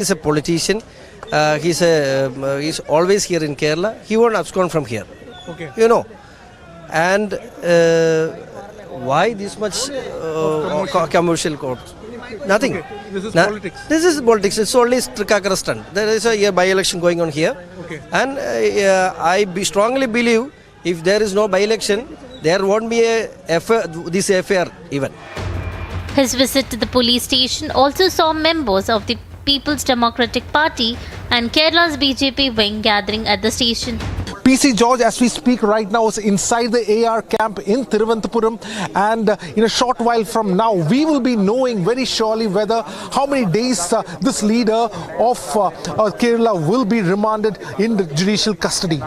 He's a politician. He's always here in Kerala. He won't abscond from here. Okay. You know. And why this much commercial court? Nothing. Okay. This is politics. This is politics. It's only Trikakara stunt. There is a by-election going on here. Okay. And I strongly believe if there is no by-election, there won't be this affair even. His visit to the police station also saw members of the People's Democratic Party and Kerala's BJP wing gathering at the station. PC George, as we speak right now, is inside the AR camp in Thiruvananthapuram, and in a short while from now, we will be knowing very surely how many days this leader of Kerala will be remanded in the judicial custody.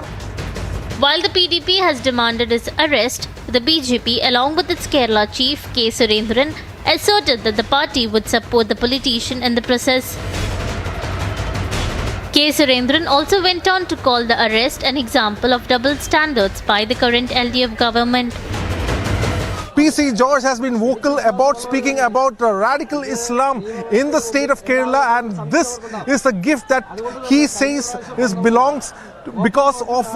While the PDP has demanded his arrest, the BJP, along with its Kerala chief K. Surendran, asserted that the party would support the politician in the process. K. Surendran also went on to call the arrest an example of double standards by the current LDF government. PC George has been vocal about speaking about radical Islam in the state of Kerala, and this is a gift that he says belongs because of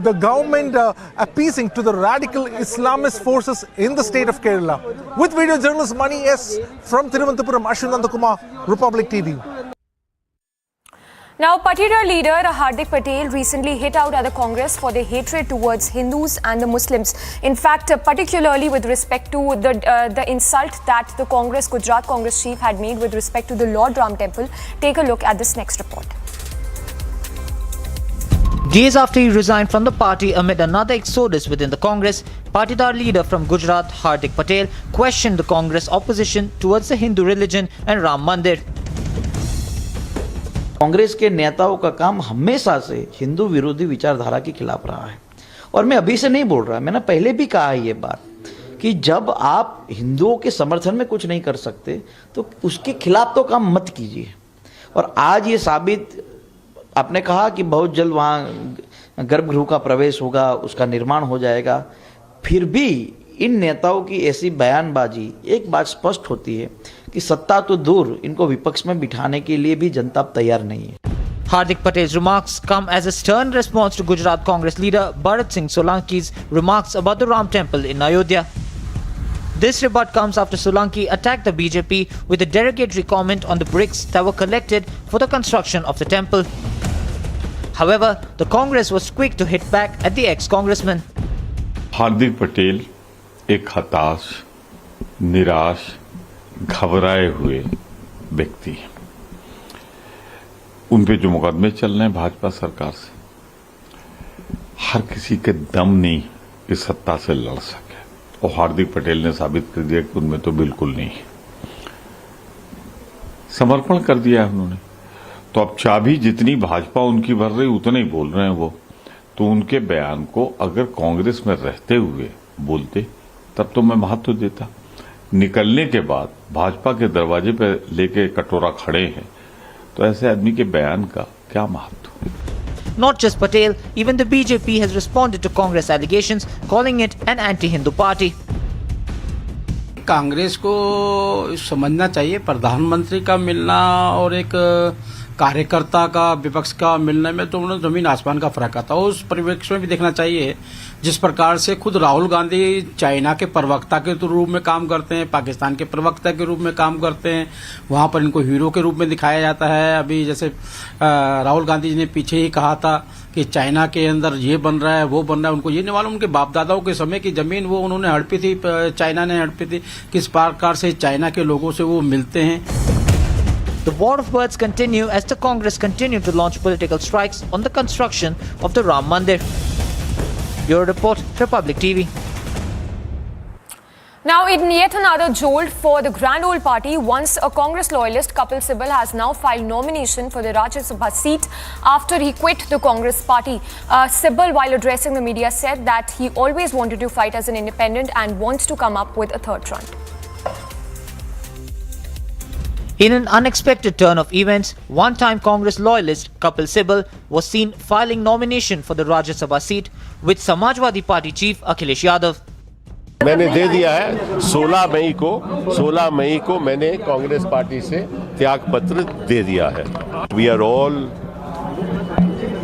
the government appeasing to the radical Islamist forces in the state of Kerala. With video journalist Mani S. from Thiruvananthapuram, Ashwin Nandakumar, Republic TV. Now, Patidar leader Hardik Patel recently hit out at the Congress for their hatred towards Hindus and the Muslims. In fact, particularly with respect to the insult that the Gujarat Congress chief had made with respect to the Lord Ram Temple. Take a look at this next report. Days after he resigned from the party amid another exodus within the Congress, Patidar leader from Gujarat Hardik Patel questioned the Congress opposition towards the Hindu religion and Ram Mandir. Congress के नेताओं का काम हमेशा से हिंदू विरोधी विचारधारा के खिलाफ रहा है, और मैं अभी से नहीं बोल रहा, मैंने पहले भी कहा है ये बात कि जब आप हिंदुओं के समर्थन में कुछ नहीं कर सकते तो उसके खिलाफ तो काम मत कीजिए। और आज ये साबित, आपने कहा कि बहुत जल्द वहाँ गर्भगृह का प्रवेश होगा, उसका निर्माण हो जाएगा, फिर भी इन नेताओं की ऐसी बयानबाजी, एक बात स्पष्ट होती है कि सत्ता तो दूर, इनको विपक्ष में बिठाने के लिए भी जनता तैयार नहीं है। Hardik Patel's remarks come as a stern response to Gujarat Congress leader Bharat Singh Solanki's remarks about the Ram Temple in Ayodhya. This rebut comes after Solanki attacked the BJP with a derogatory comment on the bricks that were collected for the construction of the temple. However, the Congress was quick to hit back at the ex-congressman. Hardik Patel एक हताश, निराश, घबराए हुए व्यक्ति हैं। उन पे जो मुकदमे चल रहे हैं भाजपा सरकार से, हर किसी के दम नहीं इस सत्ता से लड़ सके, और हार्दिक पटेल ने साबित कर दिया कि उनमें तो बिल्कुल नहीं है। समर्पण कर दिया है उन्होंने, तो अब चाबी जितनी भाजपा उनकी भर रही उतने ही बोल रहे हैं वो। तो उनके बयान को अगर कांग्रेस में रहते हुए बोलते तब तो मैं महत्व देता, निकलने के बाद भाजपा के दरवाजे पे लेके कटोरा खड़े हैं, तो ऐसे आदमी के बयान का क्या महत्व। Not just Patel, even the BJP has responded to Congress allegations, calling it an anti-Hindu party. Congress को समझना चाहिए प्रधानमंत्री का मिलना और एक कार्यकर्ता का विपक्ष का मिलने में तो उन्होंने जमीन आसमान का फर्क आता है। उस परिवेश में भी देखना चाहिए जिस प्रकार से खुद राहुल गांधी चाइना के प्रवक्ता के रूप में काम करते हैं, पाकिस्तान के प्रवक्ता के रूप में काम करते हैं, वहां पर इनको हीरो के रूप में दिखाया जाता है। अभी जैसे राहुल गांधी जी ने पीछे ही कहा था कि चाइना के अंदर ये बन रहा है वो बन रहा है, उनको ये नहीं मालूम उनके बाप दादाओं के समय की जमीन वो उन्होंने हड़पी थी, चाइना ने हड़पी थी, किस प्रकार से चाइना के लोगों से वो मिलते हैं। The war of words continue as the Congress continue to launch political strikes on the construction of the Ram Mandir. Bureau Report, Republic TV. Now, in yet another jolt for the Grand Old Party, once a Congress loyalist, Kapil Sibal has now filed nomination for the Rajya Sabha seat after he quit the Congress party. Sibal, while addressing the media, said that he always wanted to fight as an independent and wants to come up with a third front. In an unexpected turn of events, one-time Congress loyalist Kapil Sibal was seen filing nomination for the Rajya Sabha seat with Samajwadi Party chief Akhilesh Yadav. मैंने दे दिया है 16 मई को मैंने Congress party से त्याग पत्र दे दिया है. We are all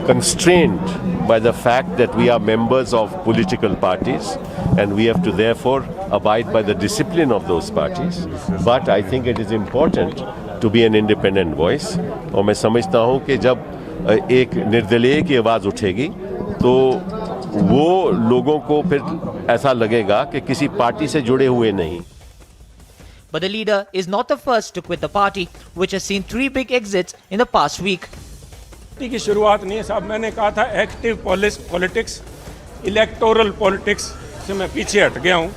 constrained by the fact that we are members of political parties and we have to therefore abide by the discipline of those parties. But I think it is important to be an independent voice. और मैं समझता हूँ कि जब एक निर्दलीय की आवाज़ उठेगी तो वो लोगों को फिर ऐसा लगेगा कि किसी पार्टी से जुड़े हुए नहीं. But the leader is not the first to quit the party, which has seen 3 big exits in the past week. Party की शुरुआत नहीं है साहब. मैंने कहा था एक्टिव पॉलिटिक्स, इलेक्टोरल पॉलिटिक्स से मैं पीछे हट गया हूँ.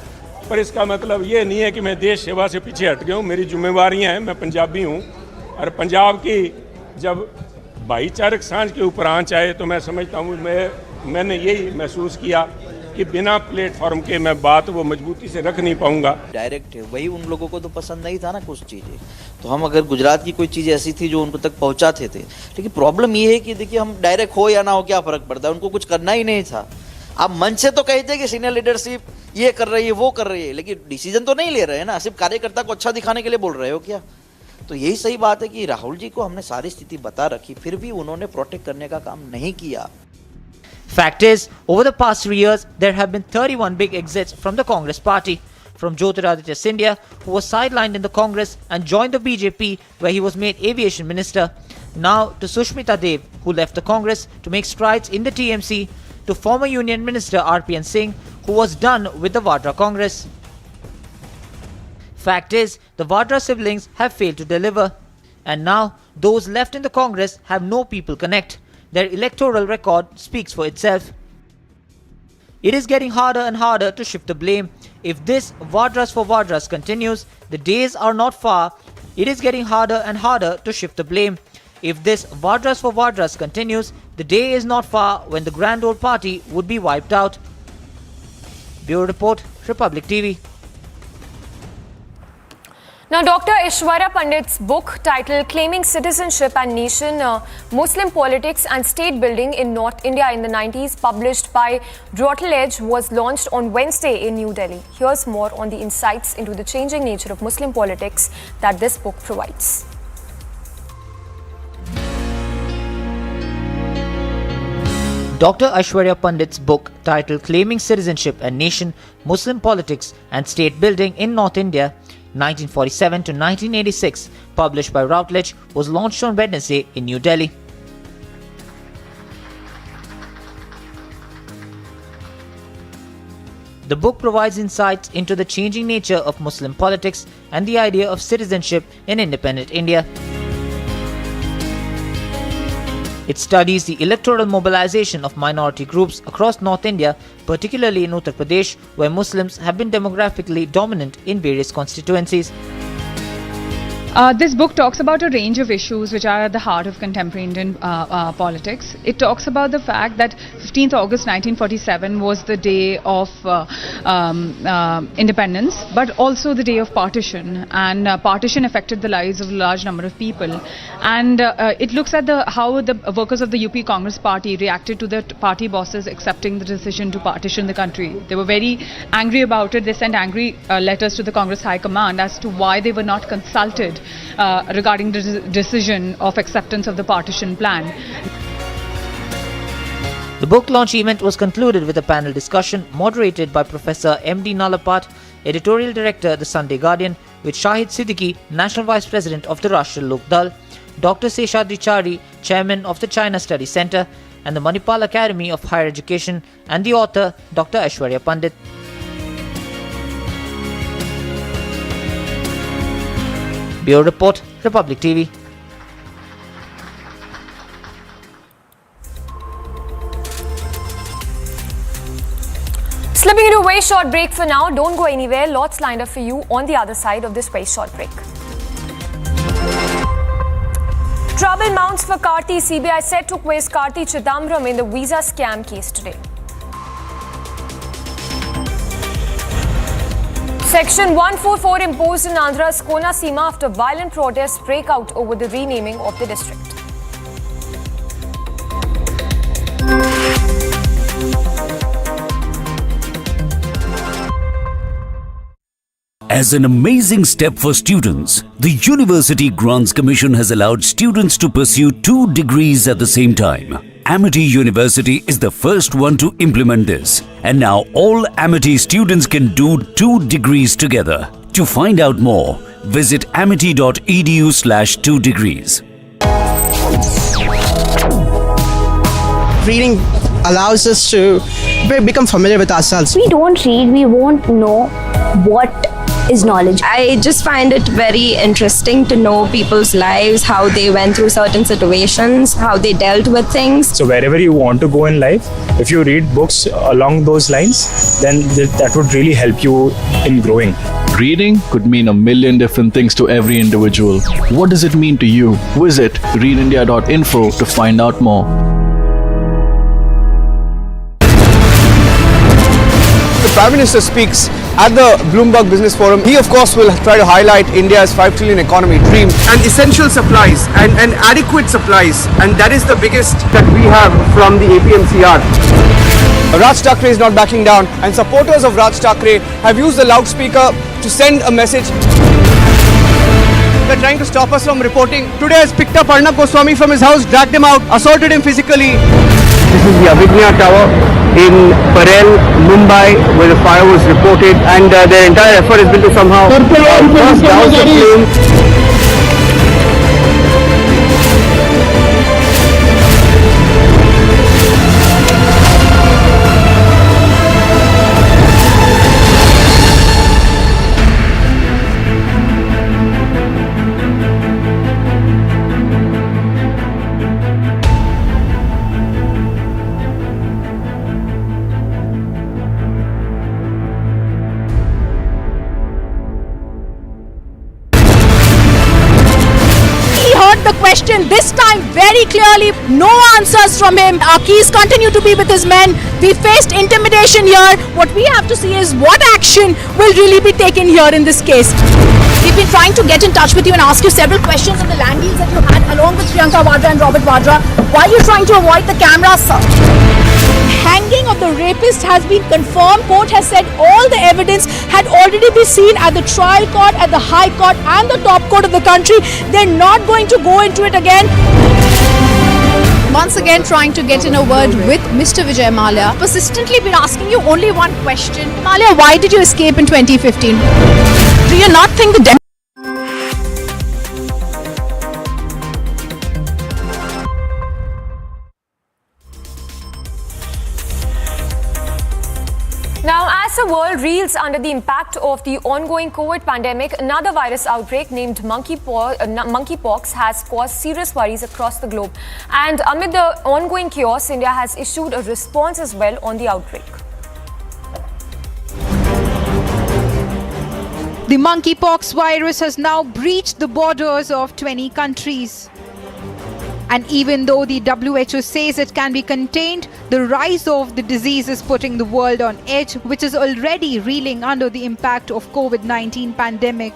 पर इसका मतलब ये नहीं है कि मैं देश सेवा से पीछे हट गया हूँ. मेरी जिम्मेवारियाँ हैं. मैं पंजाबी हूँ और पंजाब की जब भाईचारक सांझ के ऊपर आंच आए तो मैं समझता हूँ मैंने यही महसूस किया कि बिना प्लेटफॉर्म के मैं बात वो मजबूती से रख नहीं पाऊंगा. डायरेक्ट है वही उन लोगों को तो पसंद नहीं था ना कुछ चीज़ें. तो हम अगर गुजरात की कोई चीज़ ऐसी थी जो उनको तक पहुंचाते थे. लेकिन प्रॉब्लम ये है कि देखिए हम डायरेक्ट हो या ना हो क्या फ़र्क पड़ता है. उनको कुछ करना ही नहीं था. आप मंच से तो कहते कि सीनियर लीडरशिप ये कर रही है वो कर रही है, लेकिन डिसीजन तो नहीं ले रहे हैं ना. सिर्फ कार्यकर्ता को अच्छा दिखाने के लिए बोल रहे हो क्या. तो यही सही बात है कि राहुल जी को हमने सारी स्थिति बता रखी, फिर भी उन्होंने प्रोटेक्ट करने का काम नहीं किया. Fact is, over the past 3 years, there have been 31 big exits from the Congress party. From Jyotiraditya Scindia, who was sidelined in the Congress and joined the BJP, where he was made aviation minister. Now to Sushmita Dev, who left the Congress to make strides in the TMC, to former Union Minister RPN Singh, who was done with the Vadra Congress. Fact is, the Vadra siblings have failed to deliver. And now, those left in the Congress have no people connect. Their electoral record speaks for itself. It is getting harder and harder to shift the blame. If this Vadras for Vadras continues, the days are not far. It is getting harder and harder to shift the blame. If this Vadras for Vadras continues, the day is not far when the grand old party would be wiped out. Bureau Report, Republic TV. Now, Dr. Aishwarya Pandit's book titled Claiming Citizenship and Nation, Muslim Politics and State Building in North India in the 90s, published by Routledge, was launched on Wednesday in New Delhi. Here's more on the insights into the changing nature of Muslim politics that this book provides. Dr. Aishwarya Pandit's book titled Claiming Citizenship and Nation, Muslim Politics and State Building in North India 1947 to 1986, published by Routledge, was launched on Wednesday in New Delhi. The book provides insights into the changing nature of Muslim politics and the idea of citizenship in independent India. It studies the electoral mobilization of minority groups across North India, particularly in Uttar Pradesh, where Muslims have been demographically dominant in various constituencies. This book talks about a range of issues which are at the heart of contemporary Indian politics. It talks about the fact that 15th August 1947 was the day of independence, but also the day of partition, and partition affected the lives of a large number of people. And it looks at how the workers of the UP Congress party reacted to the party bosses accepting the decision to partition the country. They were very angry about it. They sent angry letters to the Congress High Command as to why they were not consulted regarding the decision of acceptance of the partition plan. The book launch event was concluded with a panel discussion moderated by Professor M.D. Nalapat, Editorial Director, The Sunday Guardian, with Shahid Siddiqui, National Vice President of the Rashtra Lok Dal, Dr. Seshadri Chari, Chairman of the China Study Center, and the Manipal Academy of Higher Education, and the author, Dr. Aishwarya Pandit. Bureau Report, Republic TV. Slipping into a very short break for now. Don't go anywhere. Lots lined up for you on the other side of this very short break. Trouble mounts for Karthi. CBI set to quiz Karthi Chidambaram in the visa scam case today. Section 144 imposed in Andhra's Konaseema after violent protests break out over the renaming of the district. As an amazing step for students, the University Grants Commission has allowed students to pursue 2 degrees at the same time. Amity University is the first one to implement this, and now all Amity students can do 2 degrees together. To find out more, visit amity.edu/2 degrees. Reading allows us to become familiar with ourselves. We don't read, we won't know what is knowledge. I just find it very interesting to know people's lives, how they went through certain situations, how they dealt with things. So wherever you want to go in life, if you read books along those lines, then that would really help you in growing. Reading could mean a million different things to every individual. What does it mean to you? Visit readindia.info to find out more. The Prime Minister speaks at the Bloomberg Business Forum. He of course will try to highlight India's 5 trillion economy dream and essential supplies and adequate supplies, and that is the biggest that we have from the APMCR. Raj Thackeray is not backing down, and supporters of Raj Thackeray have used the loudspeaker to send a message. They're trying to stop us from reporting. Today has picked up Arnab Goswami from his house, dragged him out, assaulted him physically. This is the Abhignya Tower in Parel, Mumbai, where the fire was reported, and their entire effort has been to somehow burst down the flame. The question this time very clearly, no answers from him. Our keys continue to be with his men. We faced intimidation here. What we have to see is what action will really be taken here in this case. We've been trying to get in touch with you and ask you several questions on the land deals that you had along with Priyanka Vadra and Robert Vadra. Why are you trying to avoid the cameras, sir? Hanging of the rapist has been confirmed. Court has said all the evidence had already been seen at the trial court, at the high court and the top court of the country. They're not going to go into it again. Once again trying to get in a word with Mr. Vijay Mallya. Persistently been asking you only one question. Mallya, why did you escape in 2015? Do you not think the Now, as the world reels under the impact of the ongoing COVID pandemic, another virus outbreak named Monkeypox has caused serious worries across the globe. And amid the ongoing chaos, India has issued a response as well on the outbreak. The monkeypox virus has now breached the borders of 20 countries. And even though the WHO says it can be contained, the rise of the disease is putting the world on edge, which is already reeling under the impact of COVID-19 pandemic.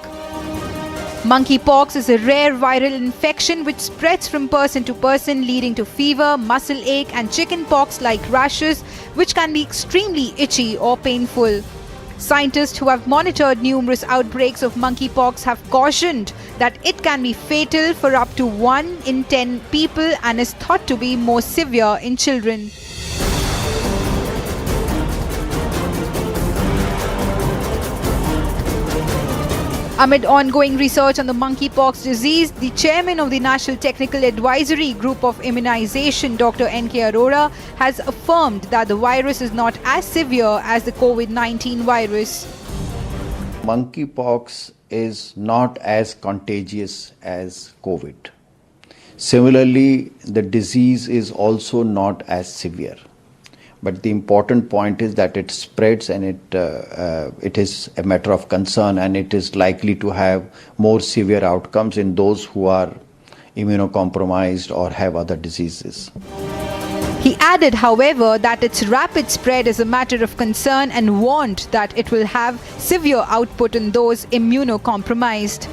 Monkeypox is a rare viral infection which spreads from person to person, leading to fever, muscle ache and chickenpox-like rashes, which can be extremely itchy or painful. Scientists who have monitored numerous outbreaks of monkeypox have cautioned that it can be fatal for up to 1 in 10 people and is thought to be more severe in children. Amid ongoing research on the monkeypox disease, the chairman of the National Technical Advisory Group of Immunization, Dr. N.K. Arora, has affirmed that the virus is not as severe as the COVID-19 virus. Monkeypox is not as contagious as COVID. Similarly, the disease is also not as severe. But the important point is that it spreads and it is a matter of concern, and it is likely to have more severe outcomes in those who are immunocompromised or have other diseases. He added, however, that its rapid spread is a matter of concern and warned that it will have severe output in those immunocompromised.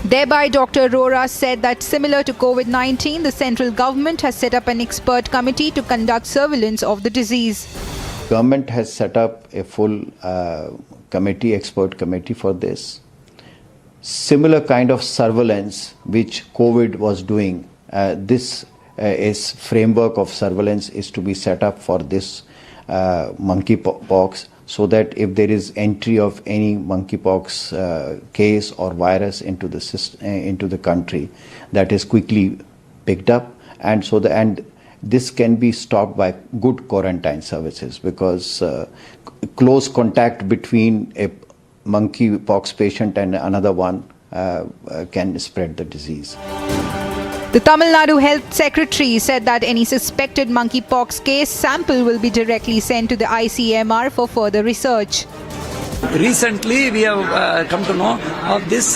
Thereby, Dr. Arora said that similar to COVID-19, the central government has set up an expert committee to conduct surveillance of the disease. Government has set up a full committee, expert committee for this. Similar kind of surveillance which COVID was doing, this is framework of surveillance is to be set up for this monkeypox, so that if there is entry of any monkeypox case or virus into the system, into the country, that is quickly picked up, and so this can be stopped by good quarantine services, because close contact between a monkeypox patient and another one can spread the disease. The Tamil Nadu Health Secretary said that any suspected monkeypox case sample will be directly sent to the ICMR for further research. Recently, we have come to know of this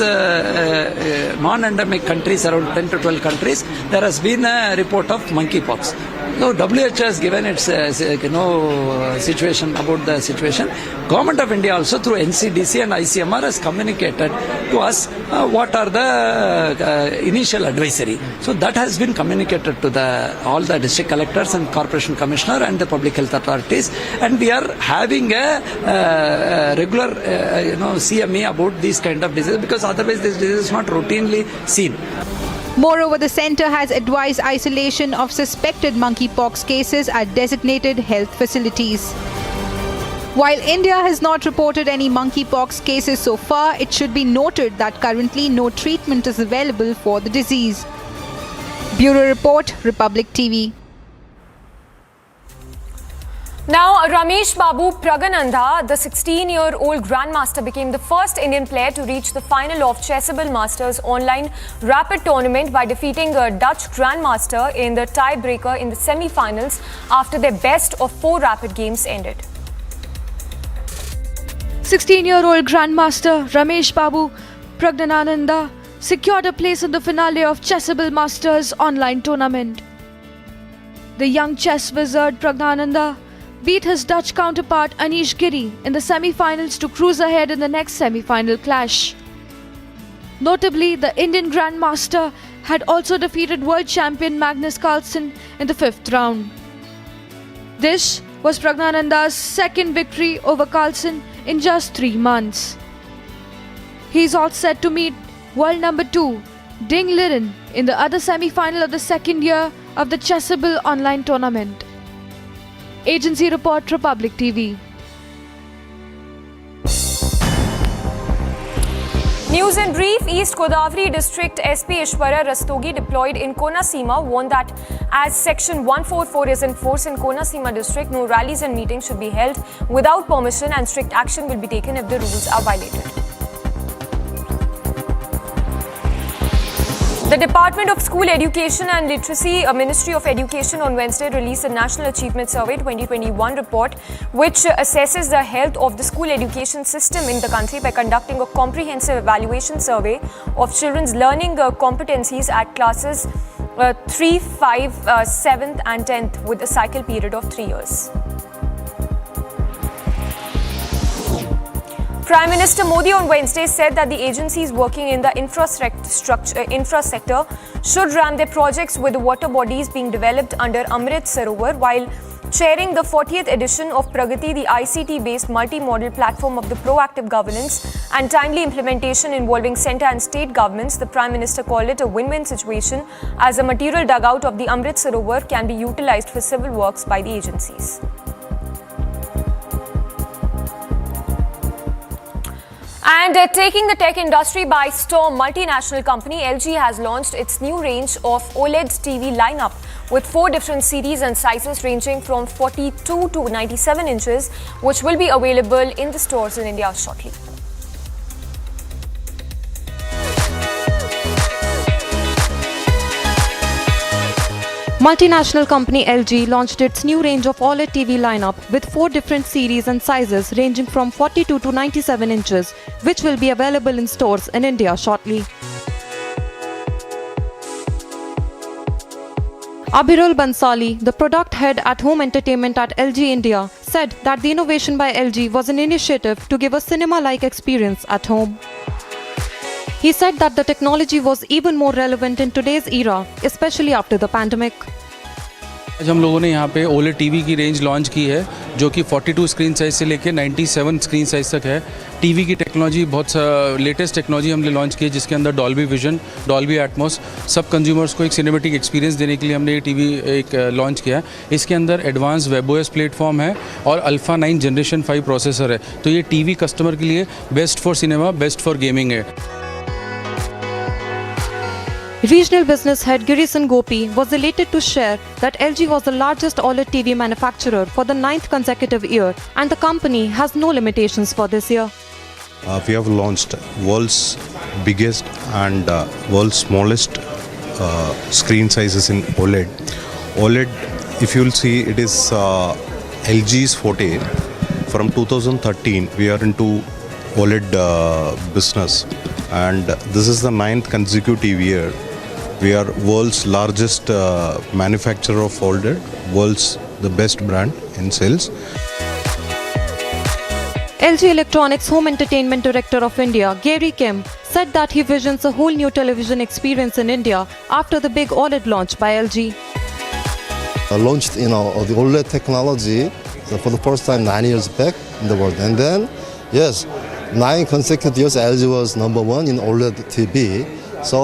non-endemic countries, around 10 to 12 countries. There has been a report of monkeypox. So WHO has given its situation about the situation. Government of India also through NCDC and ICMR has communicated to us what are the initial advisory. So that has been communicated to all the district collectors and corporation commissioner and the public health authorities, and we are having a regular CME about these kind of diseases, because otherwise this disease is not routinely seen. Moreover, the centre has advised isolation of suspected monkeypox cases at designated health facilities. While India has not reported any monkeypox cases so far, it should be noted that currently no treatment is available for the disease. Bureau Report, Republic TV. Now, Ramesh Babu Pragananda, the 16-year-old grandmaster, became the first Indian player to reach the final of Chessable Masters online rapid tournament by defeating a Dutch grandmaster in the tiebreaker in the semi-finals after their best of 4 rapid games ended. 16-year-old grandmaster Ramesh Babu Pragananda secured a place in the finale of Chessable Masters online tournament. The young chess wizard Pragananda beat his Dutch counterpart Anish Giri in the semi-finals to cruise ahead in the next semi-final clash. Notably, the Indian grandmaster had also defeated world champion Magnus Carlsen in the 5th round. This was Pragananda's second victory over Carlsen in just 3 months. He is all set to meet world number 2 Ding Liren in the other semi-final of the second year of the Chessable online tournament. Agency Report, Republic TV. News in brief, East Godavari District SP Ishwara Rastogi, deployed in Konaseema, warned that as Section 144 is in force in Konaseema district, no rallies and meetings should be held without permission, and strict action will be taken if the rules are violated. The Department of School Education and Literacy, Ministry of Education, on Wednesday released a National Achievement Survey 2021 report, which assesses the health of the school education system in the country by conducting a comprehensive evaluation survey of children's learning competencies at classes 3, 5, 7th and 10th with a cycle period of 3 years. Prime Minister Modi on Wednesday said that the agencies working in the infra sector should run their projects with the water bodies being developed under Amrit Sarovar, while chairing the 40th edition of Pragati, the ICT-based multi-modal platform of the proactive governance and timely implementation involving centre and state governments. The Prime Minister called it a win-win situation, as a material dug out of the Amrit Sarovar can be utilised for civil works by the agencies. And taking the tech industry by storm, multinational company LG has launched its new range of OLED TV lineup with 4 different series and sizes ranging from 42 to 97 inches, which will be available in the stores in India shortly. Multinational company LG launched its new range of OLED TV lineup with 4 different series and sizes ranging from 42 to 97 inches, which will be available in stores in India shortly. Abhirul Bansali, the product head at Home Entertainment at LG India, said that the innovation by LG was an initiative to give a cinema-like experience at home. He said that the technology was even more relevant in today's era, especially after the pandemic. आज हम लोगों ने यहाँ पे OLED TV की range launch की है जो कि 42 स्क्रीन साइज से लेके 97 स्क्रीन साइज तक है। टीवी की टेक्नोलॉजी बहुत लेटेस्ट टेक्नोलॉजी हमने लॉन्च की है, जिसके अंदर डॉल्बी विजन, डॉल्बी एटमॉस, सब कंज्यूमर्स को एक सिनेमेटिक एक्सपीरियंस देने के लिए हमने ये टीवी एक लॉन्च किया है। इसके अंदर एडवांस वेबओएस प्लेटफॉर्म है और अल्फा 9 जनरेशन 5 प्रोसेसर है। तो ये टीवी कस्टमर के लिए best for cinema, best for gaming है। Regional business head Girisan Gopi was elated to share that LG was the largest OLED TV manufacturer for the 9th consecutive year, and the company has no limitations for this year. We have launched world's biggest and world's smallest screen sizes in OLED. OLED, if you'll see, it is LG's forte. From 2013, we are into OLED business, and this is the 9th consecutive year. We are world's largest manufacturer of OLED, world's the best brand in sales. LG Electronics Home Entertainment Director of India, Gary Kim, said that he visions a whole new television experience in India after the big OLED launch by LG. Launched, the OLED technology for the first time 9 years back in the world, and then, yes, 9 consecutive years LG was #1 in OLED TV. So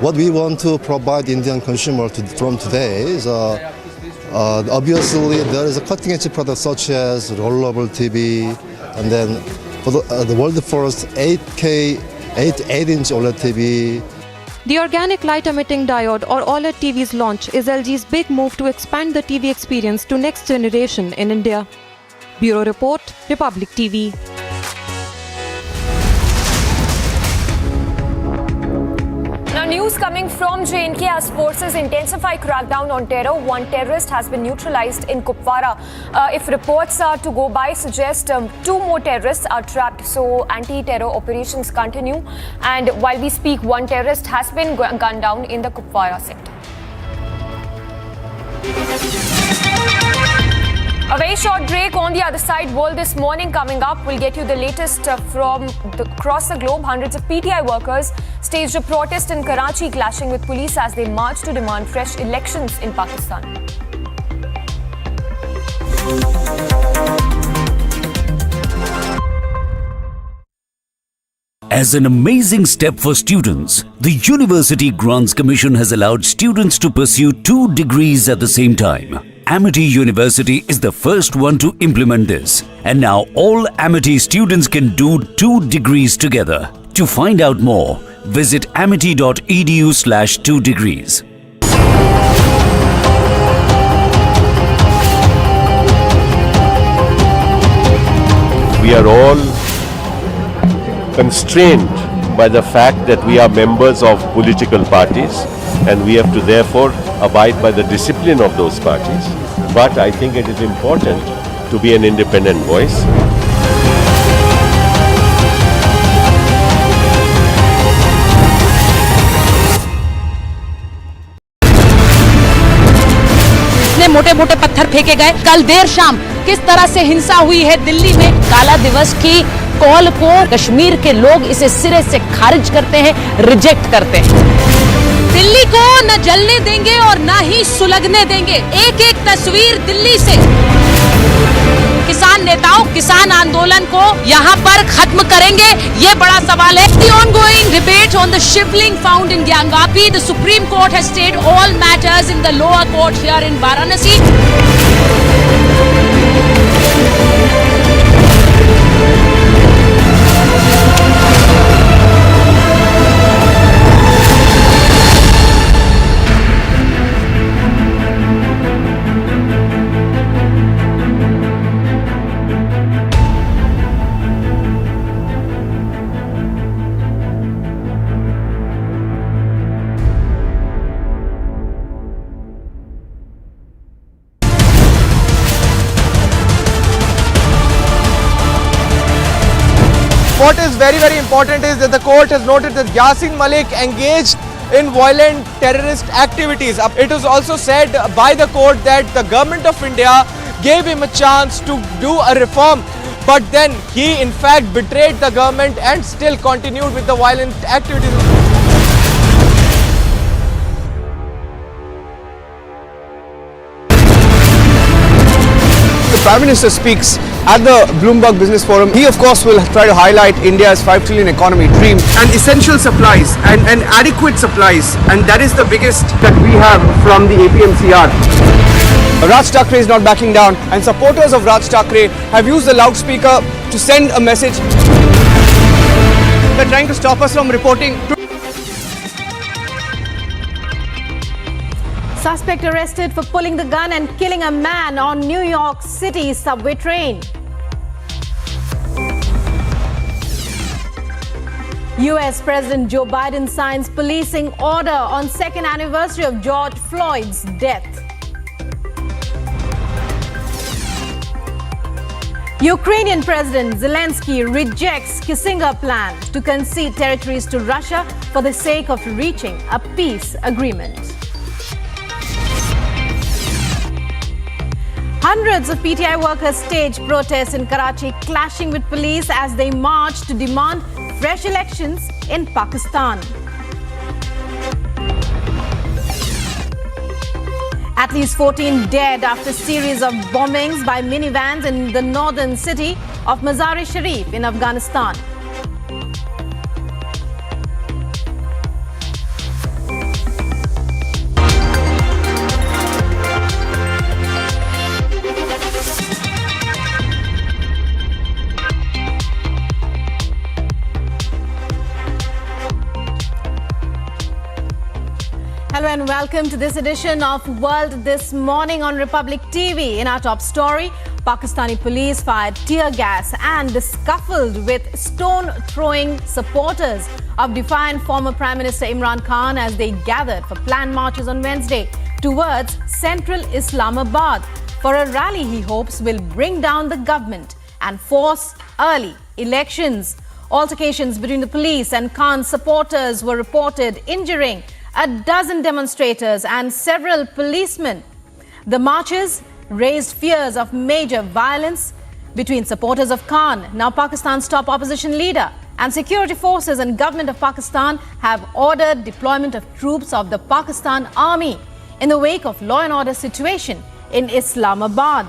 what we want to provide Indian consumer from today is obviously there is a cutting edge product such as rollable TV, and then for the world first 8-inch OLED TV. The organic light emitting diode or OLED TV's launch is LG's big move to expand the TV experience to next generation in India. Bureau Report, Republic TV. News coming from J&K as forces intensify crackdown on terror. One terrorist has been neutralized in Kupwara. If reports are to go by, suggest 2 more terrorists are trapped. So anti-terror operations continue. And while we speak, one terrorist has been gunned down in the Kupwara sector. A very short break. On the other side, world this morning coming up. We'll get you the latest from across the globe. Hundreds of PTI workers staged a protest in Karachi, clashing with police as they marched to demand fresh elections in Pakistan. As an amazing step for students, the University Grants Commission has allowed students to pursue 2 degrees at the same time. Amity University is the first one to implement this, and now all Amity students can do 2 degrees together. To find out more, visit amity.edu/2 degrees. We are all constrained by the fact that we are members of political parties, and we have to therefore abide by the discipline of those parties. But I think it is important to be an independent voice. इतने मोटे-मोटे पत्थर फेंके गए। कल देर शाम किस तरह से हिंसा हुई है दिल्ली में। काला दिवस की कॉल को कश्मीर के लोग इसे सिरे से खारिज करते हैं, रिजेक्ट करते हैं। दिल्ली को न जलने देंगे और न ही सुलगने देंगे। एक एक तस्वीर दिल्ली से। किसान नेताओं किसान आंदोलन को यहाँ पर खत्म करेंगे, ये बड़ा सवाल है। The ongoing debate on the shivling found in Gyangapi, the Supreme Court has stayed all matters in the lower court here in Varanasi. What is very, very important is that the court has noted that Yasin Malik engaged in violent terrorist activities. It was also said by the court that the government of India gave him a chance to do a reform, but then he in fact betrayed the government and still continued with the violent activities. Prime Minister speaks at the Bloomberg Business Forum. He of course will try to highlight India's 5 trillion economy dream and essential supplies and adequate supplies, and that is the biggest that we have from the APMCR. Raj Thackeray is not backing down, and supporters of Raj Thackeray have used the loudspeaker to send a message. They're trying to stop us from reporting. Suspect arrested for pulling the gun and killing a man on New York City subway train. US President Joe Biden signs policing order on second anniversary of George Floyd's death. Ukrainian President Zelensky rejects Kissinger plan to concede territories to Russia for the sake of reaching a peace agreement. Hundreds of PTI workers staged protests in Karachi, clashing with police as they marched to demand fresh elections in Pakistan. At least 14 dead after series of bombings by minivans in the northern city of Mazar-e-Sharif in Afghanistan. Hello and welcome to this edition of World This Morning on Republic TV. In our top story, Pakistani police fired tear gas and scuffled with stone-throwing supporters of defiant former Prime Minister Imran Khan as they gathered for planned marches on Wednesday towards central Islamabad for a rally he hopes will bring down the government and force early elections. Altercations between the police and Khan's supporters were reported injuring a dozen demonstrators and several policemen. The marches raised fears of major violence between supporters of Khan, now Pakistan's top opposition leader, and security forces and government of Pakistan have ordered deployment of troops of the Pakistan Army in the wake of law and order situation in Islamabad.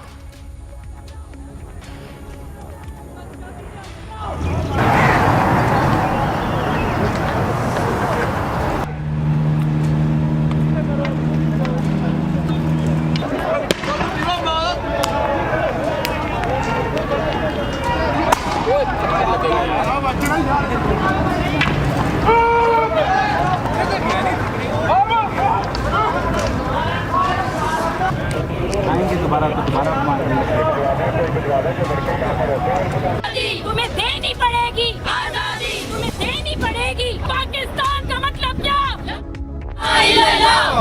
तुम्हें देनी पड़ेगी आजादी, तुम्हें देनी पड़ेगी। पाकिस्तान का मतलब क्या?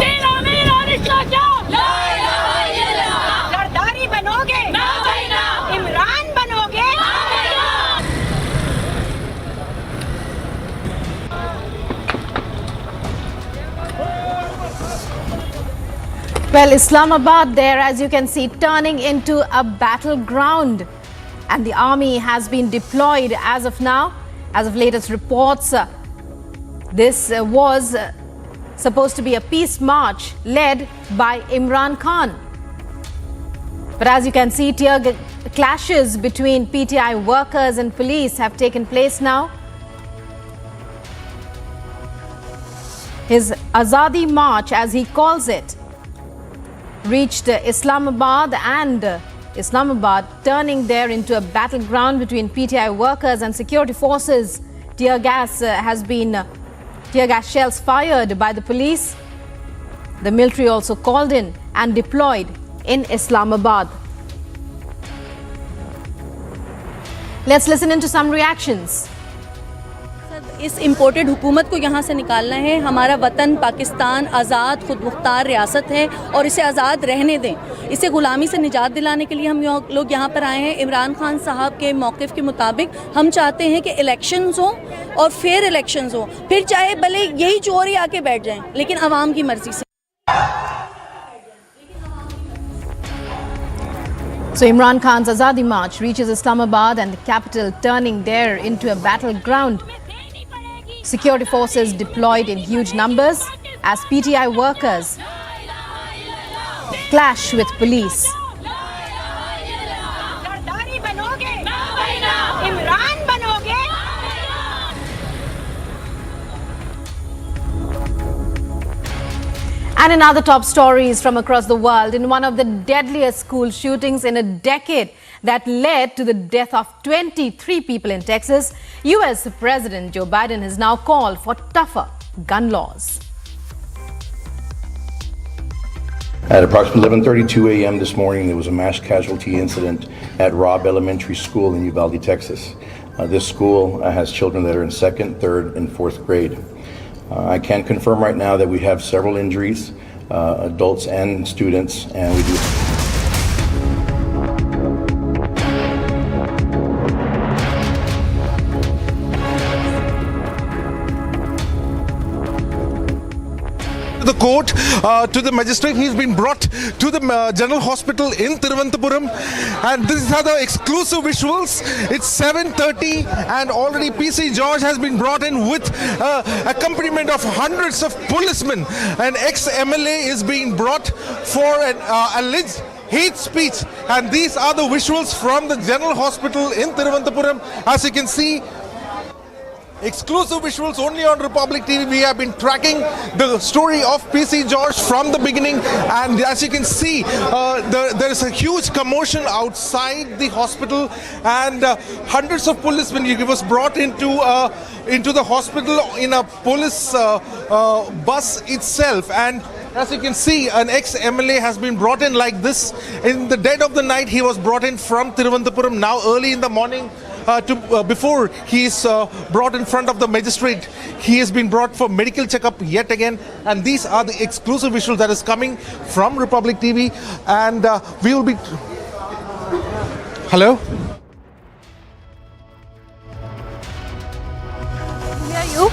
तेरा मेरा रिश्ता क्या? सरदारी बनोगे? ना भाई ना। इमरान बनोगे? ना भाई ना। Well, Islamabad there, as you can see, turning into a battleground. And the army has been deployed as of now. As of latest reports, this was supposed to be a peace march led by Imran Khan. But as you can see, tear clashes between PTI workers and police have taken place now. His Azadi March, as he calls it, reached Islamabad, and Islamabad turning there into a battleground between PTI workers and security forces. Tear gas shells fired by the police. The military also called in and deployed in Islamabad. Let's listen into some reactions. इस imported हुकूमत को यहाँ से निकालना है। हमारा वतन पाकिस्तान आज़ाद खुद मुख्तार रियासत है और इसे आज़ाद रहने दें। इसे ग़ुलामी से निजात दिलाने के लिए हम लोग यहाँ पर आए हैं। इमरान खान साहब के मौक़िफ़ के मुताबिक हम चाहते हैं कि इलेक्शंस हों और फेयर इलेक्शंस हों, फिर चाहे भले यही चोर ही आके बैठ जाएं, लेकिन आवाम की मर्ज़ी से। So Imran Khan's Azadi March reaches Islamabad and the capital, turning there into a battleground. Security forces deployed in huge numbers as PTI workers clash with police. And in other top stories from across the world, in one of the deadliest school shootings in a decade that led to the death of 23 people in Texas, US President Joe Biden has now called for tougher gun laws. At approximately 11:32 a.m. this morning, there was a mass casualty incident at Robb Elementary School in Uvalde, Texas. This school has children that are in 2nd, 3rd, and 4th grade. I can confirm right now that we have several injuries, adults and students, and we do. The court, to the magistrate. He's been brought to the General Hospital in Thiruvananthapuram, and these are the exclusive visuals. It's 7:30 and already PC George has been brought in with accompaniment of hundreds of policemen. An ex-MLA is being brought for an alleged hate speech, and these are the visuals from the General Hospital in Thiruvananthapuram. As you can see, exclusive visuals only on Republic TV. We have been tracking the story of PC George from the beginning, and as you can see, there is a huge commotion outside the hospital, and hundreds of policemen was brought into the hospital in a police bus itself. And as you can see, an ex-MLA has been brought in like this. In the dead of the night, he was brought in from Thiruvananthapuram. Now early in the morning, before he is brought in front of the magistrate, he has been brought for medical checkup yet again. And these are the exclusive visuals that is coming from Republic TV. And we will be... Hello? Hear you?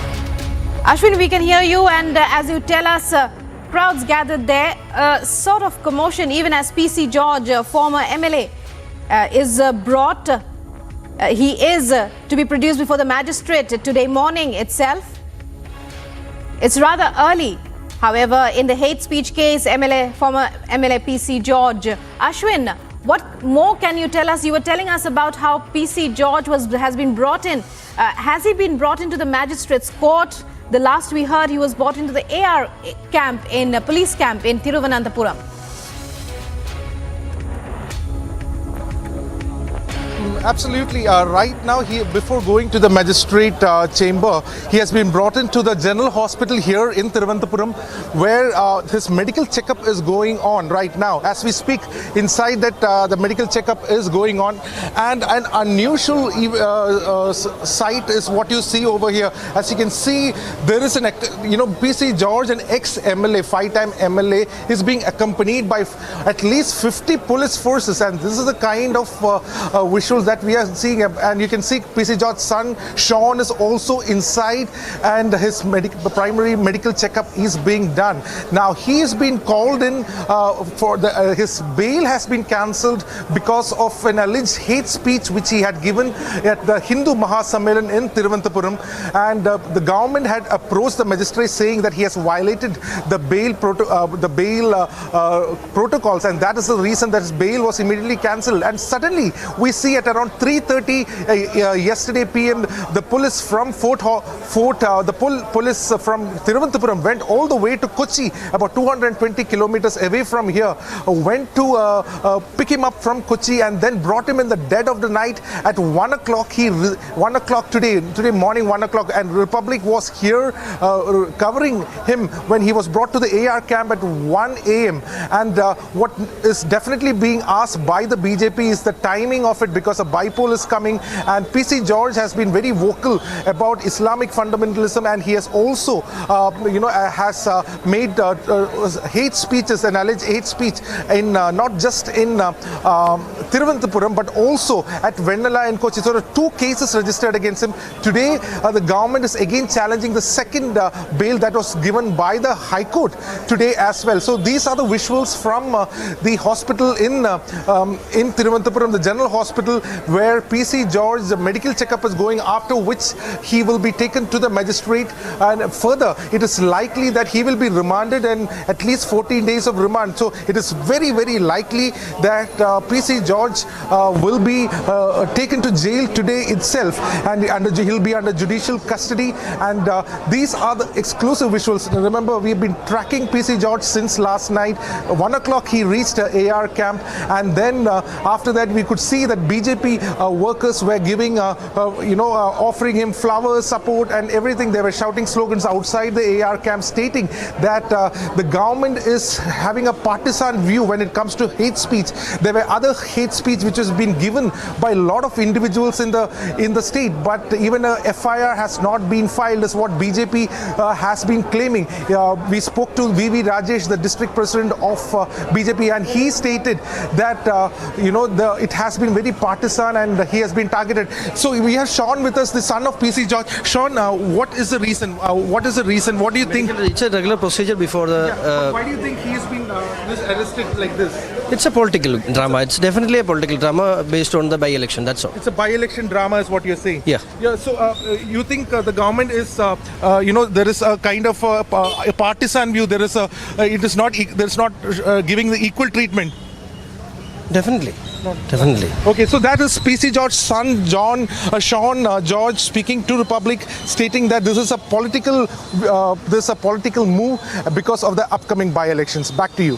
Ashwin, we can hear you, and as you tell us, crowds gathered there, sort of commotion even as PC George, former MLA, is brought. He is to be produced before the magistrate today morning itself. It's rather early. However, in the hate speech case, former MLA PC George. Ashwin, what more can you tell us? You were telling us about how PC George has been brought in. Has he been brought into the magistrate's court? The last we heard, he was brought into the AR camp, police camp in Thiruvananthapuram. Absolutely. Right now, before going to the magistrate chamber, he has been brought into the General Hospital here in Thiruvananthapuram, where his medical checkup is going on right now. As we speak, inside that the medical checkup is going on, and an unusual sight is what you see over here. As you can see, there is an PC George, an ex-MLA, 5-time MLA, is being accompanied by at least 50 police forces, and this is the kind of visuals that we are seeing. And you can see PC George's son Sean is also inside, and his primary medical checkup is being done. Now he has been called in for his bail has been cancelled because of an alleged hate speech which he had given at the Hindu Mahasammelan in Thiruvananthapuram, and the government had approached the magistrate saying that he has violated the bail protocols, and that is the reason that his bail was immediately cancelled. And suddenly we see at around 3:30 yesterday PM, the police from police from Thiruvananthapuram went all the way to Kochi, about 220 kilometers away from here, went to pick him up from Kochi, and then brought him in the dead of the night at 1 o'clock. 1 o'clock today morning, 1 o'clock, and Republic was here covering him when he was brought to the AR camp at 1 a.m. And what is definitely being asked by the BJP is the timing of it, because a bipole is coming, and PC George has been very vocal about Islamic fundamentalism, and he has also made hate speeches, an alleged hate speech in not just in Thiruvananthapuram but also at Vennala and Kochi. So there are 2 cases registered against him. Today the government is again challenging the second bail that was given by the High Court today as well. So these are the visuals from the hospital in Thiruvananthapuram, the General Hospital, where PC George, the medical checkup is going, after which he will be taken to the magistrate, and further it is likely that he will be remanded and at least 14 days of remand. So it is very, very likely that PC George will be taken to jail today itself, and he'll be under judicial custody. And these are the exclusive visuals. Remember, we've been tracking PC George since last night. 1 o'clock he reached AR camp, and then after that we could see that BJP workers were giving offering him flowers, support and everything. They were shouting slogans outside the AR camp stating that the government is having a partisan view when it comes to hate speech. There were other hate speech which has been given by a lot of individuals in the state, but even a FIR has not been filed, is what BJP has been claiming. We spoke to VV Rajesh, the district president of BJP, and he stated that it has been very partisan and he has been targeted. So we have Sean with us, the son of PC George. Sean, what is the reason? What is the reason? What do you think? It's a regular procedure before the... why do you think he's been arrested like this? It's a political drama. It's definitely a political drama based on the by-election, that's all. It's a by-election drama is what you're saying? Yeah. So you think the government is, there is a kind of a partisan view, there is not giving the equal treatment? Definitely. Definitely. Okay, so that is PC George's son, Sean George, speaking to Republic, stating that this is a political move because of the upcoming by-elections. Back to you.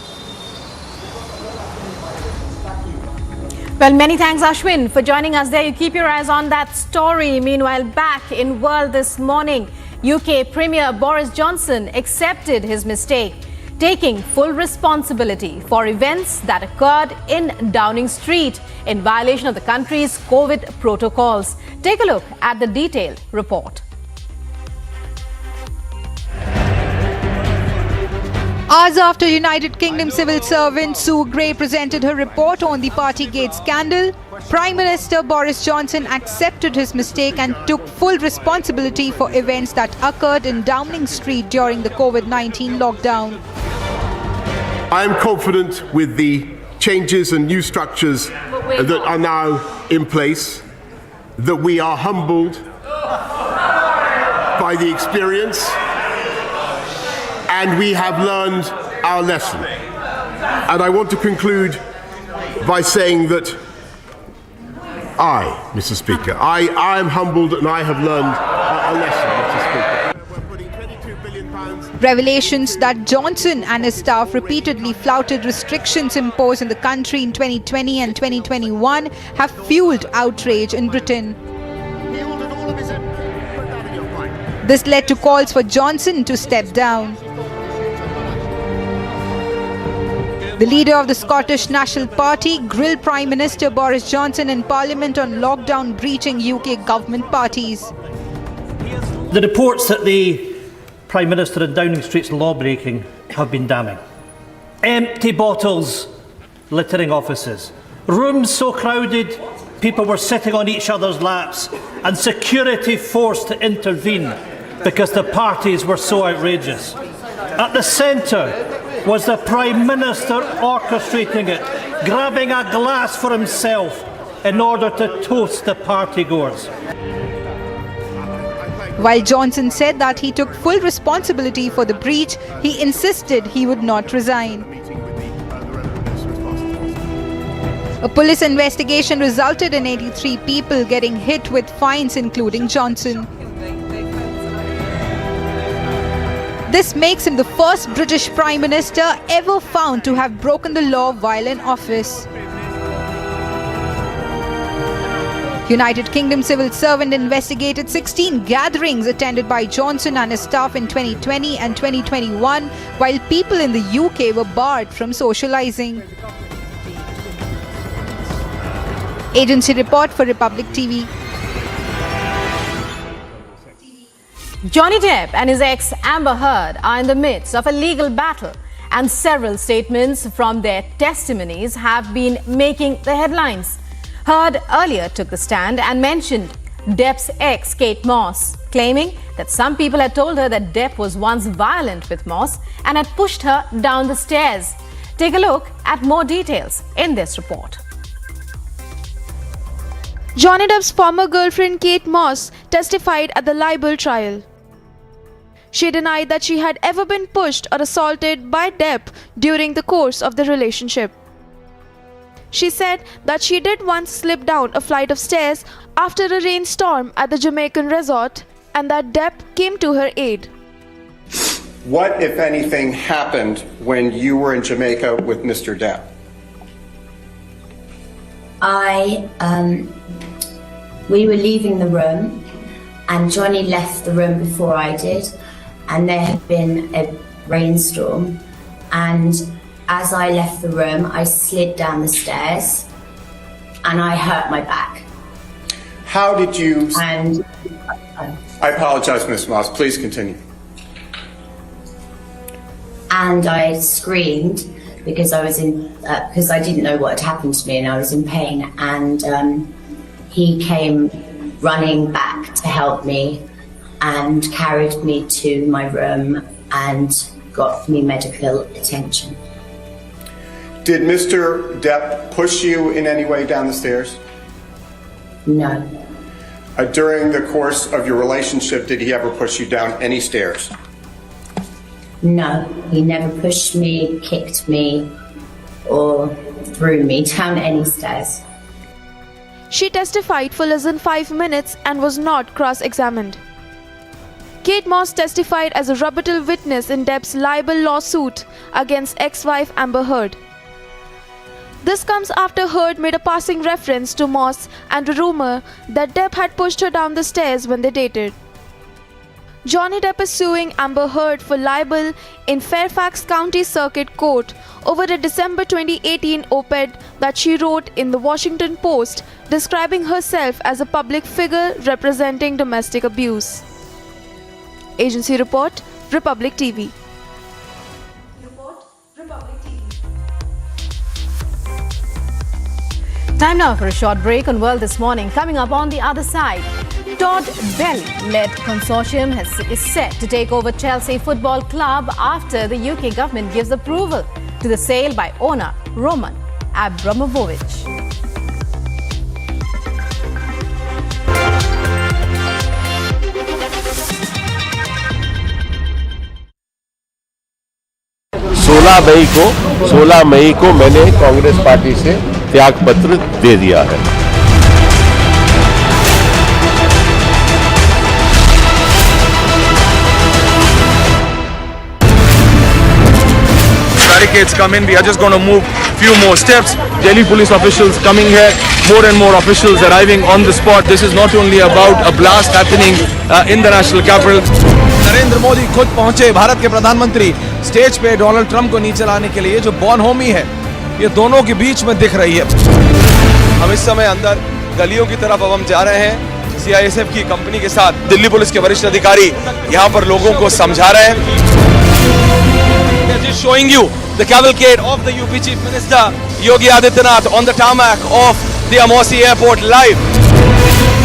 Well, many thanks, Ashwin, for joining us there. You keep your eyes on that story. Meanwhile, back in world this morning, UK Premier Boris Johnson accepted his mistake, taking full responsibility for events that occurred in Downing Street in violation of the country's COVID protocols. Take a look at the detailed report. Hours after United Kingdom civil servant Sue Gray presented her report on the Partygate scandal, Prime Minister Boris Johnson accepted his mistake and took full responsibility for events that occurred in Downing Street during the COVID-19 lockdown. I am confident with the changes and new structures that are now in place, that we are humbled by the experience and we have learned our lesson. And I want to conclude by saying that I, Mr. Speaker, I am humbled and I have learned a lesson, Mr. Speaker. Revelations that Johnson and his staff repeatedly flouted restrictions imposed in the country in 2020 and 2021 have fueled outrage in Britain. This led to calls for Johnson to step down. The leader of the Scottish National Party grilled Prime Minister Boris Johnson in Parliament on lockdown breaching UK government parties. The reports that the Prime Minister in Downing Street's law-breaking have been damning. Empty bottles littering offices, rooms so crowded people were sitting on each other's laps, and security forced to intervene because the parties were so outrageous. At the centre was the Prime Minister orchestrating it, grabbing a glass for himself in order to toast the partygoers. While Johnson said that he took full responsibility for the breach, he insisted he would not resign. A police investigation resulted in 83 people getting hit with fines, including Johnson. This makes him the first British Prime Minister ever found to have broken the law while in office. United Kingdom civil servant investigated 16 gatherings attended by Johnson and his staff in 2020 and 2021, while people in the UK were barred from socialising. Agency report for Republic TV. Johnny Depp and his ex Amber Heard are in the midst of a legal battle, and several statements from their testimonies have been making the headlines. Heard earlier took the stand and mentioned Depp's ex, Kate Moss, claiming that some people had told her that Depp was once violent with Moss and had pushed her down the stairs. Take a look at more details in this report. Johnny Depp's former girlfriend Kate Moss testified at the libel trial. She denied that she had ever been pushed or assaulted by Depp during the course of the relationship. She said that she did once slip down a flight of stairs after a rainstorm at the Jamaican resort and that Depp came to her aid. What, if anything, happened when you were in Jamaica with Mr. Depp? We were leaving the room and Johnny left the room before I did, and there had been a rainstorm, and as I left the room I slid down the stairs and I hurt my back. How did you... And I apologize, Ms. Moss. Please continue. And I screamed because I was because I didn't know what had happened to me and I was in pain, and he came running back to help me and carried me to my room and got me medical attention. Did Mr. Depp push you in any way down the stairs? No. During the course of your relationship, did he ever push you down any stairs? No, he never pushed me, kicked me, or threw me down any stairs. She testified for less than 5 minutes and was not cross-examined. Kate Moss testified as a rebuttal witness in Depp's libel lawsuit against ex-wife Amber Heard. This comes after Heard made a passing reference to Moss and a rumor that Depp had pushed her down the stairs when they dated. Johnny Depp is suing Amber Heard for libel in Fairfax County Circuit Court over a December 2018 op-ed that she wrote in the Washington Post describing herself as a public figure representing domestic abuse. Agency Report, Republic TV. Time now for a short break on World This Morning. Coming up on the other side, Todd Boehly-led consortium is set to take over Chelsea Football Club after the UK government gives approval to the sale by owner Roman Abramovich. सोलह मई को मैंने Congress party से त्यागपत्र दे दिया है। Barricades come in, we are just going to move few more steps. Delhi police officials coming here, more and more officials arriving on the spot. This is not only about a blast happening in the national capital. Narendra Modi खुद पहुंचे, भारत के प्रधानमंत्री stage पे Donald Trump को नीचे लाने के लिए। जो बॉनहोमी है ये दोनों के बीच में दिख रही है। हम इस समय अंदर गलियों की तरफ अब हम जा रहे हैं। सीआईएसएफ की कंपनी के साथ दिल्ली पुलिस के वरिष्ठ अधिकारी यहाँ पर लोगों को समझा रहे हैं। Just showing you the cavalcade of the UP Chief Minister Yogi Adityanath on the tarmac of the Amosi Airport live.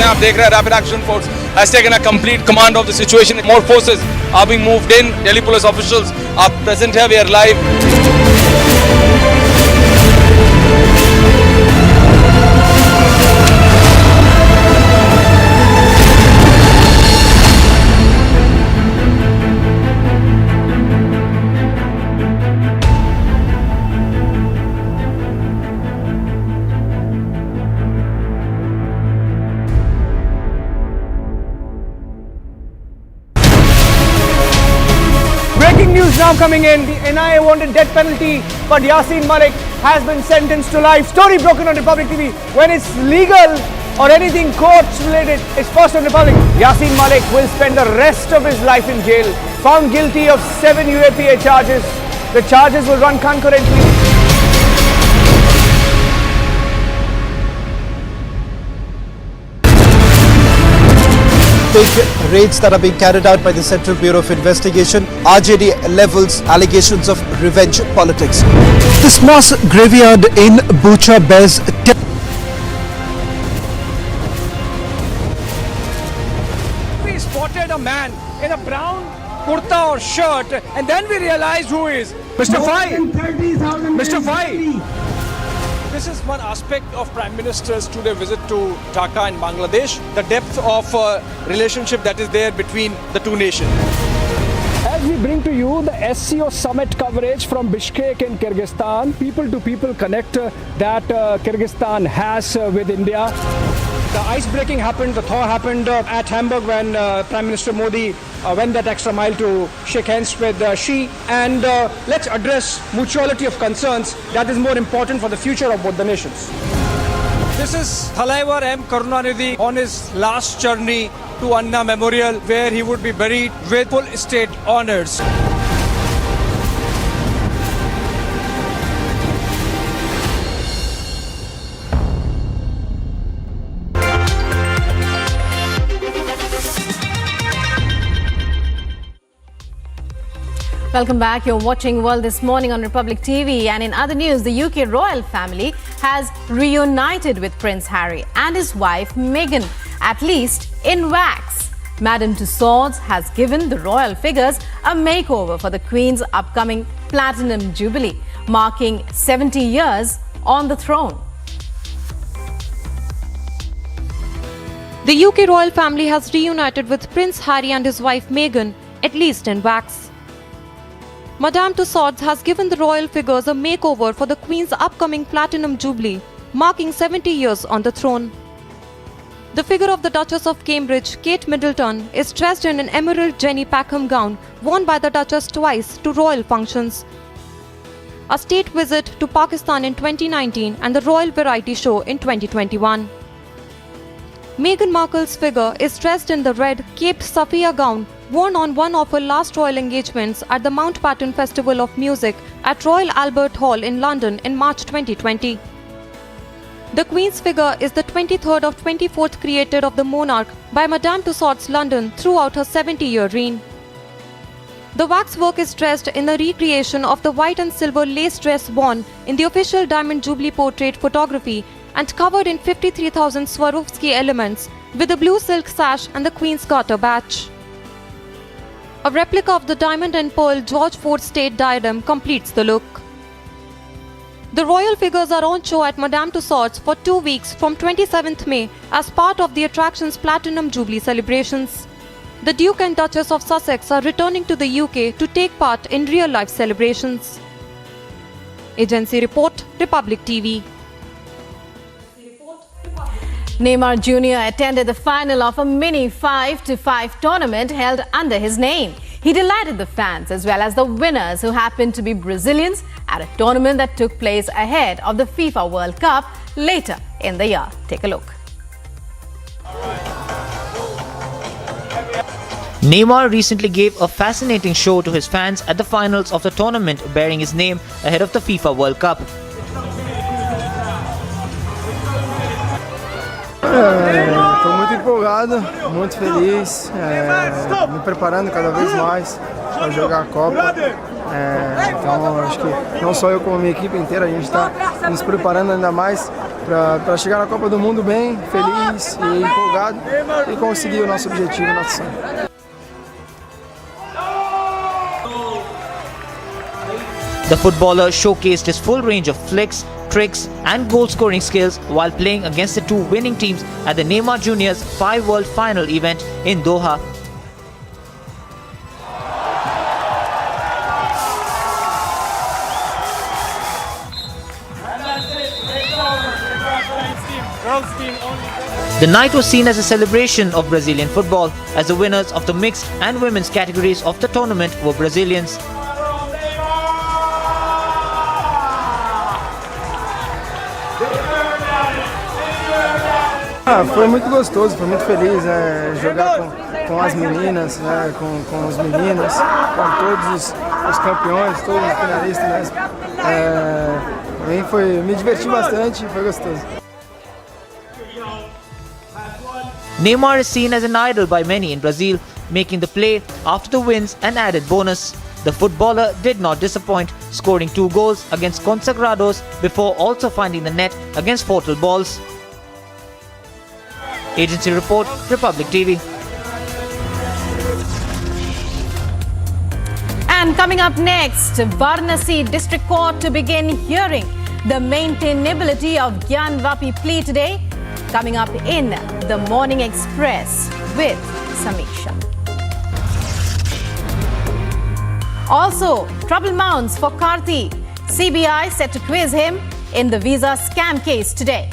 आप देख रहे हैं Rapid Action Force has taken a complete command of the situation. More forces are being moved in. Delhi police officials are present here. We are live. Breaking news now coming in. The NIA wanted death penalty, but Yasin Malik has been sentenced to life. Story broken on Republic TV. When it's legal or anything courts related, it's first on Republic. Yasin Malik will spend the rest of his life in jail. Found guilty of 7 UAPA charges. The charges will run concurrently. Big raids that are being carried out by the Central Bureau of Investigation. RJD levels allegations of revenge politics. This mosque graveyard in Bucha bears. We spotted a man in a brown kurta or shirt, and then we realized who is Mr. Fai. Mr. Fai. this is one aspect of Prime Minister's two-day visit to Dhaka in Bangladesh, the depth of relationship that is there between the two nations. As we bring to you the SCO summit coverage from Bishkek in Kyrgyzstan, people-to-people connect that Kyrgyzstan has with India. The ice-breaking happened, the thaw happened at Hamburg when Prime Minister Modi went that extra mile to shake hands with Xi. And let's address mutuality of concerns that is more important for the future of both the nations. This is Thalaivar M. Karunanidhi on his last journey to Anna Memorial, where he would be buried with full state honors. Welcome back. You're watching World This Morning on Republic TV. And in other news, the UK royal family has reunited with Prince Harry and his wife Meghan, at least in wax. Madame Tussauds has given the royal figures a makeover for the Queen's upcoming Platinum Jubilee, marking 70 years on the throne. The UK royal family has reunited with Prince Harry and his wife Meghan, at least in wax. Madame Tussauds has given the royal figures a makeover for the Queen's upcoming Platinum Jubilee, marking 70 years on the throne. The figure of the Duchess of Cambridge, Kate Middleton, is dressed in an emerald Jenny Packham gown worn by the Duchess twice to royal functions, a state visit to Pakistan in 2019 and the Royal Variety Show in 2021. Meghan Markle's figure is dressed in the red Cape Safiya gown worn on one of her last royal engagements at the Mountbatten Festival of Music at Royal Albert Hall in London in March 2020. The Queen's figure is the 23rd of 24th created of the monarch by Madame Tussauds London throughout her 70-year reign. The waxwork is dressed in a recreation of the white and silver lace dress worn in the official Diamond Jubilee portrait photography and covered in 53,000 Swarovski elements with a blue silk sash and the Queen's Garter badge. A replica of the diamond and pearl George IV state diadem completes the look. The royal figures are on show at Madame Tussauds for 2 weeks from 27th May as part of the attraction's Platinum Jubilee celebrations. The Duke and Duchess of Sussex are returning to the UK to take part in real-life celebrations. Agency Report, Republic TV. Neymar Jr. attended the final of a mini 5-5 tournament held under his name. He delighted the fans as well as the winners, who happened to be Brazilians, at a tournament that took place ahead of the FIFA World Cup later in the year. Take a look. Neymar recently gave a fascinating show to his fans at the finals of the tournament bearing his name ahead of the FIFA World Cup. Estou muito empolgado, muito feliz, me preparando cada vez mais para jogar a Copa. Então, acho que não só eu, como a minha equipe inteira, a gente está nos preparando ainda mais para chegar na Copa do Mundo bem, feliz e empolgado e conseguir o nosso objetivo, nosso sonho. The footballer showcased his full range of flicks, tricks and goal-scoring skills while playing against the two winning teams at the Neymar Jr.'s 5 World Final event in Doha. The night was seen as a celebration of Brazilian football, as the winners of the mixed and women's categories of the tournament were Brazilians. Foi muito gostoso, foi muito feliz jogar com as meninas, com os meninos, com todos os campeões, todos os finalistas. Me diverti bastante, foi gostoso. Neymar is seen as an idol by many in Brazil, making the play after the wins an added bonus. The footballer did not disappoint, scoring 2 goals against Consagrados before also finding the net against Fortal balls. Agency Report, Republic TV. And coming up next, Varanasi District Court to begin hearing the maintainability of Gyanvapi plea today. Coming up in the Morning Express with Samiksha. Also, trouble mounts for Karthi. CBI set to quiz him in the visa scam case today.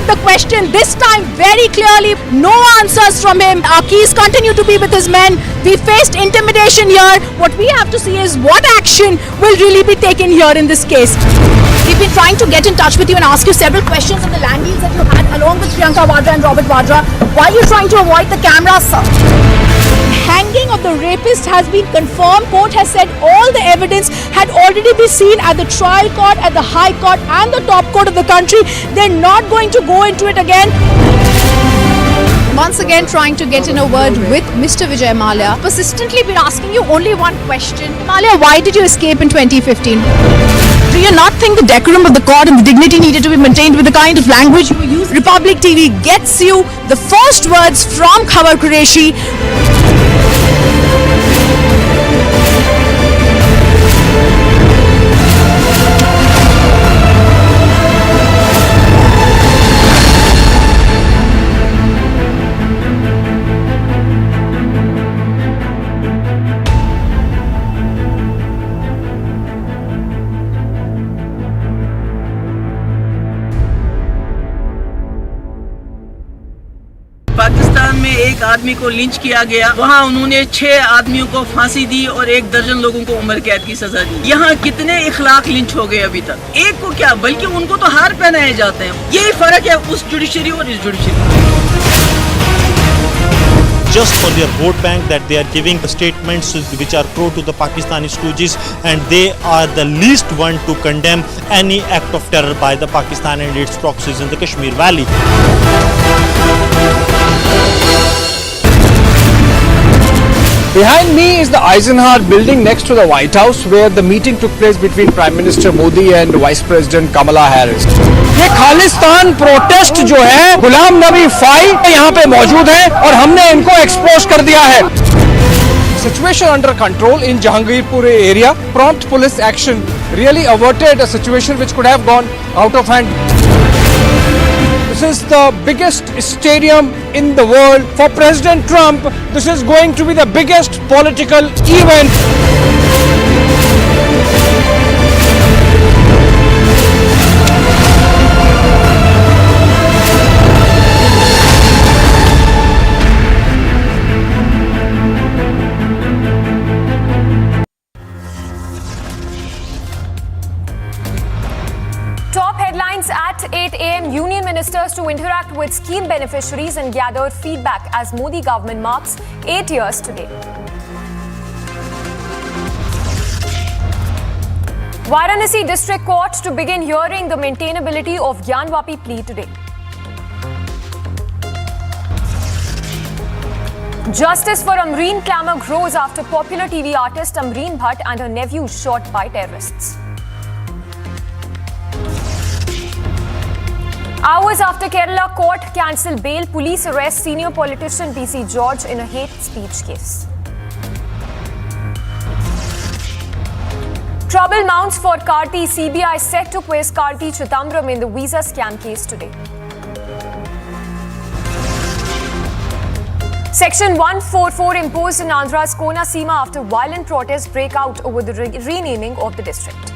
The question this time very clearly, no answers from him. Our keys continue to be with his men. We faced intimidation here. What we have to see is what action will really be taken here in this case. We've been trying to get in touch with you and ask you several questions on the land deals that you had along with Priyanka Vadra and Robert Vadra. Why are you trying to avoid the cameras, sir? Hanging of the rapist has been confirmed. Court has said all the evidence had already been seen at the trial court, at the high court and the top court of the country. They're not going to go into it again. Once again trying to get in a word with Mr. Vijay Mallya. Persistently been asking you only one question. Mallya, why did you escape in 2015? Do you not think the decorum of the court and the dignity needed to be maintained with the kind of language you use? Republic TV gets you the first words from Khabar Qureshi. Pakistan में एक आदमी को lynch किया गया, वहाँ उन्होंने 6 आदमियों को फांसी दी और 1 दर्जन लोगों को उम्र कैद की सजा दी। यहाँ कितने इखलाक लिंच हो गए अभी तक? एक को क्या, बल्कि उनको तो हार पहनाए जाते हैं। यही फर्क है उस जुडिशरी और इस judiciary. Just for their vote bank, that they are giving statements which are pro to the Pakistani Stooges, and they are the least one to condemn any act of terror by the Pakistan and its proxies in the Kashmir Valley. Behind me is the Eisenhower building next to the White House, where the meeting took place between Prime Minister Modi and Vice President Kamala Harris. ये Khalistan protest जो है, Ghulam Nabi phi यहाँ पे मौजूद है और हमने इनको एक्सपोज कर दिया है. Situation under control in Jahangirpur area. Prompt police action really averted a situation which could have gone out of hand. This is the biggest stadium in the world. For President Trump, this is going to be the biggest political event. At 8 a.m., union ministers to interact with scheme beneficiaries and gather feedback as Modi government marks 8 years today. Varanasi District Court to begin hearing the maintainability of Gyanvapi plea today. Justice for Amreen clamour grows after popular TV artist Amreen Bhatt and her nephew shot by terrorists. Hours after Kerala court cancelled bail, police arrest senior politician PC George in a hate speech case. Trouble mounts for Karthi. CBI set to quiz Karthi Chidambaram in the visa scam case today. Section 144 imposed in Andhra's Kona Seema after violent protests break out over the renaming of the district.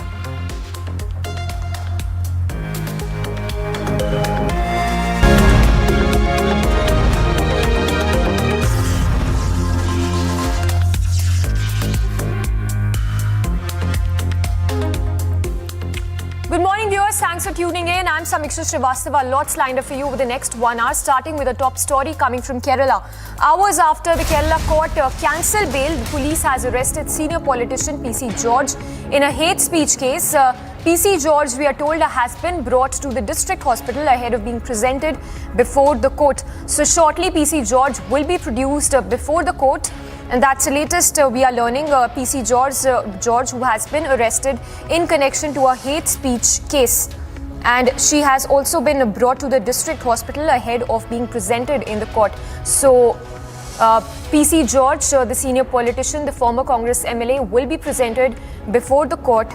Good morning, viewers. Thanks for tuning in. I'm Samiksha Srivastava. Lots lined up for you over the next 1 hour, starting with a top story coming from Kerala. Hours after the Kerala court cancelled bail, the police has arrested senior politician PC George in a hate speech case. PC George, we are told, has been brought to the district hospital ahead of being presented before the court. So shortly, PC George will be produced before the court. And that's the latest we are learning. PC George, who has been arrested in connection to a hate speech case. and she has also been brought to the district hospital ahead of being presented in the court. So, PC George, the senior politician, the former Congress MLA, will be presented before the court.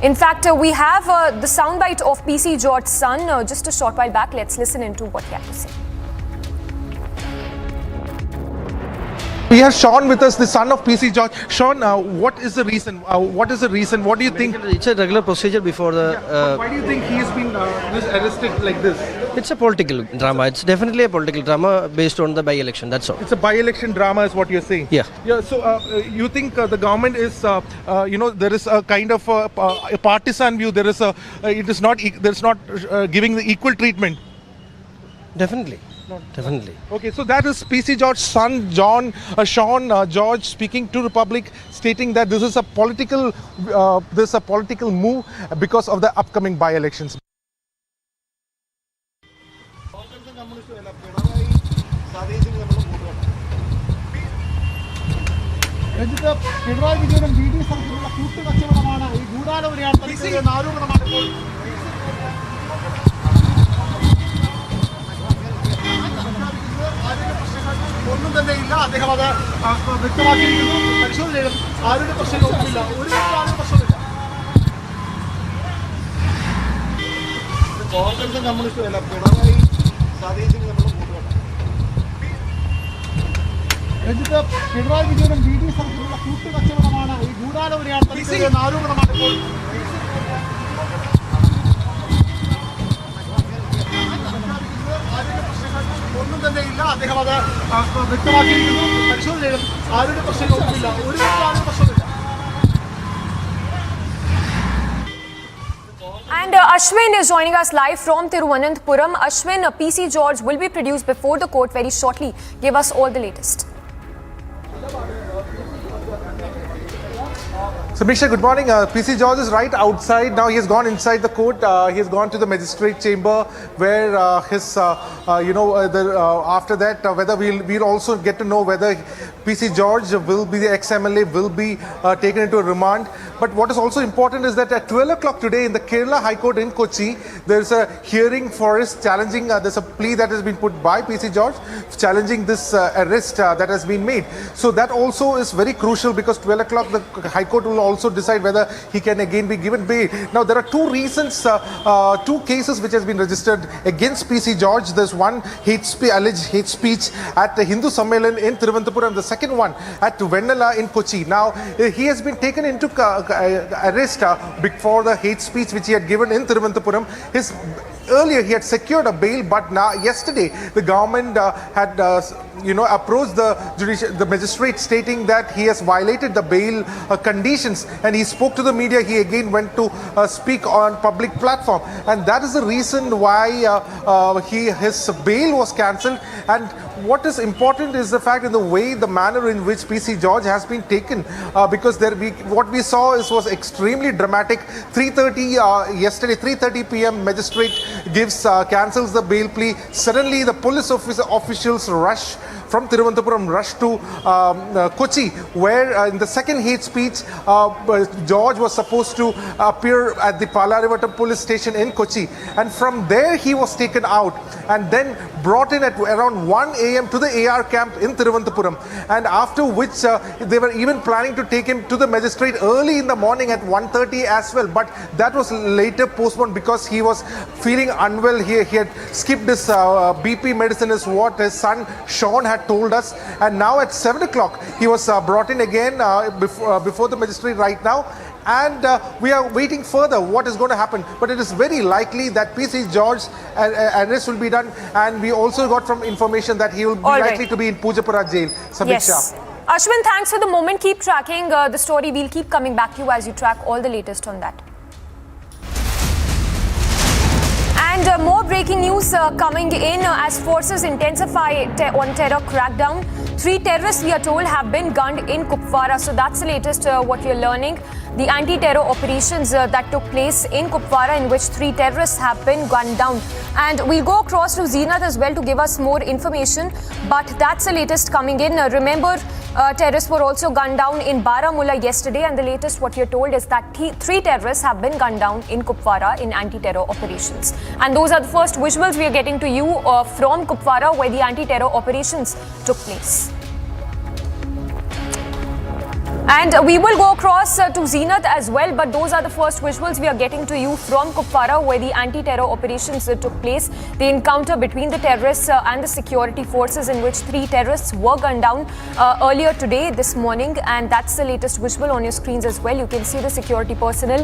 In fact, we have the soundbite of PC George's son just a short while back. Let's listen into what he had to say. We have Sean with us, the son of PC George. Sean, what is the reason? What is the reason? What do you think? It's a regular procedure before the... why do you think he has been arrested like this? It's a political drama. It's definitely a political drama based on the by-election, that's all. It's a by-election drama is what you're saying? Yeah. Yeah. So you think the government is, there is a kind of a partisan view. There is there's not giving the equal treatment. Definitely. Definitely. Okay, so that is PC George's son, Sean George, speaking to Republic, stating that this is a political move because of the upcoming by-elections. ഒന്നും തന്നെ ഇല്ല. അദ്ദേഹം അത് വ്യക്തമാക്കിയിരിക്കുന്നു. പരിശോധനയിലും ആരുടെ പ്രശ്നങ്ങളൊന്നുമില്ല, ഒരു പ്രശ്നമില്ല. കോൺഗ്രസും കമ്മ്യൂണിസ്റ്റും അല്ല, പിണറായി സതീശനും നമ്മൾ രഞ്ജിത്ത്, പിണറായി വിജയനും ബി ഡി എസ് തമ്മിലുള്ള കൂട്ടുകച്ചവടമാണ്, ഈ ഗൂഢാലോചനയാണ് തനിക്കെതിരെ ആരോപണമാണ് ഇപ്പോൾ. ഒന്നും തന്നെ ഇല്ല. അദ്ദേഹം അത് വ്യക്തമാക്കിയിരിക്കുന്നു. പരിശോധനയിലും ആരുടെ പ്രശ്നങ്ങളൊന്നുമില്ല, ഒരു പ്രശ്നമില്ല. And Ashwin is joining us live from Thiruvananthapuram. Ashwin, PC George will be produced before the court very shortly. Give us all the latest. So, Misha, good morning. PC George is right outside. Now he has gone inside the court. He has gone to the magistrate chamber where after that, whether we'll also get to know whether PC George will be the ex-MLA, will be taken into remand. But what is also important is that at 12 o'clock today in the Kerala High Court in Kochi, there's a hearing for his challenging, there's a plea that has been put by PC George, challenging this arrest that has been made. So that also is very crucial because 12 o'clock the High Court will also decide whether he can again be given bail. Now there are two reasons, two cases which has been registered against PC George. There's one alleged hate speech at the Hindu Sammelan in Thiruvananthapuram, the second one at Vennala in Kochi. Now he has been taken into arrest before the hate speech which he had given in Thiruvananthapuram. Earlier he had secured a bail, but now yesterday the government had approached the magistrate stating that he has violated the bail conditions, and he spoke to the media. He again went to speak on public platform, and that is the reason why his bail was cancelled. And what is important is the fact in the way, the manner in which PC George has been taken, because what we saw was extremely dramatic. 3:30 yesterday, 3:30 p.m. magistrate cancels the bail plea. Suddenly the police officials rush from Thiruvananthapuram, rush to Kochi, where in the second hate speech, George was supposed to appear at the Palarivattam police station in Kochi, and from there he was taken out and then brought in at around 1 a.m. to the AR camp in Thiruvananthapuram, and after which they were even planning to take him to the magistrate early in the morning at 1:30 as well, but that was later postponed because he was feeling unwell. He had skipped his BP medicine, is what his son Sean had told us, and now at 7 o'clock he was brought in again before the magistrate right now, and we are waiting further what is going to happen, but it is very likely that PC George's arrest will be done, and we also got from information that he will be likely to be in Pujapura jail. Yes. Ashwin, thanks for the moment. Keep tracking the story. We'll keep coming back to you as you track all the latest on that. And more breaking news coming in as forces intensify on terror crackdown. 3 terrorists, we are told, have been gunned in Kupwara. So that's the latest what we are learning. the anti-terror operations that took place in Kupwara, in which 3 terrorists have been gunned down. And we'll go across to Zeenat as well to give us more information. But that's the latest coming in. Remember, terrorists were also gunned down in Baramulla yesterday, and the latest what you're told is that 3 terrorists have been gunned down in Kupwara in anti-terror operations. And those are the first visuals we are getting to you from Kupwara, where the anti-terror operations took place. And we will go across to Zeenat as well, but those are the first visuals we are getting to you from Kupwara, where the anti-terror operations took place. The encounter between the terrorists and the security forces, in which 3 terrorists were gunned down earlier today, this morning, and that's the latest visual on your screens as well. You can see the security personnel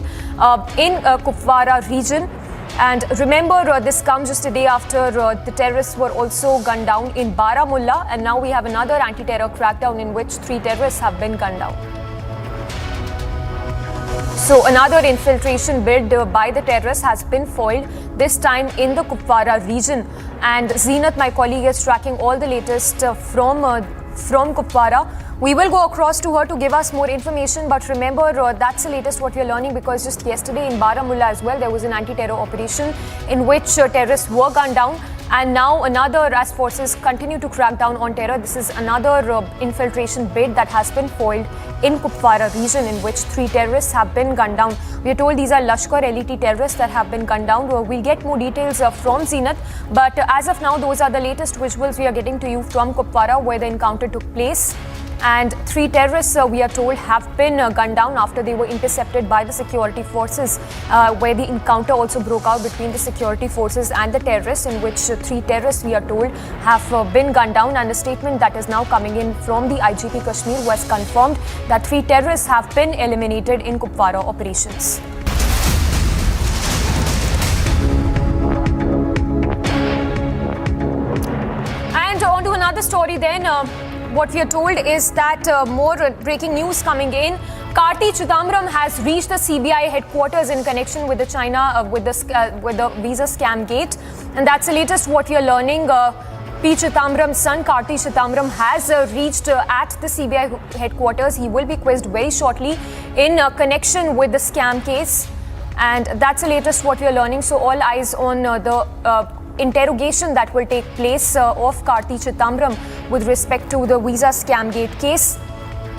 in Kupwara region. And remember, this comes just a day after the terrorists were also gunned down in Baramulla, and now we have another anti-terror crackdown in which 3 terrorists have been gunned down. So another infiltration bid by the terrorists has been foiled, this time in the Kupwara region. And Zeenat, my colleague, is tracking all the latest from Kupwara. We will go across to her to give us more information, but remember, that's the latest what we're learning, because just yesterday in Baramulla as well, there was an anti-terror operation in which terrorists were gunned down. And now another, as forces continue to crack down on terror, this is another infiltration bid that has been foiled in Kupwara region, in which 3 terrorists have been gunned down. We are told these are Lashkar-LET terrorists that have been gunned down. We'll get more details from Zeenat, but as of now, those are the latest visuals we are getting to you from Kupwara, where the encounter took place. And 3 terrorists, we are told, have been gunned down after they were intercepted by the security forces, where the encounter also broke out between the security forces and the terrorists, in which 3 terrorists, we are told, have been gunned down. And a statement that is now coming in from the IGP Kashmir was confirmed that 3 terrorists have been eliminated in Kupwara operations. And on to another story then. What we are told is that more breaking news coming in. Karthi Chidambaram has reached the CBI headquarters in connection with the China with the visa scam gate, and that's the latest what we are learning. P. Chidambaram's son Karthi Chidambaram has reached at the CBI headquarters. He will be quizzed very shortly in connection with the scam case, and that's the latest what we are learning. So all eyes on the interrogation that will take place of Karthi Chidambaram with respect to the visa scam gate case.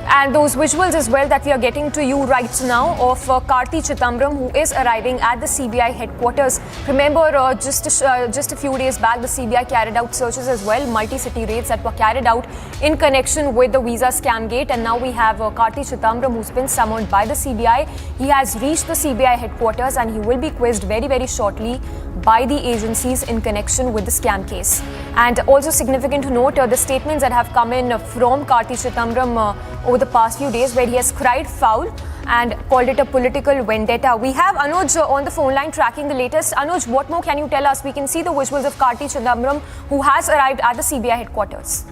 And those visuals as well that we are getting to you right now of Karthi Chidambaram, who is arriving at the CBI headquarters. Remember, just a few days back, the CBI carried out searches as well, multi-city raids that were carried out in connection with the visa scam gate. And now we have Karthi Chidambaram, who's been summoned by the CBI. He has reached the CBI headquarters, and he will be quizzed very, very shortly by the agencies in connection with the scam case. And also significant to note the statements that have come in from Karthi Chidambaram over the past few days, where he has cried foul and called it a political vendetta. We have Anuj on the phone line tracking the latest. Anuj, what more can you tell us? We can see the visuals of Karthi Chidambaram, who has arrived at the CBI headquarters.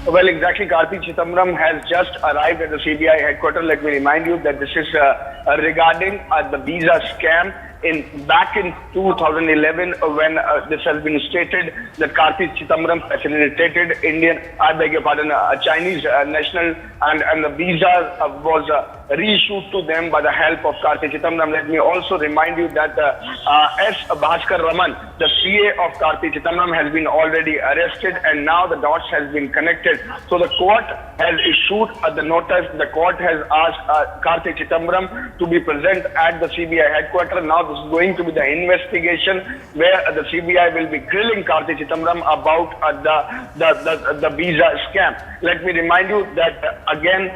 Well, exactly. Karthi Chidambaram has just arrived at the CBI headquarters. Let me remind you that this is regarding the visa scam. Back in 2011, when this has been stated that Karthi Chidambaram facilitated Chinese national, and the visa was reissued to them by the help of Karthi Chidambaram. Let me also remind you that S. Bhaskar Raman, the CA of Karthi Chidambaram, has been already arrested, and now the dots has been connected. So the court has issued the notice. The court has asked Karthi Chidambaram to be present at the CBI headquarters. Now this is going to be the investigation where the CBI will be grilling Karthi Chidambaram about the visa scam. Let me remind you that again,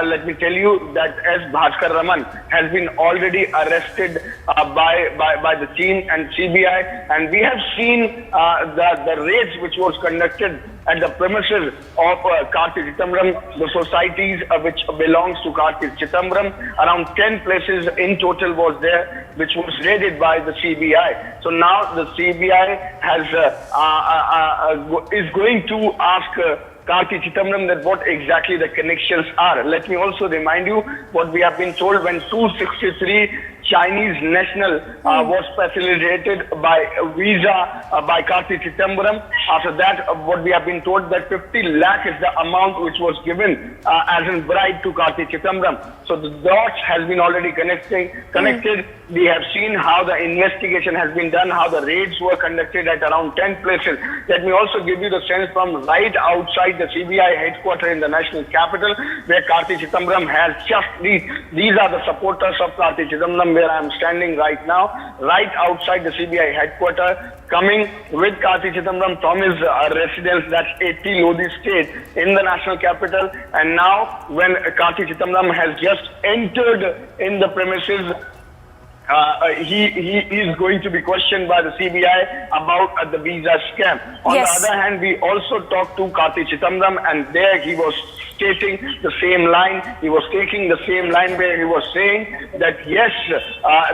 let me tell you that S. Bhaskar Raman has been already arrested by the team and CBI, and we have seen the raids which was conducted at the premises of Karthi Chidambaram, the societies which belongs to Karthi Chidambaram. Around 10 places in total was there, which was raided by the CBI. So now the CBI has is going to ask Karthi Chidambaram that what exactly the connections are. Let me also remind you what we have been told when 263 Chinese national was facilitated by visa by Karthi Chidambaram. After that, what we have been told that 50 lakh is the amount which was given as a bribe to Karthi Chidambaram. So the dots has been already connected. We have seen how the investigation has been done, how the raids were conducted at around 10 places. Let me also give you the sense from right outside the CBI headquarters in the national capital, where Karthi Chidambaram has just reached. These are the supporters of Karthi Chidambaram, where I am standing right now, right outside the CBI headquarters, coming with Karthi Chidambaram from his residence, that's 80 Lodi State, in the national capital. And now, when Karthi Chidambaram has just entered in the premises, he is going to be questioned by the CBI about the visa scam. On the other hand, we also talked to Karthi Chidambaram, and there he was stating the same line. He was taking the same line where he was saying that yes,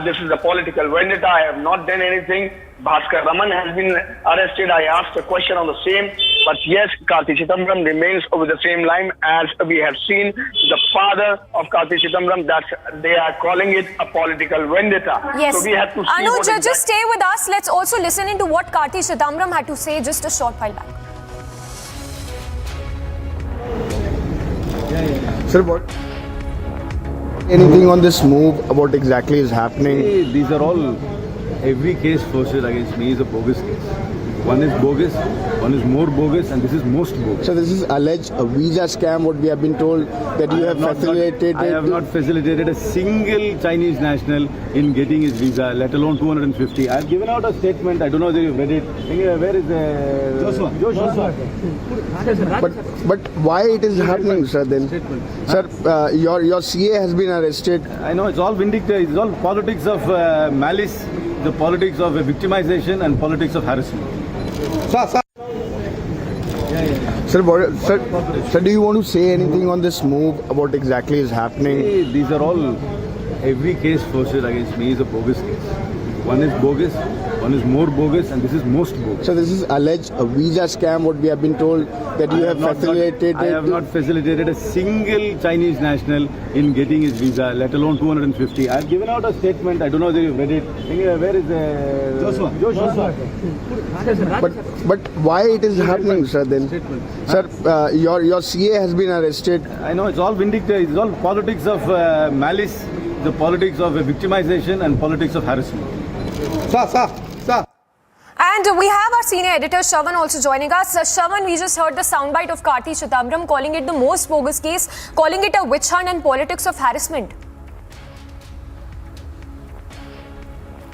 this is a political vendetta. I have not done anything. Bhaskar Raman has been arrested. I asked a question on the same. But yes, Karthi Chidambaram remains with the same line as we have seen the father of Karthi Chidambaram, that they are calling it a political vendetta. Yes. So we have to see Anuj, just stay with us. Let's also listen into what Karthi Chidambaram had to say just a short while back. Sir, what? Anything on this move, what exactly is happening? These are all, every case posted against me is a bogus case. One is bogus, one is more bogus, and this is most bogus. So this is alleged a visa scam, what we have been told, that you have facilitated. I have not facilitated a single Chinese national in getting his visa, let alone 250. I have given out a statement, I don't know whether you read it. Where is Joshua? But why it is happening, sir, then? Sir, your CA has been arrested. I know, it's all vindictive, it's all politics of malice, the politics of victimization and politics of harassment. Sir, do you want to say anything on this move, what exactly is happening? These are all, every case posted against me is a bogus case. One is bogus, one is more bogus, and this is most bogus. So this is alleged a visa scam, what we have been told, that you have facilitated. I have not facilitated a single Chinese national in getting his visa, let alone 250. I have given out a statement, I don't know whether you read it. Where is Joshua? But why it is happening, sir, then? Sir, your CA has been arrested. I know, it's all vindictive, it's all politics of malice, the politics of victimization and politics of harassment. And we have our senior editor Shravan also joining us. Shravan, we just heard the soundbite of Karthi Chidambaram calling it the most bogus case, calling it a witch hunt and politics of harassment.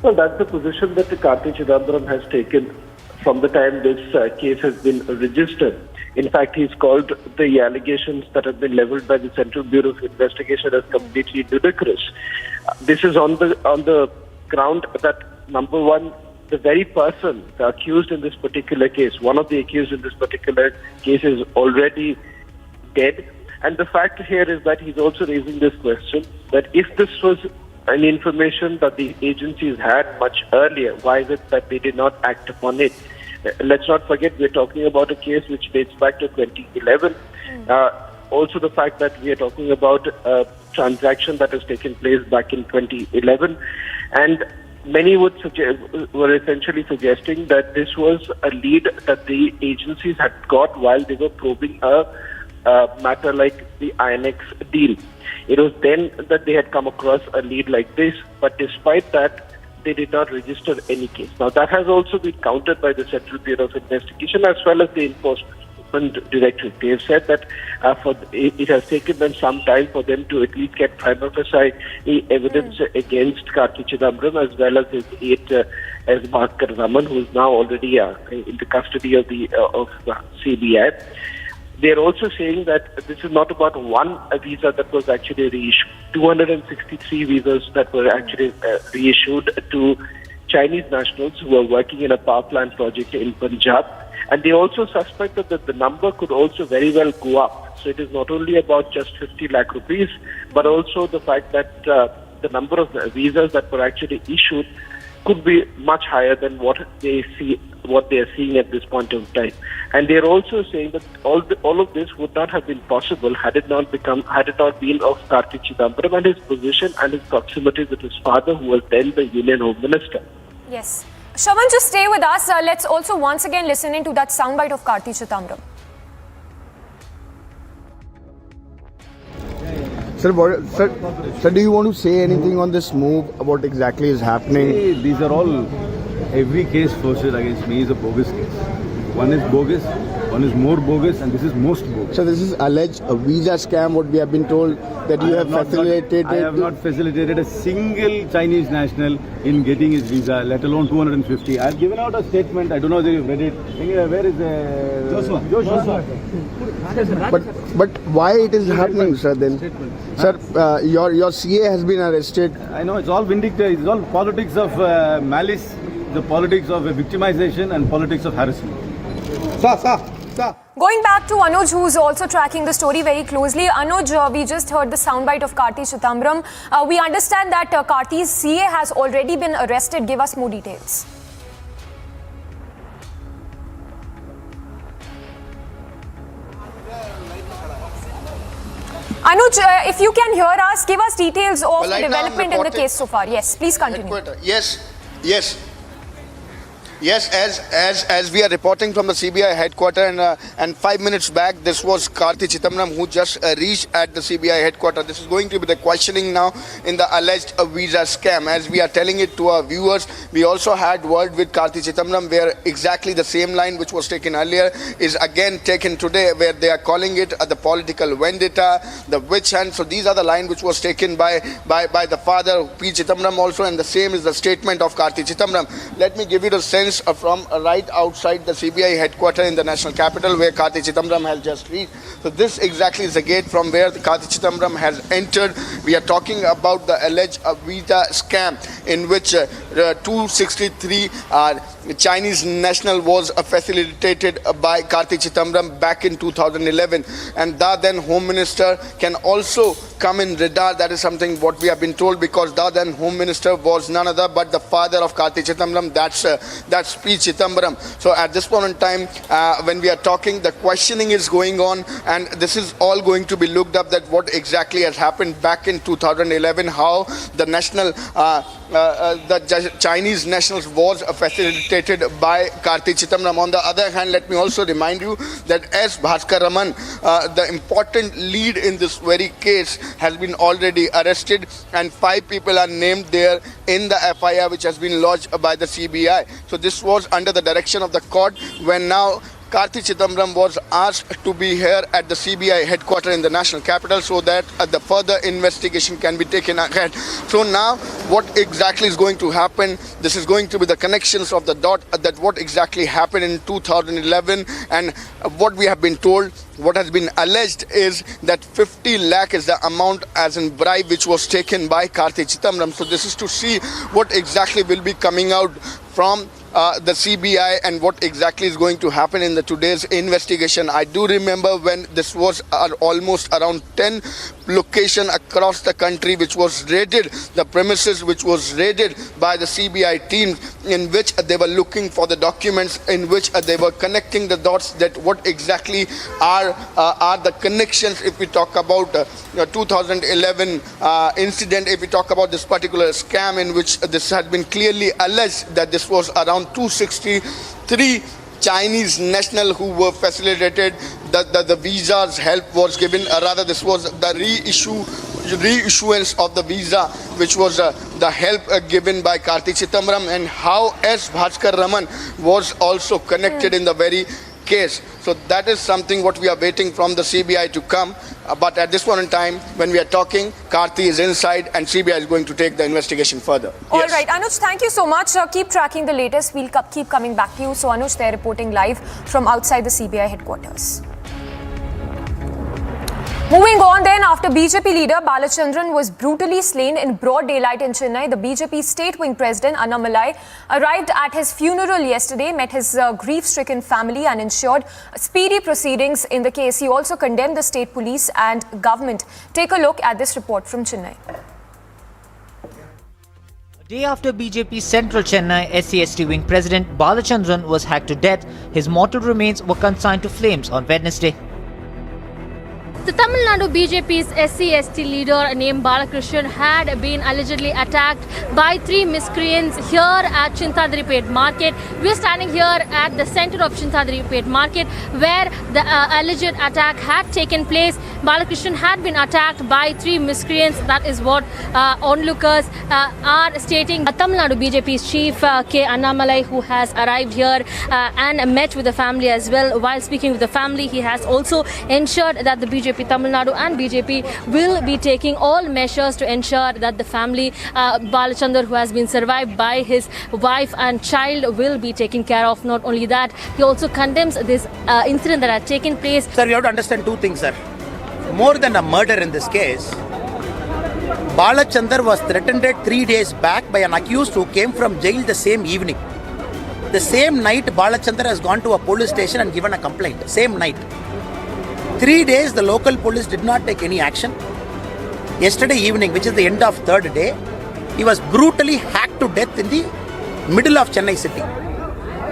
Well, that's the position that Karthi Chidambaram has taken from the time this case has been registered. In fact, he's called the allegations that have been leveled by the Central Bureau of Investigation as completely ludicrous. This is on the ground that, number one, the very person, the accused in this particular case, one of the accused in this particular case is already dead. And the fact here is that he's also raising this question that if this was an information that the agencies had much earlier, why is it that they did not act upon it? Let's not forget, we're talking about a case which dates back to 2011. Also the fact that we are talking about a transaction that has taken place back in 2011. And many were essentially suggesting that this was a lead that the agencies had got while they were probing a matter like the INX deal. It was then that they had come across a lead like this, but despite that, they did not register any case. Now, that has also been countered by the Central Bureau of Investigation as well as the Enforcement Directorate. They have said that it has taken them some time for them to at least get prima facie evidence against Karthi Chidambaram as well as his aide as Bhaskar Raman, who is now already in the custody of the CBI. They are also saying that this is not about one visa that was actually reissued. 263 visas that were actually reissued to Chinese nationals who were working in a power plant project in Punjab. And they also suspect that the number could also very well go up. So it is not only about just 50 lakh rupees, but also the fact that the number of visas that were actually issued could be much higher than what they are seeing at this point of time. And they are also saying that all of this would not have been possible had it not been of Karthi Chidambaram and his position and his proximity with his father, who was then the Union Home Minister. Yes. Shravan, just stay with us. Let's also once again listen into that soundbite of Karthi Chidambaram. Sir, do you want to say anything on this move, what exactly is happening? These are all, every case posted against me is a bogus case. One is bogus, one is more bogus, and this is most bogus. So this is alleged a visa scam, what we have been told, that you have facilitated. I have not facilitated a single Chinese national in getting his visa, let alone 250. I have given out a statement, I don't know whether you've read it. Where is Joshua? But why it is happening, sir, then? Sir, your CA has been arrested. I know, it's all vindictive, it's all politics of malice, the politics of victimization and politics of harassment. Going back to Anuj, who's also tracking the story very closely. Anuj, we just heard the soundbite of Karthi Chidambaram. We understand that Karthi's CA has already been arrested. Give us more details. Anuj, if you can hear us, give us details of the development in the case so far. Yes, please continue. Yes, as we are reporting from the CBI headquarters, and 5 minutes back, this was Karthi Chidambaram who just reached at the CBI headquarters. This is going to be the questioning now in the alleged visa scam. As we are telling it to our viewers, we also had word with Karthi Chidambaram where exactly the same line which was taken earlier is again taken today, where they are calling it the political vendetta, the witch hunt. So these are the line which was taken by the father, P. Chidambaram also, and the same is the statement of Karthi Chidambaram. Let me give you the sense from right outside the CBI headquarters in the national capital where Karthi Chidambaram has just reached. So this exactly is the gate from where Karthi Chidambaram has entered. We are talking about the alleged visa scam in which 263 Chinese national was facilitated by Karthi Chidambaram back in 2011, and the then Home Minister can also come in radar. That is something what we have been told, because the then Home Minister was none other but the father of Karthi Chidambaram, that's P. Chidambaram. So at this point in time, when we are talking, the questioning is going on, and this is all going to be looked up, that what exactly has happened back in 2011, how the national the Chinese nationals was facilitated by Karthi Chidambaram. On the other hand, let me also remind you that S. Bhaskar Raman, the important lead in this very case, has been already arrested, and 5 people are named there in the FIR which has been lodged by the CBI. So this was under the direction of the court, when now Karthi Chidambaram was asked to be here at the CBI headquarters in the national capital so that the further investigation can be taken ahead. So now what exactly is going to happen? This is going to be the connections of the dot that what exactly happened in 2011, and what we have been told, what has been alleged is that 50 lakh is the amount as in bribe which was taken by Karthi Chidambaram. So this is to see what exactly will be coming out from the CBI and what exactly is going to happen in the today's investigation. I do remember when this was almost around 10 location across the country which was raided, the premises which was raided by the CBI team, in which they were looking for the documents, in which they were connecting the dots, that what exactly are the connections. If we talk about 2011 incident, if we talk about this particular scam in which this had been clearly alleged that this was around 263 Chinese national who were facilitated, the visas help was given, rather this was the reissuance of the visa which was the help given by Karthi Chidambaram, and how S. Bhaskar Raman was also connected in the very case. So that is something what we are waiting from the CBI to come. But at this point in time, when we are talking, Karthi is inside and CBI is going to take the investigation further. All right, Anuj, thank you so much. Keep tracking the latest. We'll keep coming back to you. So Anuj, they're reporting live from outside the CBI headquarters. Moving on then, after BJP leader Balachandran was brutally slain in broad daylight in Chennai, the BJP state wing president Annamalai arrived at his funeral yesterday, met his grief-stricken family and ensured speedy proceedings in the case. He also condemned the state police and government. Take a look at this report from Chennai. Day after BJP's Central Chennai SC/ST wing president Balachandran was hacked to death, his mortal remains were consigned to flames on Wednesday. The Tamil Nadu BJP's SC/ST leader named Balakrishnan had been allegedly attacked by 3 miscreants here at Chintadripet Market. We are standing here at the center of Chintadripet Market where the alleged attack had taken place. Balakrishnan had been attacked by 3 miscreants. That is what onlookers are stating. Tamil Nadu BJP's chief K. Annamalai, who has arrived here and met with the family as well. While speaking with the family, he has also ensured that the BJP Tamil Nadu and BJP will be taking all measures to ensure that the family, Balachandar, who has been survived by his wife and child, will be taken care of. Not only that, he also condemns this incident that had taken place. Sir, you have to understand 2 things, sir. More than a murder in this case, Balachandar was threatened 3 days back by an accused who came from jail the same evening. The same night, Balachandar has gone to a police station and given a complaint. Same night. 3 days, the local police did not take any action. Yesterday evening, which is the end of 3rd day, he was brutally hacked to death in the middle of Chennai city.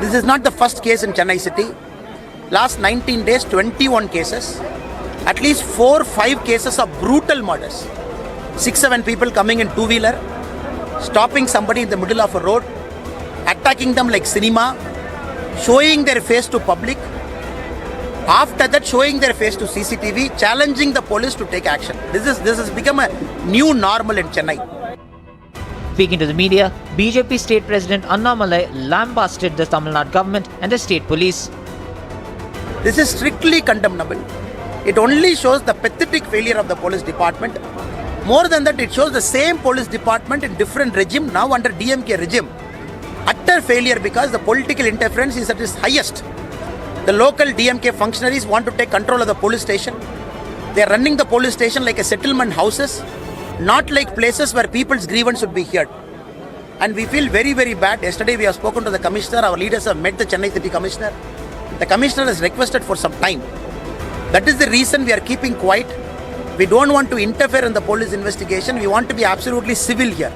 This is not the first case in Chennai city. Last 19 days, 21 cases. At least 4-5 cases of brutal murders. 6-7 people coming in 2-wheeler, stopping somebody in the middle of a road, attacking them like cinema, showing their face to public. After that, showing their face to CCTV, challenging the police to take action. This has become a new normal in Chennai. Speaking to the media, BJP State President Annamalai lambasted the Tamil Nadu government and the state police. This is strictly condemnable. It only shows the pathetic failure of the police department. More than that, it shows the same police department in different regime, now under DMK regime. Utter failure because the political interference is at its highest. The local DMK functionaries want to take control of the police station. They are running the police station like a settlement houses, not like places where people's grievance should be heard. And we feel very, very bad. Yesterday we have spoken to the commissioner. Our leaders have met the Chennai City Commissioner. The commissioner has requested for some time. That is the reason we are keeping quiet. We don't want to interfere in the police investigation. We want to be absolutely civil here.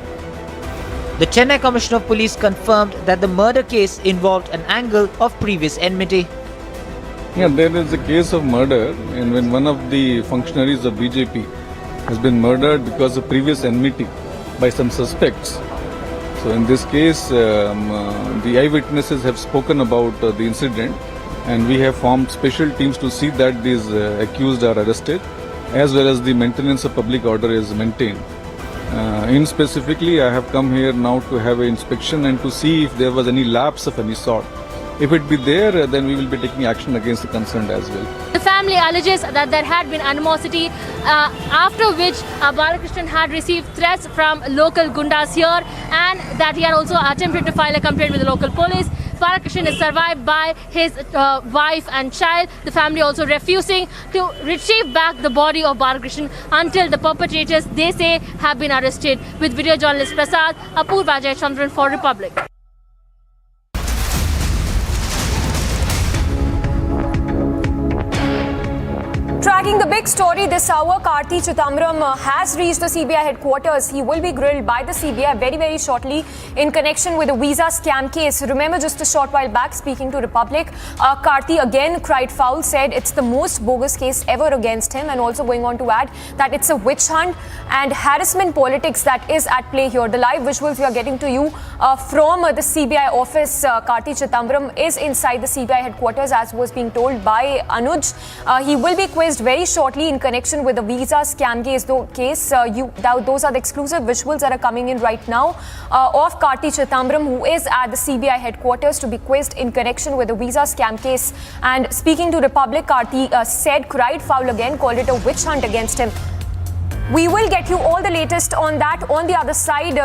The Chennai Commissioner of Police confirmed that the murder case involved an angle of previous enmity. Yeah, there is a case of murder, and when one of the functionaries of BJP has been murdered because of previous enmity by some suspects. So in this case, the eyewitnesses have spoken about the incident, and we have formed special teams to see that these accused are arrested, as well as the maintenance of public order is maintained. In specifically, I have come here now to have an inspection and to see if there was any lapse of any sort. If it be there, then we will be taking action against the concerned as well. The family alleges that there had been animosity, after which Balakrishnan had received threats from local gundas here, and that he had also attempted to file a complaint with the local police. Balakrishnan is survived by his wife and child. The family also refusing to retrieve back the body of Balakrishnan until the perpetrators, they say, have been arrested. With video journalist Prasad, Apurva Jayachandran for Republic. Tracking the big story this hour, Karthi Chidambaram has reached the CBI headquarters. He will be grilled by the CBI very, very shortly in connection with the visa scam case. Remember, just a short while back, speaking to Republic, Karthi again cried foul, said it's the most bogus case ever against him, and also going on to add that it's a witch hunt and harassment politics that is at play here. The live visuals we are getting to you from the CBI office. Karthi Chidambaram is inside the CBI headquarters, as was being told by Anuj. He will be quizzed very shortly in connection with the visa scam case. Those are the exclusive visuals that are coming in right now of Karthi Chidambaram, who is at the CBI headquarters to be quizzed in connection with the visa scam case. And speaking to Republic, Karthi cried foul again, called it a witch hunt against him. We will get you all the latest on that. On the other side,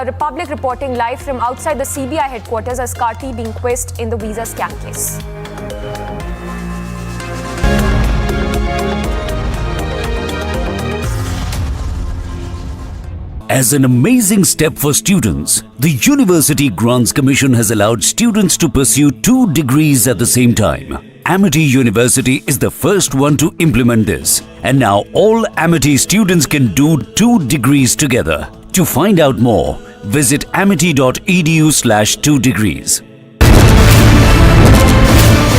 Republic reporting live from outside the CBI headquarters as Karthi being quizzed in the visa scam case. As an amazing step for students, the University Grants Commission has allowed students to pursue 2 degrees at the same time. Amity University is the first one to implement this, and now all Amity students can do 2 degrees together. To find out more, Visit amity.edu/2degrees.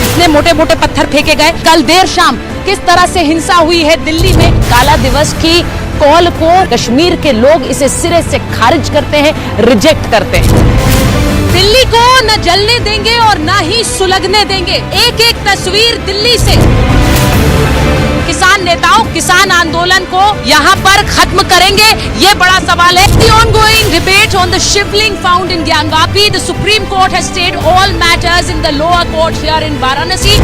इतने मोटे मोटे पत्थर फेंके गए। कल देर शाम किस तरह से हिंसा हुई है दिल्ली में। काला दिवस की कॉल को कश्मीर के लोग इसे सिरे से खारिज करते हैं, रिजेक्ट करते हैं। दिल्ली को न जलने देंगे और न ही सुलगने देंगे। एक एक तस्वीर दिल्ली से। किसान नेताओं किसान आंदोलन को यहाँ पर खत्म करेंगे, ये बड़ा सवाल है। The ongoing debate on the shivling found in Gangvapi, the Supreme Court has stayed all matters in the lower court here in Varanasi.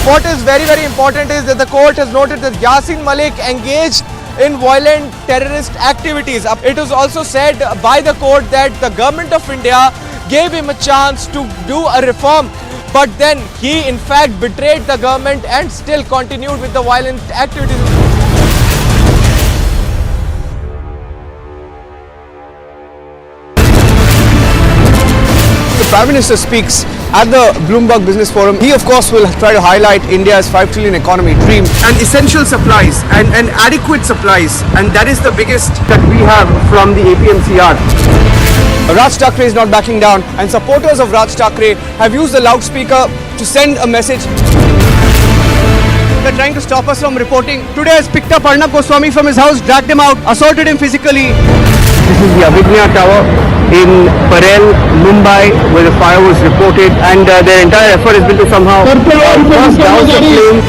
What is very, very important is that the court has noted that Yasin Malik engaged in violent terrorist activities. It was also said by the court that the government of India gave him a chance to do a reform, but then he in fact betrayed the government and still continued with the violent activities. The Prime Minister speaks at the Bloomberg Business Forum. He of course will try to highlight India's 5 trillion economy dream and essential supplies and adequate supplies, and that is the biggest that we have from the APMCR. Raj Thackeray is not backing down, and supporters of Raj Thackeray have used the loudspeaker to send a message. They're trying to stop us from reporting. Today has picked up Arnab Goswami from his house, dragged him out, assaulted him physically. This is the Abhignya Tower in Parel, Mumbai, where the fire was reported, and their entire effort has been to somehow burst down the flames.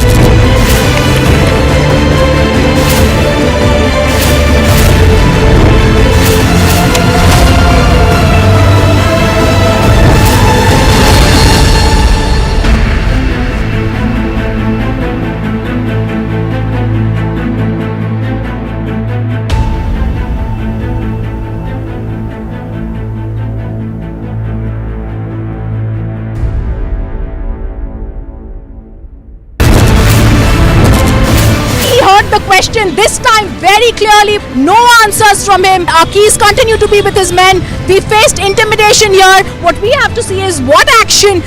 The question this time very clearly, no answers from him. Our keys continue to be with his men. We faced intimidation here. What we have to see is what action.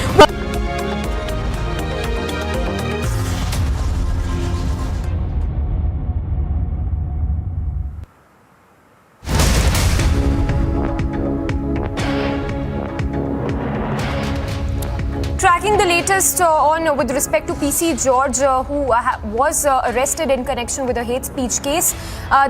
Tracking the latest on with respect to PC George, who was arrested in connection with a hate speech case.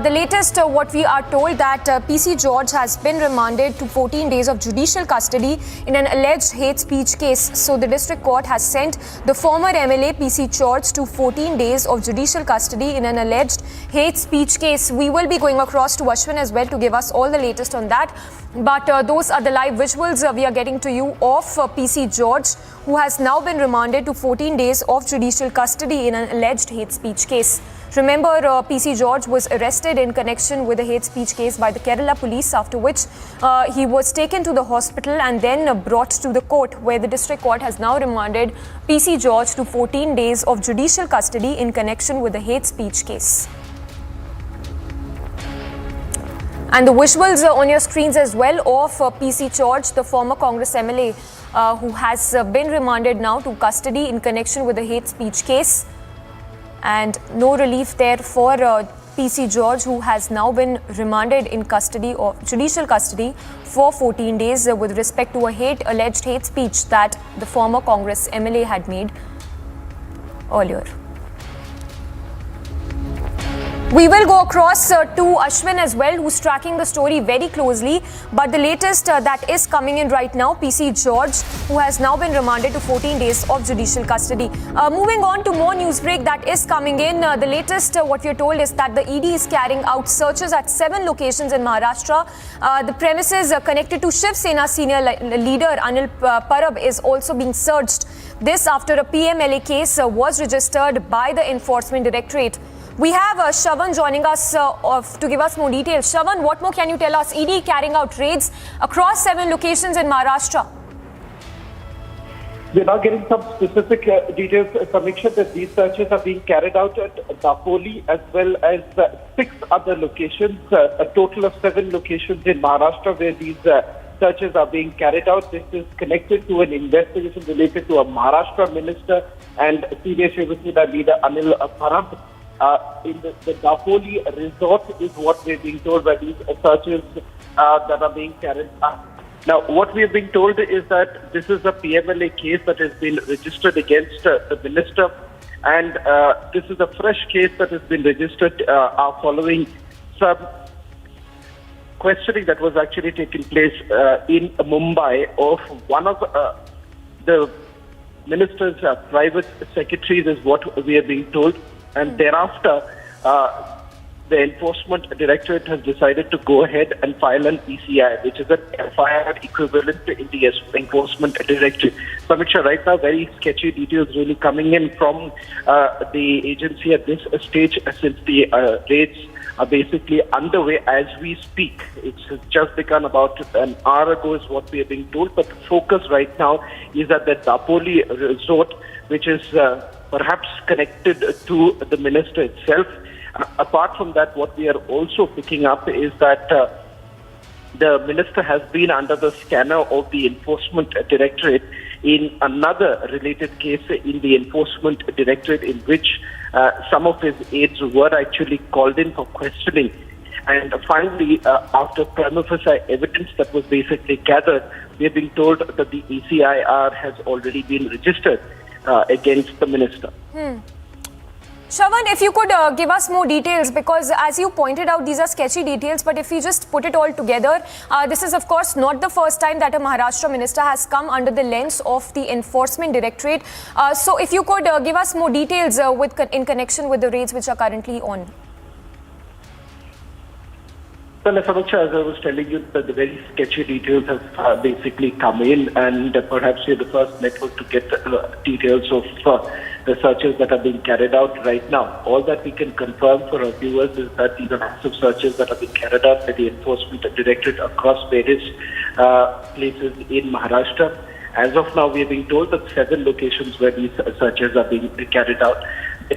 The latest, what we are told that PC George has been remanded to 14 days of judicial custody in an alleged hate speech case. So the district court has sent the former MLA PC George to 14 days of judicial custody in an alleged hate speech case. We will be going across to Ashwin as well to give us all the latest on that. But those are the live visuals we are getting to you of PC George, who has now been remanded to 14 days of judicial custody in an alleged hate speech case. Remember, PC George was arrested in connection with a hate speech case by the Kerala police, after which he was taken to the hospital and then brought to the court, where the district court has now remanded PC George to 14 days of judicial custody in connection with the hate speech case. And the visuals on your screens as well of PC George, the former Congress MLA, who has been remanded now to custody in connection with the hate speech case. And no relief there for PC George, who has now been remanded in custody or judicial custody for 14 days with respect to a alleged hate speech that the former Congress MLA had made earlier. We will go across to Ashwin as well, who's tracking the story very closely. But the latest that is coming in right now, PC George, who has now been remanded to 14 days of judicial custody. Moving on to more news break that is coming in. The latest, what we're told is that the ED is carrying out searches at 7 locations in Maharashtra. The premises connected to Shiv Sena senior leader Anil Parab is also being searched. This after a PMLA case was registered by the Enforcement Directorate. We have Shravan joining us to give us more details. Shravan, what more can you tell us? ED carrying out raids across 7 locations in Maharashtra. We're now getting some specific details, Samiksha, that these searches are being carried out at Dapoli as well as 6 other locations, a total of 7 locations in Maharashtra where these searches are being carried out. This is connected to an investigation related to a Maharashtra minister and senior Shiva Sena leader Anil Bhatt. In the Dapoli resort is what we're being told by these searches that are being carried out. Now, what we have been told is that this is a PMLA case that has been registered against the minister, and this is a fresh case that has been registered following some questioning that was actually taking place in Mumbai of one of the minister's private secretaries, is what we are being told, and thereafter the Enforcement Directorate has decided to go ahead and file an ECI, which is an FIR equivalent in the Enforcement Directorate. Samiksha, right now, very sketchy details really coming in from the agency at this stage, since the raids are basically underway as we speak. It's just begun about an hour ago is what we are being told, but the focus right now is at the Dapoli resort, which is perhaps connected to the minister itself. Apart from that, what we are also picking up is that the minister has been under the scanner of the Enforcement Directorate in another related case in the Enforcement Directorate, in which some of his aides were actually called in for questioning. And finally, after prima facie evidence that was basically gathered, we have been told that the ECIR has already been registered against the minister. Shravan, if you could give us more details, because as you pointed out, these are sketchy details, but if we just put it all together, this is of course not the first time that a Maharashtra minister has come under the lens of the Enforcement Directorate. So if you could give us more details in connection with the raids which are currently on. Well, Samiksha, as I was telling you, the very sketchy details have basically come in, and perhaps you're the first network to get details of the searches that are being carried out right now. All that we can confirm for our viewers is that these are massive searches that are being carried out by the Enforcement Directorate across various places in Maharashtra. As of now, we are being told that 7 locations where these searches are being carried out.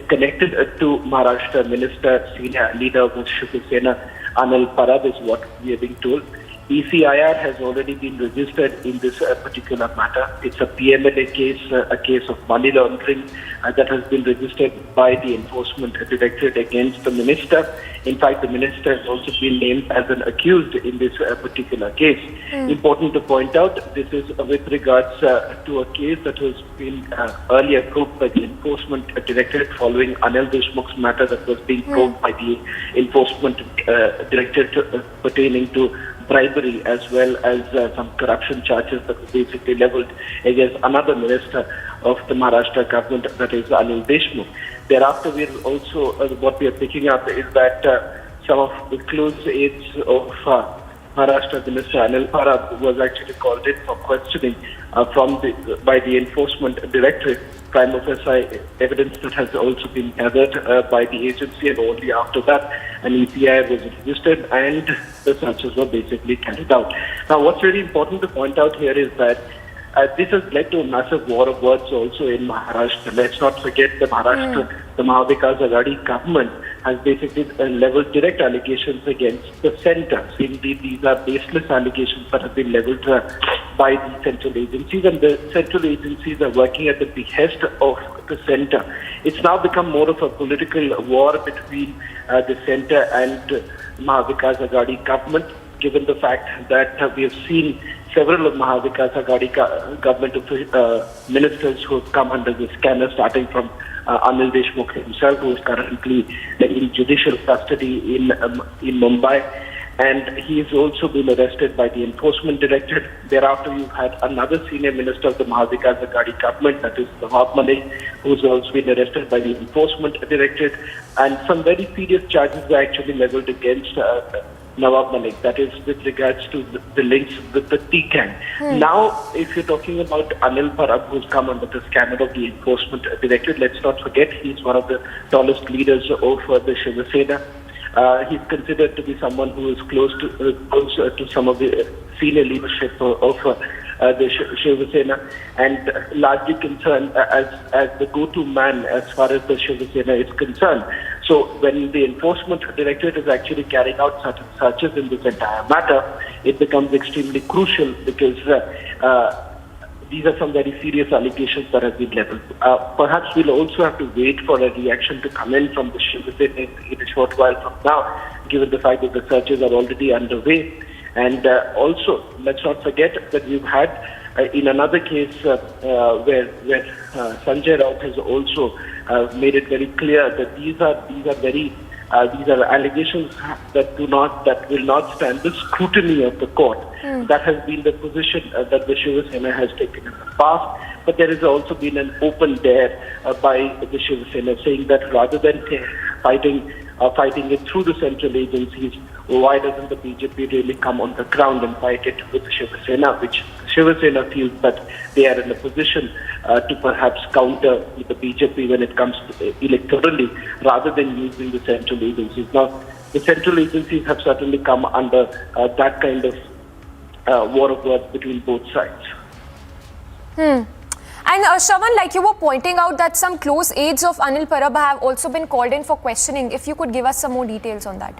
Connected to Maharashtra Minister, Senior Leader of Shiva Sena, Anil Bhatt, is what we are being told. ECIR has already been registered in this particular matter. It's a PMLA case, a case of money laundering that has been registered by the Enforcement Directorate against the minister. In fact, the minister has also been named as an accused in this particular case. Important to point out, this is with regards to a case that has been earlier probed by the Enforcement Directorate following Anil Deshmukh's matter that was being probed by the Enforcement Directorate pertaining to bribery, as well as some corruption charges that were basically leveled against another minister of the Maharashtra government, that is Anil Deshmukh. Thereafter, we are also what we are picking up is that some of the close aides of Maharashtra Minister Anil Bhatt was actually called in for questioning by the Enforcement Directorate. Prima facie evidence that has also been gathered by the agency, and only after that an ECI was registered and the searches were basically carried out. Now, what's really important to point out here is that this has led to a massive war of words also in Maharashtra. Let's not forget that Maharashtra, the Mahavikas Aghadi government, has basically leveled direct allegations against the centre. So indeed, these are baseless allegations that have been leveled by the central agencies, and the central agencies are working at the behest of the centre. It's now become more of a political war between the centre and Mahavikas Aghadi government, given the fact that we have seen several of Mahavikas Aghadi government ministers who have come under the scanner, starting from Anil Deshmukh himself, who is currently in judicial custody in Mumbai, and he has also been arrested by the Enforcement Directorate. Thereafter, you had another senior minister of the Mahavikas Aghadi government, that is Malik, who has also been arrested by the Enforcement Directorate, and some very serious charges were actually leveled against Nawab Malik. That is with regards to the links with the T-Gang. Now, if you're talking about Anil Parab, who's come under the scanner of the enforcement directorate, let's not forget he's one of the tallest leaders of the Shiva Sena. He's considered to be someone who is close to some of the senior leadership of the Shiva Sena, and largely concerned as the go-to man as far as the Shiva Sena is concerned. So when the enforcement directorate is actually carrying out certain searches in this entire matter, it becomes extremely crucial because these are some very serious allegations that have been leveled. Perhaps we'll also have to wait for a reaction to come in from the Shiva Sena in a short while from now, given the fact that the searches are already underway. And also, let's not forget that we've had in another case where Sanjay Raut has also made it very clear that these are allegations that will not stand the scrutiny of the court. That has been the position that the Shiva Sena has taken in the past. But there has also been an open dare by the Shiva Sena saying that rather than fighting it through the central agencies, why doesn't the BJP really come on the ground and fight it with the Shiva Sena, which Shiva Sena feels that they are in a position to perhaps counter with the BJP when it comes to electorally, rather than using the central agencies. Now, the central agencies have certainly come under that kind of war of words between both sides. And Shravan, like you were pointing out that some close aides of Anil Parab have also been called in for questioning. If you could give us some more details on that.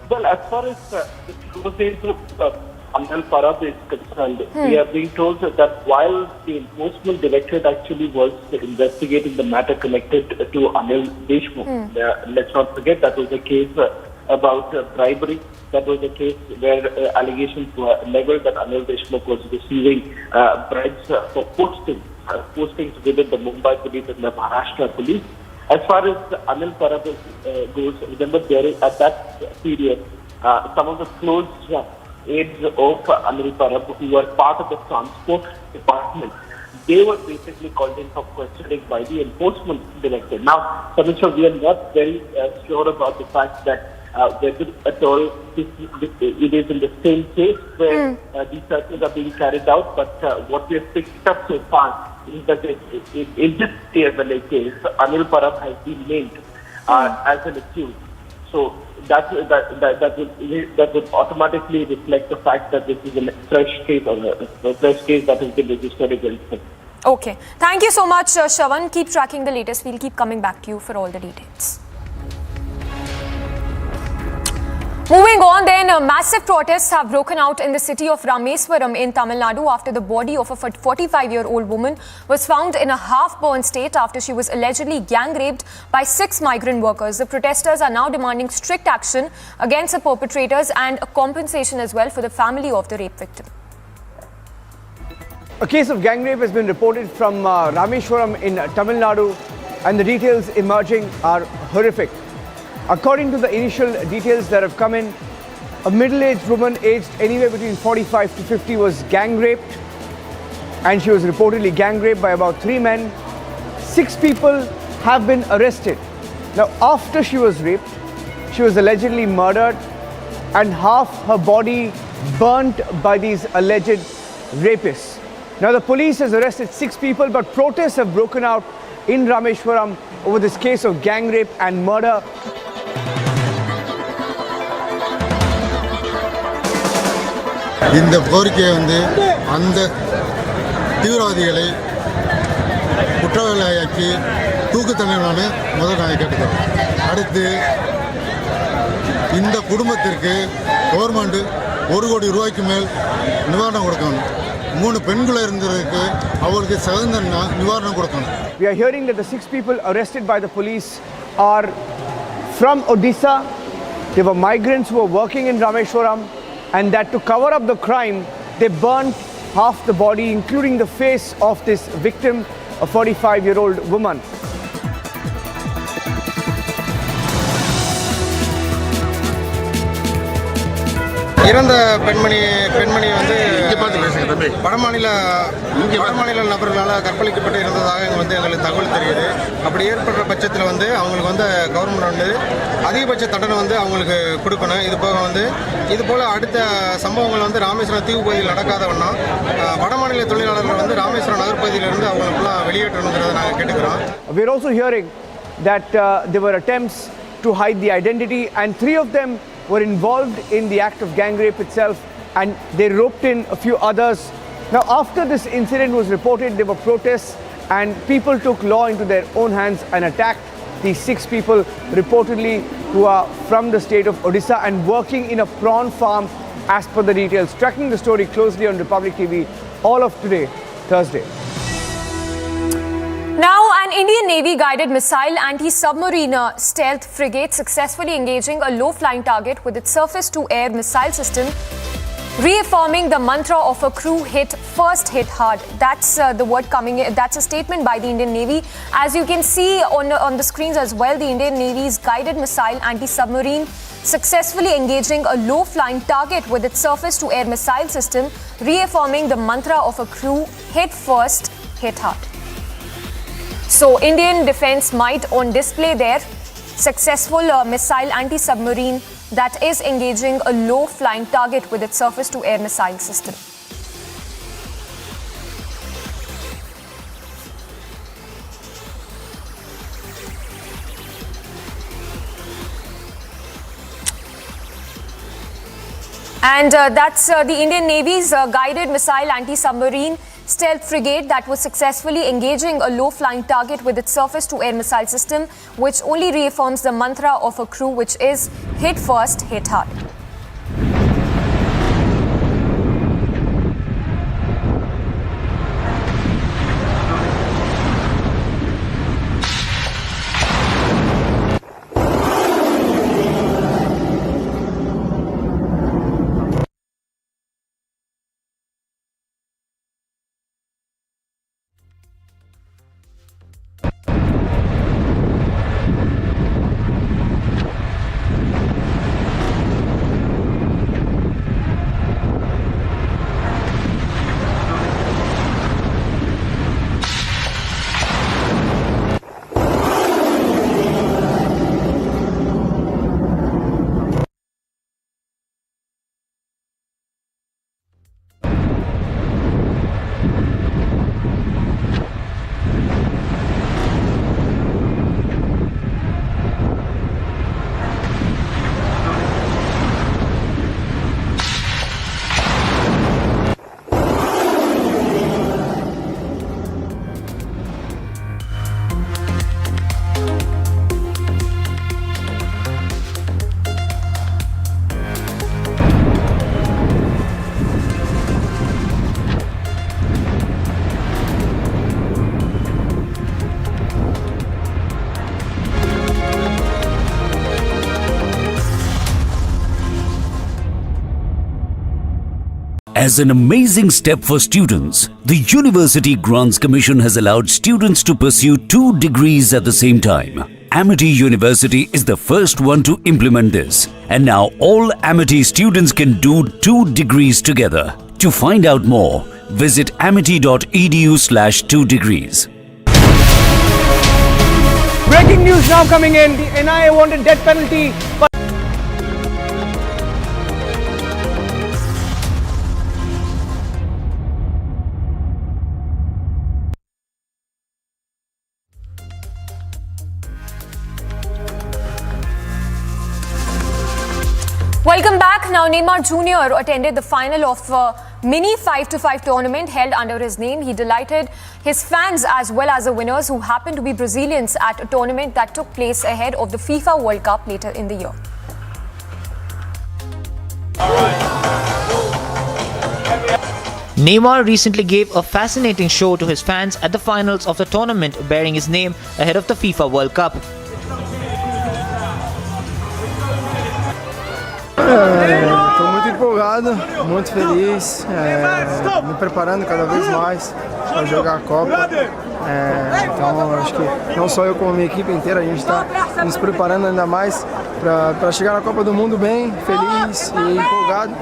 Well, as far as the close aides of Anil Parab is concerned, we are being told that while the enforcement directorate actually was investigating the matter connected to Anil Deshmukh, let's not forget that was a case about bribery. That was a case where allegations were leveled that Anil Deshmukh was receiving bribes for postings within the Mumbai police and the Maharashtra police. As far as Anil Parab goes, remember at that period, some of the close aides of Anil Parab who were part of the transport department, they were basically called in for questioning by the enforcement director. Now, Samisha, we are not very sure about the fact that whether at all it is in the same case where these searches are being carried out, but what we have picked up so far is that in this TMLA case, Anil Parab has been named as an accused. So that would automatically reflect the fact that this is a fresh case or a fresh case that has been registered against him. Okay. Thank you so much, Shravan. Keep tracking the latest. We'll keep coming back to you for all the details. Moving on then, massive protests have broken out in the city of Rameswaram in Tamil Nadu after the body of a 45-year-old woman was found in a half-burned state after she was allegedly gang-raped by 6 migrant workers. The protesters are now demanding strict action against the perpetrators and a compensation as well for the family of the rape victim. A case of gang rape has been reported from Rameswaram in Tamil Nadu, and the details emerging are horrific. According to the initial details that have come in, a middle-aged woman aged anywhere between 45 to 50 was gang raped, and she was reportedly gang raped by about 3 men. 6 people have been arrested. Now, after she was raped, she was allegedly murdered and half her body burnt by these alleged rapists. Now, the police has arrested 6 people, but protests have broken out in Rameswaram over this case of gang rape and murder. இந்த கோரிக்கையை அந்த தீவிரவாதிகளை குற்றவாளியாக்கி தூக்கு தண்டனை முதல் நாங்கள் கேட்டுக்கிறோம். அடுத்து இந்த குடும்பத்திற்கு கவர்மெண்ட் 1 கோடி ரூபாய்க்கு மேல் நிவாரணம் கொடுக்கணும். 3 பெண்கள் இருந்ததுக்கு அவங்களுக்கு தகுந்த நிவாரணம் கொடுக்கணும். We are hearing that the 6 people arrested by the police are from Odisha. They were migrants who were working in Rameswaram, and that to cover up the crime, they burnt half the body, including the face of this victim, a 45-year-old woman. இறந்த பெண்மணி வந்து வடமாநில நபர்களால் கற்பழிக்கப்பட்டு இருந்ததாக எங்களுக்கு தகவல் தெரியுது. அப்படி ஏற்படுற பட்சத்தில் அவங்களுக்கு கவர்மெண்ட் அதிகபட்ச தண்டனை அவங்களுக்கு கொடுக்கணும். இது போக இது போல அடுத்த சம்பவங்கள் ராமேஸ்வரம் தீவு பகுதியில் நடக்காத வண்ணம் வடமாநில தொழிலாளர்கள் ராமேஸ்வரம் நகர்பகுதியிலிருந்து அவங்களுக்குலாம் வெளியேற்றணுங்கிறத நாங்கள் கேட்டுக்கிறோம். We are also hearing that there were attempts to hide the identity, and 3 of them were involved in the act of gang rape itself, and they roped in a few others. Now, after this incident was reported, there were protests and people took law into their own hands and attacked these 6 people reportedly who are from the state of Odisha and working in a prawn farm as per the details. Tracking the story closely on Republic TV all of today, Thursday. Now, an Indian Navy guided missile anti-submarine stealth frigate successfully engaging a low-flying target with its surface-to-air missile system, reaffirming the mantra of a crew hit first, hit hard. That's the word coming in. That's a statement by the Indian Navy. As you can see on the screens as well, the Indian Navy's guided missile anti-submarine successfully engaging a low-flying target with its surface-to-air missile system, reaffirming the mantra of a crew hit first, hit hard. So, Indian defense might on display there. Successful missile anti-submarine that is engaging a low-flying target with its surface-to-air missile system. And that's the Indian Navy's guided missile anti-submarine stealth frigate that was successfully engaging a low-flying target with its surface-to-air missile system, which only reaffirms the mantra of a crew, which is hit first, hit hard. As an amazing step for students, the University Grants Commission has allowed students to pursue 2 degrees at the same time. Amity University is the first one to implement this, and now all Amity students can do 2 degrees together. To find out more, visit amity.edu/2 degrees. Breaking news now coming in. The NIA wanted death penalty. Welcome back. Now, Neymar Jr. attended the final of mini 5-5 tournament held under his name. He delighted his fans as well as the winners, who happened to be Brazilians, at a tournament that took place ahead of the FIFA World Cup later in the year. Neymar recently gave a fascinating show to his fans at the finals of the tournament bearing his name ahead of the FIFA World Cup. Estou muito empolgado, muito feliz, me preparando cada vez mais para jogar a Copa. Então acho que não só eu como a minha equipe inteira, a gente está nos preparando ainda mais para chegar na Copa do Mundo bem, feliz e empolgado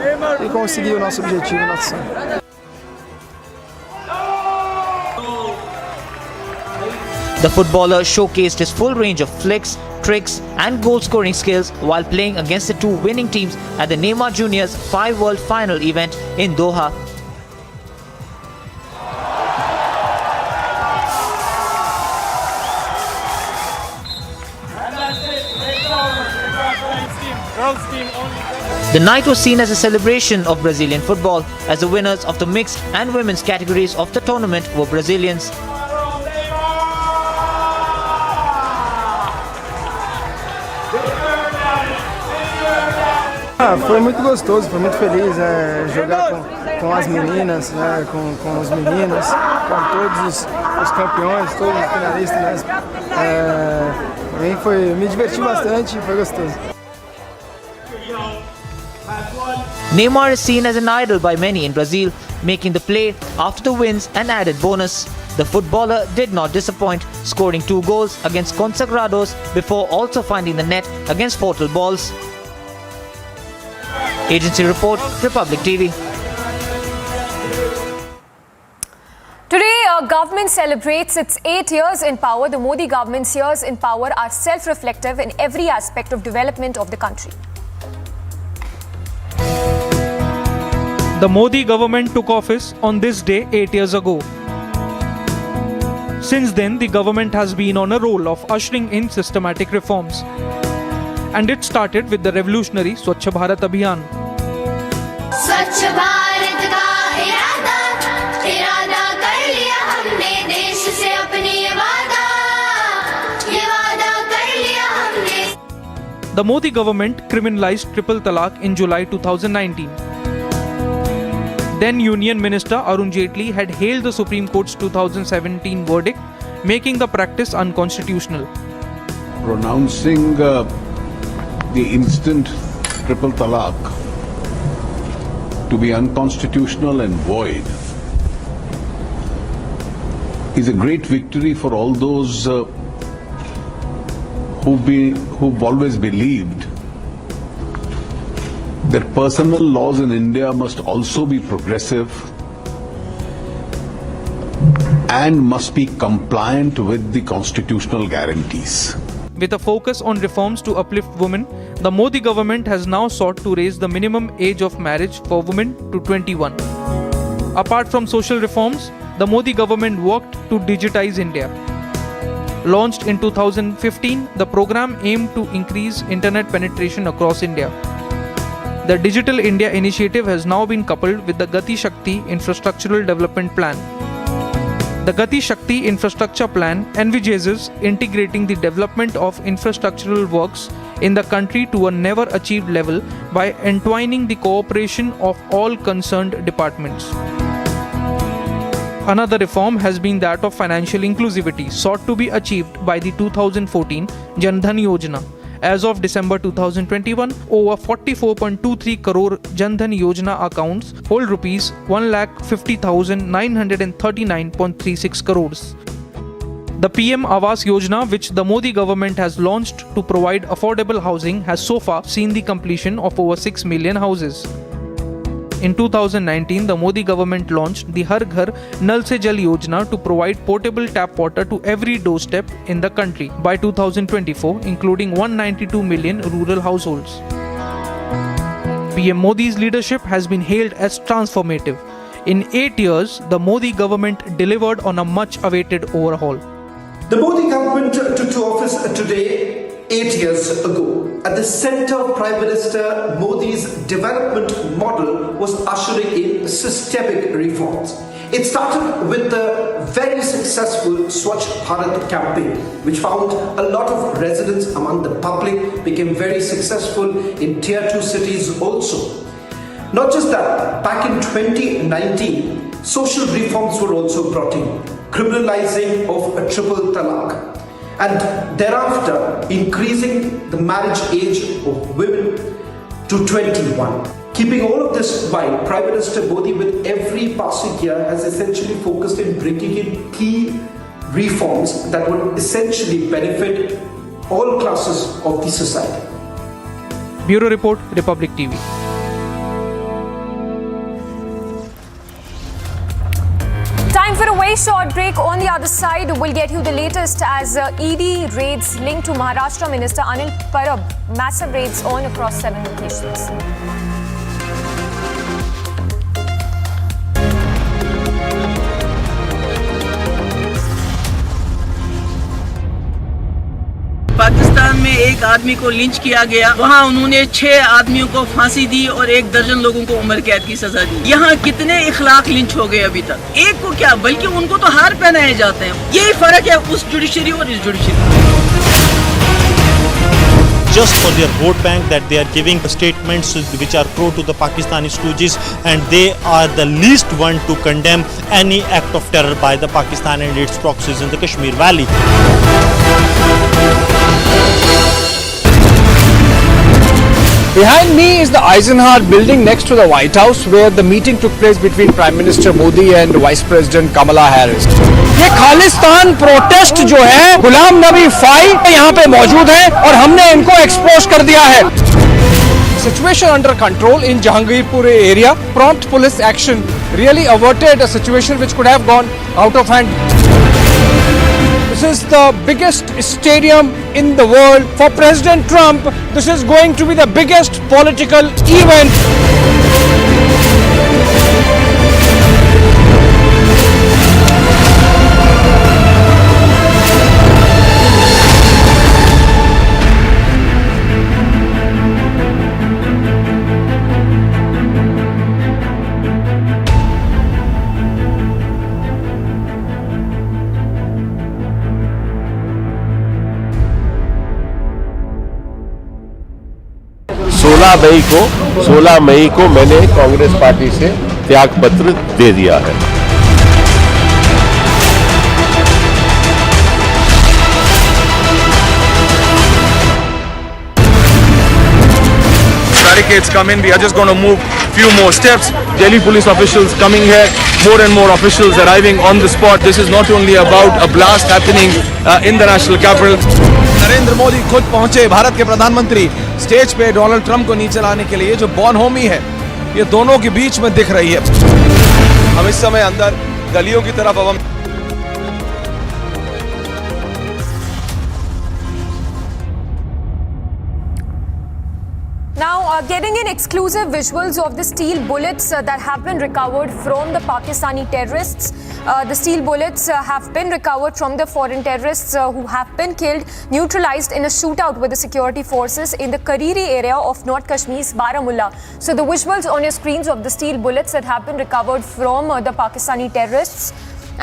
e conseguir o nosso objetivo, nosso sonho. The footballer showcased his full range of flicks, tricks and goal-scoring skills while playing against the two winning teams at the Neymar Juniors 5 World Final event in Doha. The night was seen as a celebration of Brazilian football, as the winners of the mixed and women's categories of the tournament were Brazilians. Foi muito gostoso, foi muito feliz jogar com as meninas, com os meninos, com todos os campeões, todos os finalistas. Me diverti bastante, foi gostoso. Neymar is seen as an idol by many in Brazil, making the play after the wins an added bonus. The footballer did not disappoint, scoring 2 goals against Consagrados before also finding the net against Portal Balls. Agency Report, Republic TV. Today, our government celebrates its 8 years in power. The Modi government's years in power are self-reflective in every aspect of development of the country. The Modi government took office on this day 8 years ago. Since then, the government has been on a roll of ushering in systematic reforms. And it started with the revolutionary Swachh Bharat Abhiyan. Swachh Bharat ka irada kar liya humne desh se apni ye wada kar liya humne. The Modi government criminalized triple talaq in July 2019. Then Union Minister Arun Jaitley had hailed the Supreme Court's 2017 verdict, making the practice unconstitutional. Pronouncing the instant triple talaq to be unconstitutional and void is a great victory for all those who've always believed that personal laws in India must also be progressive and must be compliant with the constitutional guarantees. With a focus on reforms to uplift women, the Modi government has now sought to raise the minimum age of marriage for women to 21. Apart from social reforms, the Modi government worked to digitize India. Launched in 2015, the program aimed to increase internet penetration across India. The Digital India initiative has now been coupled with the Gati Shakti Infrastructural Development Plan. The Gati Shakti Infrastructure Plan envisages integrating the development of infrastructural works in the country to a never-achieved level by entwining the cooperation of all concerned departments. Another reform has been that of financial inclusivity, sought to be achieved by the 2014 Jan Dhan Yojana. As of December 2021, over 44.23 crore Jan Dhan Yojana accounts hold rupees 1,50,939.36 crores. The PM Awas Yojana, which the Modi government has launched to provide affordable housing, has so far seen the completion of over 6 million houses. In 2019, the Modi government launched the Har Ghar Nal Se Jal Yojana to provide potable tap water to every doorstep in the country by 2024, including 192 million rural households. PM Modi's leadership has been hailed as transformative. In 8 years, the Modi government delivered on a much-awaited overhaul. The Modi government took to office today 8 years ago. At the center of Prime Minister Modi's development model was ushering in systemic reforms. It started with the very successful Swachh Bharat campaign, which found a lot of resonance among the public, became very successful in Tier 2 cities also. Not just that, back in 2019, social reforms were also brought in, criminalizing of a triple talaq, and thereafter increasing the marriage age of women to 21. Keeping all of this in mind, Prime Minister Modi with every passing year has essentially focused in bringing in key reforms that would essentially benefit all classes of the society. Bureau Report, Republic TV. Time for a very short break. On the other side, we'll get you the latest as ED raids linked to Maharashtra Minister Anil Parab. Massive raids on across 7 locations. Pakistan में एक आदमी को lynch किया गया, वहाँ उन्होंने 6 आदमियों को फांसी दी और 1 दर्जन लोगों को उम्र कैद की सजा दी। यहाँ कितने इखलाक लिंच हो गए अभी तक? एक को क्या, बल्कि उनको तो हार पहनाए जाते हैं। यही फर्क है उस जुडिशरी और इस judiciary. Just for their vote bank, that they are giving statements which are pro to the Pakistani Stooges, and they are the least one to condemn any act of terror by the Pakistan and its proxies in the Kashmir Valley. Behind me is the Eisenhower building next to the White House, where the meeting took place between Prime Minister Modi and Vice President Kamala Harris. ये Khalistan protest जो है, Ghulam Nabi phi यहाँ पे मौजूद है और हमने इनको एक्सपोज कर दिया है. Situation under control in Jahangirpur area. Prompt police action really averted a situation which could have gone out of hand. This is the biggest stadium in the world. For President Trump, this is going to be the biggest political event. मई 16 मई को मैंने Congress party से त्याग पत्र दे दिया है. Barricades come in, we are just going to move few more steps. Delhi police officials coming here, more and more officials arriving on the spot. This is not only about a blast happening in the national capital. Narendra Modi खुद पहुंचे, भारत के प्रधानमंत्री stage पे Donald Trump को नीचे लाने के लिए. जो बॉनहोमी है ये दोनों के बीच में दिख रही है. हम इस समय अंदर गलियों की तरफ अब हम Getting in exclusive visuals of the steel bullets that have been recovered from the Pakistani terrorists. The steel bullets have been recovered from the foreign terrorists who have been killed, neutralized in a shootout with the security forces in the Kariri area of North Kashmir's Baramulla. So the visuals on your screens of the steel bullets that have been recovered from the Pakistani terrorists.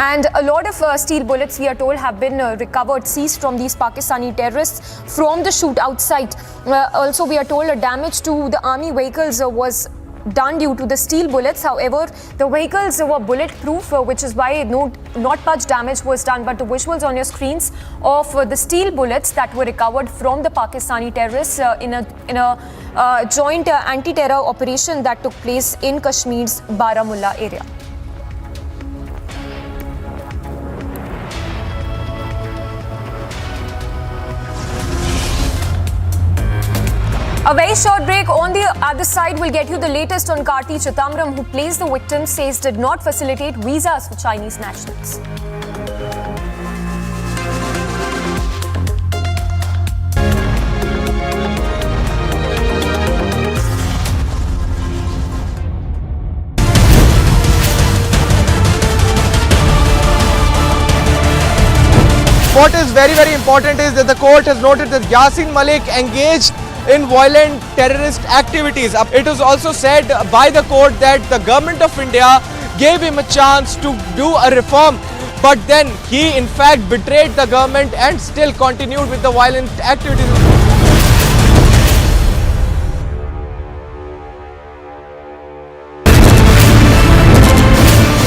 And a lot of steel bullets, we are told, have been recovered, seized from these Pakistani terrorists from the shootout site. Also, we are told damage to the army vehicles was done due to the steel bullets. However, the vehicles were bulletproof, which is why not much damage was done. But the visuals on your screens of the steel bullets that were recovered from the Pakistani terrorists in a joint anti-terror operation that took place in Kashmir's Baramulla area. A very short break. On the other side, we'll get you the latest on Karthi, who plays the victim, says did not facilitate visas for Chinese nationals. What is very, very important is that the court has noted that Yasin Malik engaged in violent terrorist activities. It was also said by the court that the government of India gave him a chance to do a reform, but then he in fact betrayed the government and still continued with the violent activities.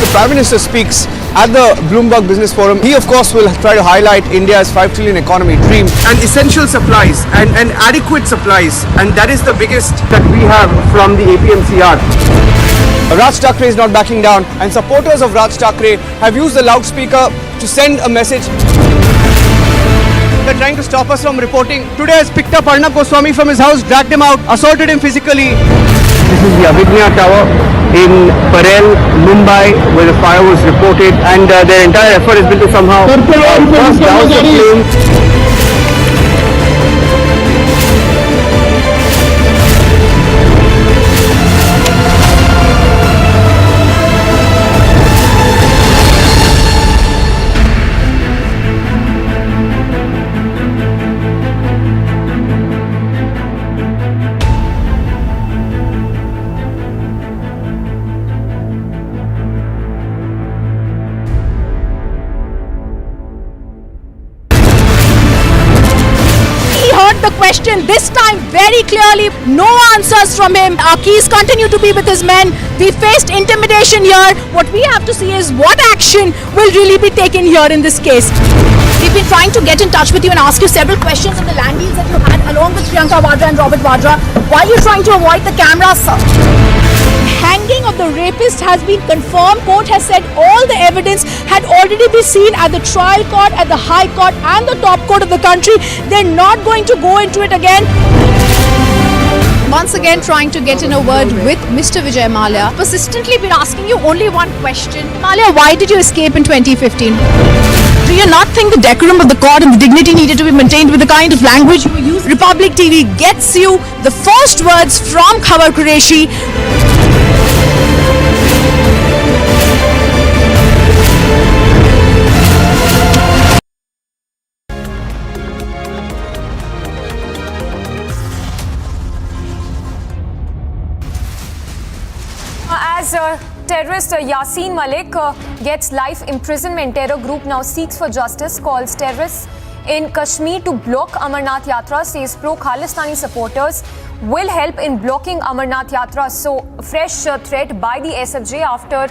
The Prime Minister speaks at the Bloomberg Business Forum. He of course will try to highlight India's 5 trillion economy dream and essential supplies and adequate supplies, and that is the biggest that we have from the APMCR. Raj Thackeray is not backing down, and supporters of Raj Thackeray have used the loudspeaker to send a message. They're trying to stop us from reporting. Today has picked up Arnab Goswami from his house, dragged him out, assaulted him physically. This is the Avigna Tower in Parel, Mumbai, where the fire was reported, and their entire effort has been to somehow cross down the flames. The question this time very clearly, no answers from him. Our keys continue to be with his men. We faced intimidation here. What we have to see is what action will really be taken here in this case. We've been trying to get in touch with you and ask you several questions on the land deals that you had along with Priyanka Vadra and Robert Vadra. Why are you trying to avoid the camera, sir? Hanging of the rapist has been confirmed. Court has said all the evidence had already been seen at the trial court, at the high court and the top court of the country. They're not going to go into it again. Once again trying to get in a word with Mr. Vijay Mallya. Persistently been asking you only one question. Mallya, why did you escape in 2015? Do you not think the decorum of the court and the dignity needed to be maintained with the kind of language you use? Republic TV gets you the first words from Khabar Qureshi. As terrorist Yasin Malik gets life imprisonment, terror group now seeks for justice, calls terrorists in Kashmir to block Amarnath Yatra, says pro-Khalistani supporters will help in blocking Amarnath Yatra. So, fresh threat by the SFJ after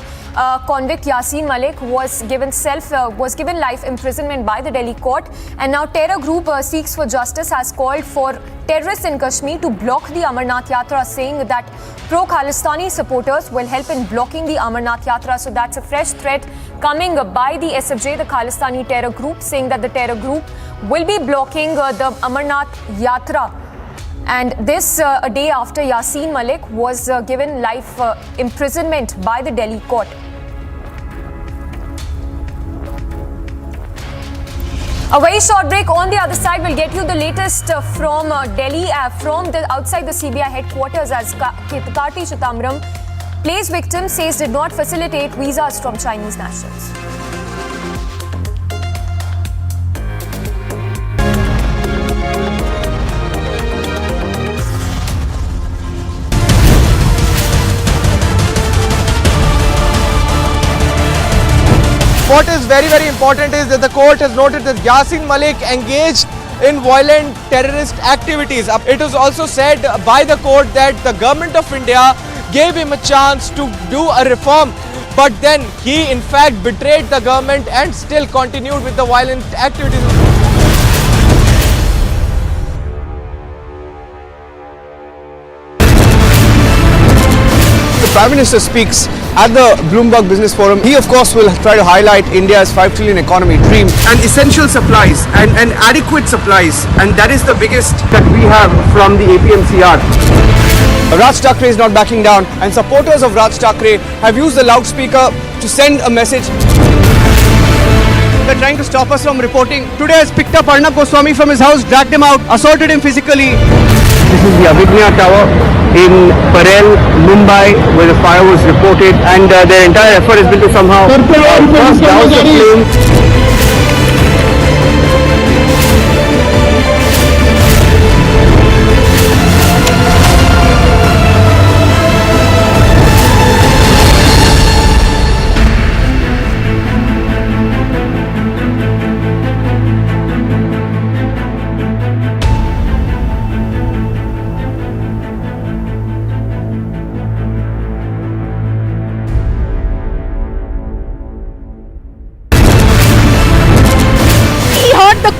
convict Yasin Malik was given life imprisonment by the Delhi court, and now terror group seeks for justice has called for terrorists in Kashmir to block the Amarnath Yatra, saying that pro-Khalistani supporters will help in blocking the Amarnath Yatra. So that's a fresh threat coming by the SFJ, the Khalistani terror group, saying that the terror group will be blocking the Amarnath Yatra. And this a day after Yasin Malik was given life imprisonment by the Delhi court. A very short break. On the other side, we'll get you the latest from Delhi, from the outside the CBI headquarters, as Karthi plays victim, says did not facilitate visas from Chinese nationals. What is very, very important is that the court has noted that Yasin Malik engaged in violent terrorist activities. It was also said by the court that the government of India gave him a chance to do a reform, but then he in fact betrayed the government and still continued with the violent activities. The Prime Minister speaks at the Bloomberg Business Forum. He of course will try to highlight India's 5 trillion economy dream and essential supplies and adequate supplies, and that is the biggest that we have from the APMCR. Raj Thackeray is not backing down, and supporters of Raj Thackeray have used the loudspeaker to send a message. They're trying to stop us from reporting. Today has picked up Arnab Goswami from his house, dragged him out, assaulted him physically. This is the Avigna Tower in Parel, Mumbai, where the fire was reported, and their entire effort has been to somehow cross down the flames.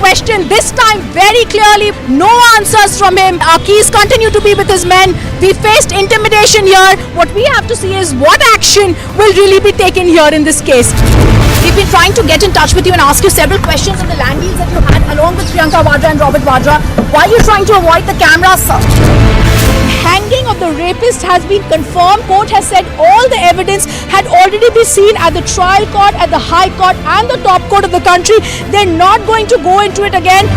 question, this time very clearly, no answers from him. Our keys continue to be with his men. We faced intimidation here. What we have to see is what action will really be taken here in this case. We've been trying to get in touch with you and ask you several questions on the land deals that you had along with Priyanka Vadra and Robert Vadra. Why are you trying to avoid the camera, sir? Hanging of the rapist has been confirmed. Court has said all the evidence had already been seen at the trial court, at the high court and the top court of the country. They're not going to go into it again.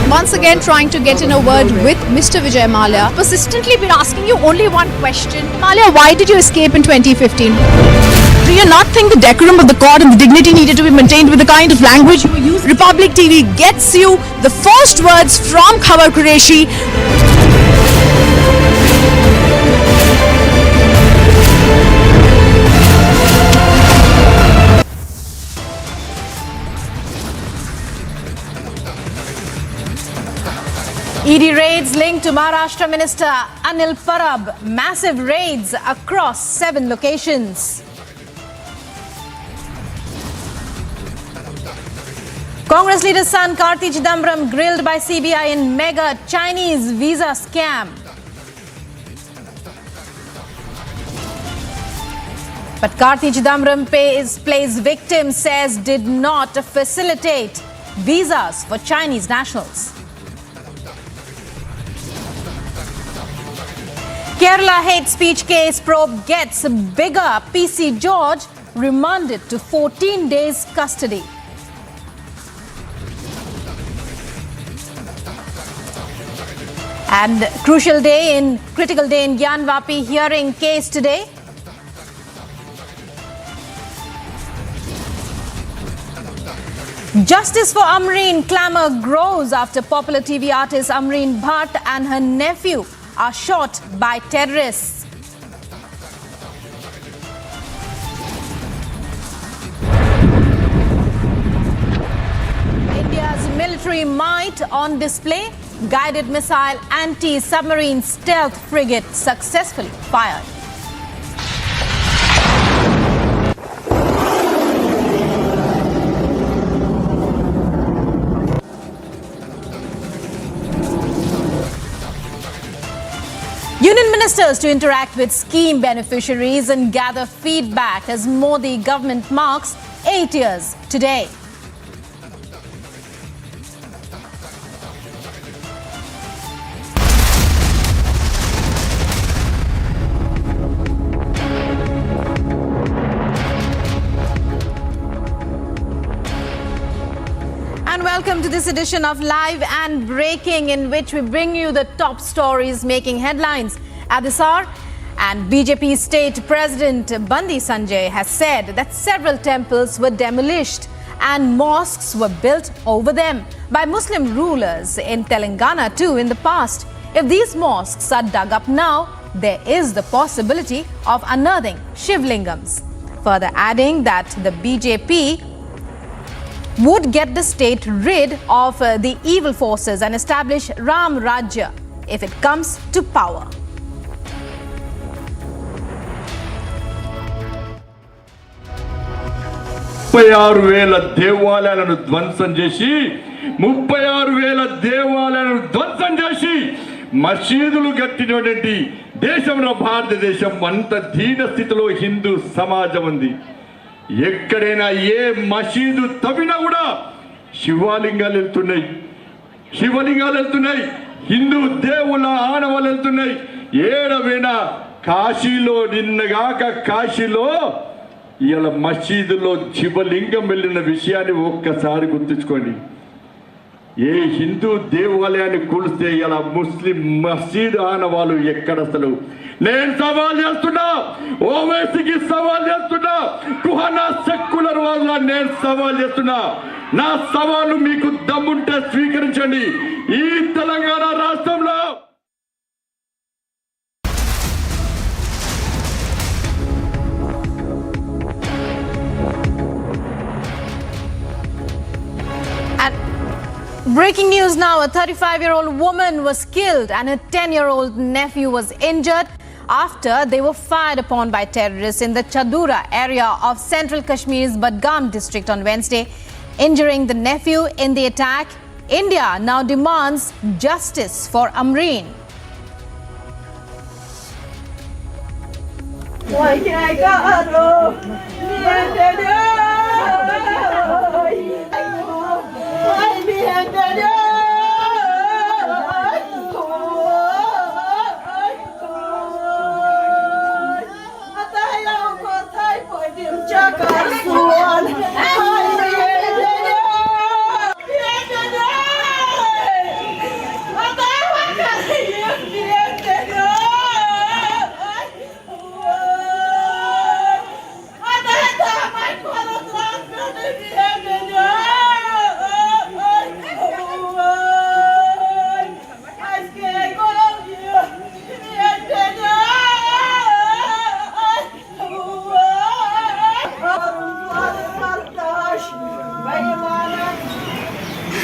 Once again trying to get in a word with Mr. Vijay Mallya. Persistently been asking you only one question. Mallya, why did you escape in 2015? Do you not think the decorum of the court and the dignity needed to be maintained with the kind of language you use? Republic TV gets you the first words from Khabar Qureshi. ED raids linked to Maharashtra Minister Anil Parab. Massive raids across 7 locations. Congress leader's son Karthi Chidambaram grilled by CBI in mega Chinese visa scam. But Karthi Chidambaram plays victim, says did not facilitate visas for Chinese nationals. Kerala hate speech case probe gets bigger. PC George remanded to 14 days custody. And critical day in Gyanvapi hearing case today. Justice for Amreen clamor grows after popular TV artist Amreen Bhatt and her nephew are shot by terrorists. India's military might on display. Guided missile anti-submarine stealth frigate successfully fired. Union ministers to interact with scheme beneficiaries and gather feedback as Modi government marks 8 years today. Welcome to this edition of Live and Breaking, in which we bring you the top stories making headlines at this hour. And BJP State President Bandi Sanjay has said that several temples were demolished and mosques were built over them by Muslim rulers in Telangana too in the past. If these mosques are dug up now, there is the possibility of unearthing Shivlingams. Further adding that the BJP would get the state rid of the evil forces and establish Ram Rajya if it comes to power. దేవాలయాలను ధ్వంసం చేసి 36,000 దేవాలయాలను ధ్వంసం చేసి మసీదులు కట్టినటువంటి దేశంలో భారతదేశం అంత దీన స్థితిలో హిందూ సమాజం ఉంది. ఎక్కడైనా ఏ మసీదు తవ్వినా కూడా శివలింగాలు వెళ్తున్నాయి, హిందూ దేవుళ్ళ ఆనవాళ్ళు వెళ్తున్నాయి. ఏడవైనా కాశీలో నిన్నగాక కాశీలో ఇలా మసీదులో శివలింగం వెళ్ళిన విషయాన్ని ఒక్కసారి గుర్తుంచుకోండి. ఏ హిందూ దేవాలయాన్ని కూల్స్తే ఇలా ముస్లిం మసీదు ఆనవాళ్ళు ఎక్కడ అసలు? నేను సవాల్ చేస్తున్నా, ఓవైసీకి సవాల్ చేస్తున్నా, కుహనా సెక్యులర్ వాళ్ళ నేను సవాల్ చేస్తున్నా. నా సవాలు మీకు దమ్ముంటే స్వీకరించండి. ఈ తెలంగాణ రాష్ట్రంలో Breaking news now, a 35-year-old woman was killed and her 10-year-old nephew was injured after they were fired upon by terrorists in the Chadura area of central Kashmir's Budgam district on Wednesday. injuring the nephew in the attack. India now demands justice for Amreen.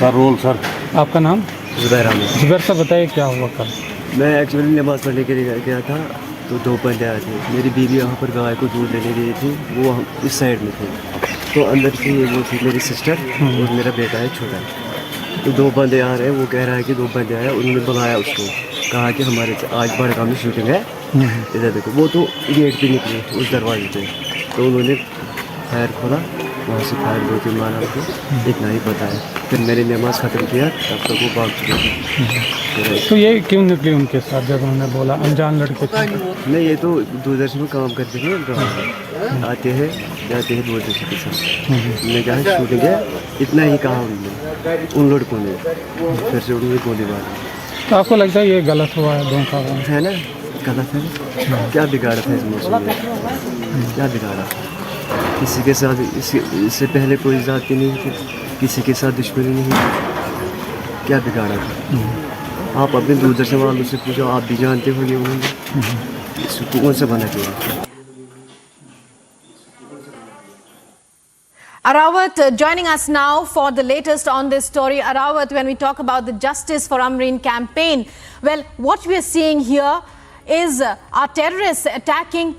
Sir roll sir. आपका नाम? जुबैर अहमद। जुबैर साहब बताइए क्या हुआ कल? मैं actually नमाज़ पढ़ने के लिए गया था तो 2 बंदे आए थे। मेरी बीवी यहाँ पर गाय को दूध लेने गई थी, वो इस साइड में थे। तो अंदर से वो थी मेरी सिस्टर और मेरा बेटा है छोटा। तो 2 बंदे आ रहे हैं, वो कह रहा है कि 2 बंदे आए। उन्होंने बुलाया उसको, कहा कि हमारे आज बड़गाम में शूटिंग है, इधर देखो। वो तो गेट पे निकले उस दरवाजे पे, तो उन्होंने फायर खोला, वहाँ से फायर 2-3 मारा उनको, इतना ही बताया। फिर मैंने नमाज़ ख़त्म किया, तब तक वो भाग चुके थे। तो ये क्यों निकले उनके साथ जब उन्होंने बोला अनजान लड़के थे? नहीं, ये तो दूरदर्शन में काम करते थे, आते हैं जाते हैं दूरदर्शन के साथ। मैंने कहा शूटिंग है, इतना ही कहा उन्होंने, उन लड़कों ने। फिर से उन्होंने गोली मारी। तो आपको लगता है ये गलत हुआ है, धोखा हुआ है ना? गलत है। क्या बिगाड़ा था इस मौसम में? क्या बिगाड़ा? किसी के साथ इससे पहले कोई जाति नहीं थी, किसी के साथ दुश्मनी नहीं थी, क्या बिगाड़ा था? आप अपने दूरदर्शन वालों से पूछो, आप भी जानते होंगे उन्होंने इसको कौन सा बना किया। Arawat joining us now for the latest on this story. Arawat, when we talk about the Justice for Amreen campaign, well, what we are seeing here is our terrorists attacking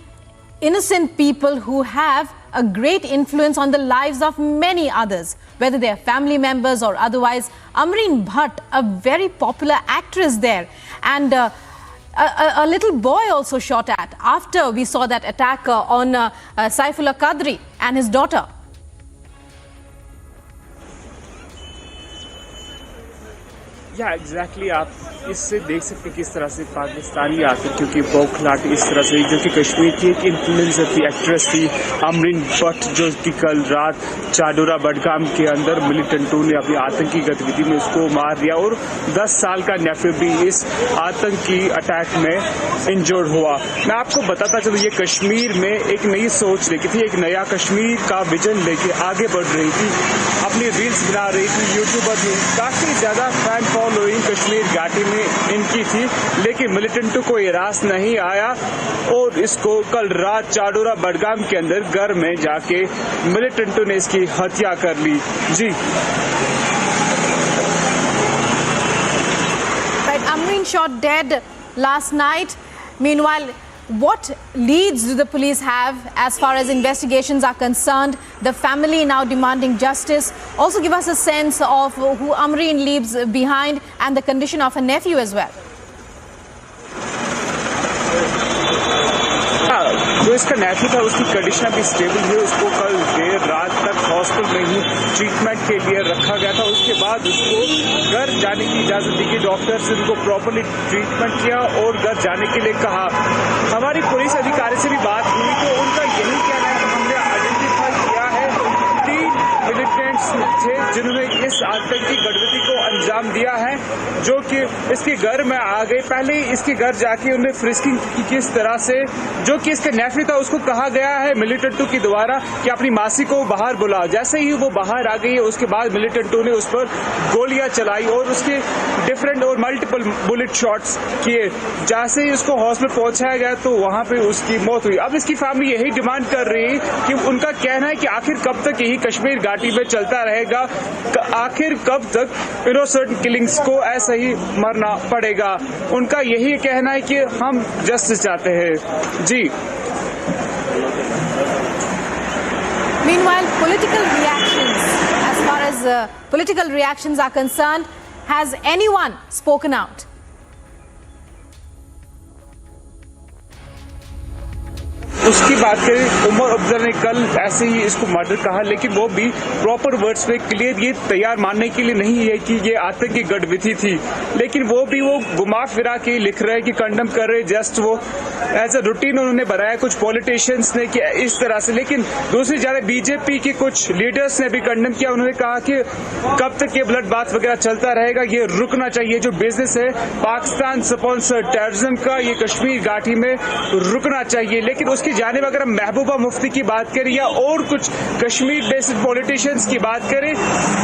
innocent people who have a great influence on the lives of many others, whether they are family members or otherwise. Amreen Bhatt, a very popular actress there, and a little boy also shot at after we saw that attack on Saifullah Qadri and his daughter. या exactly आप इससे देख सकते हैं किस तरह से पाकिस्तानी आतंकियों की बौखलाहट इस तरह से, जो कि कश्मीर की एक इन्फ्लुएंसर थी, एक्ट्रेस थी अमरीन भट्ट, जो कि कल रात चाडोरा बडगाम के अंदर मिलिटेंटों ने अपनी आतंकी गतिविधि में उसको मार दिया और 10 साल का नेफ्यू भी इस आतंकी अटैक में इंजर्ड हुआ। मैं आपको बताता चलूँ, ये कश्मीर में एक नई सोच लेके थी, एक नया कश्मीर का विजन लेके आगे बढ़ रही थी, अपनी रील्स बना रही थी, यूट्यूबर थी, काफी ज्यादा फैन फॉलोइंग कश्मीर घाटी में इनकी थी, लेकिन मिलिटेंटों को ये रास नहीं आया और इसको कल रात चाडोरा बडगाम के अंदर घर में जाके मिलिटेंटों ने इसकी हत्या कर ली। जी Right, Amreen shot dead last night. Meanwhile, what leads do the police have as far as investigations are concerned? The family now demanding justice. Also give us a sense of who Amreen leaves behind and the condition of her nephew as well. जो इसका नेफ्यू था उसकी condition अभी stable है, उसको कल देर रात तक हॉस्पिटल में ही ट्रीटमेंट के लिए रखा गया था। उसके बाद उसको घर जाने की इजाजत दी गई, डॉक्टर्स ने उनको प्रॉपर्ली ट्रीटमेंट किया और घर जाने के लिए कहा। हमारी पुलिस अधिकारी से भी बात हुई तो उनका यही कहना है कि हमने आइडेंटिफाई किया है 3 मिलिटेंट्स थे जिन्होंने इस आतंकी गतिविधि को अंजाम दिया है, जो कि इसके घर में आ गए। पहले इसके घर जाके उन्हें फ्रिस्किंग की किस तरह से, जो कि इसका नेफ्यू था उसको कहा गया है मिलिटेंटों के द्वारा कि अपनी मासी को बाहर बुलाओ। जैसे ही वो बाहर आ गई है उसके बाद मिलिटेंटों ने उस पर गोलियां चलाई और उसके डिफरेंट और मल्टीपल बुलेट शॉट्स किए। जैसे ही उसको हॉस्पिटल पहुंचाया गया तो वहां पे उसकी मौत हुई। अब इसकी फैमिली यही डिमांड कर रही है कि उनका कहना है कि आखिर कब तक यही कश्मीर घाटी में चलता रहेगा, आखिर कब तक इनोसेंट किलिंग्स को ऐसा ही मरना पड़ेगा। उनका यही कहना है कि हम जस्टिस चाहते हैं। जी Meanwhile, political reactions as far as political reactions are concerned, has anyone spoken out? उसकी बात करें, उमर अफजल ने कल ऐसे ही इसको मर्डर कहा, लेकिन वो भी प्रॉपर वर्ड्स पे क्लियर ये तैयार मानने के लिए नहीं है कि ये आतंकी गतिविधि थी, लेकिन वो घुमा फिरा के लिख रहे हैं कि कंडम कर रहे, जस्ट वो एज अ रूटीन उन्होंने बनाया कुछ पॉलिटिशियंस ने कि इस तरह से। लेकिन दूसरी जानब बीजेपी के कुछ लीडर्स ने भी कंडम किया, उन्होंने कहा कि कब तक ये ब्लड बाथ वगैरह चलता रहेगा, ये रुकना चाहिए, जो बिजनेस है पाकिस्तान स्पॉन्सर्ड टेररिज्म का ये कश्मीर घाटी में रुकना चाहिए। लेकिन उसकी जानिब अगर हम महबूबा मुफ्ती की बात करें या और कुछ कश्मीर बेस्ड पॉलिटिशियंस की बात करें,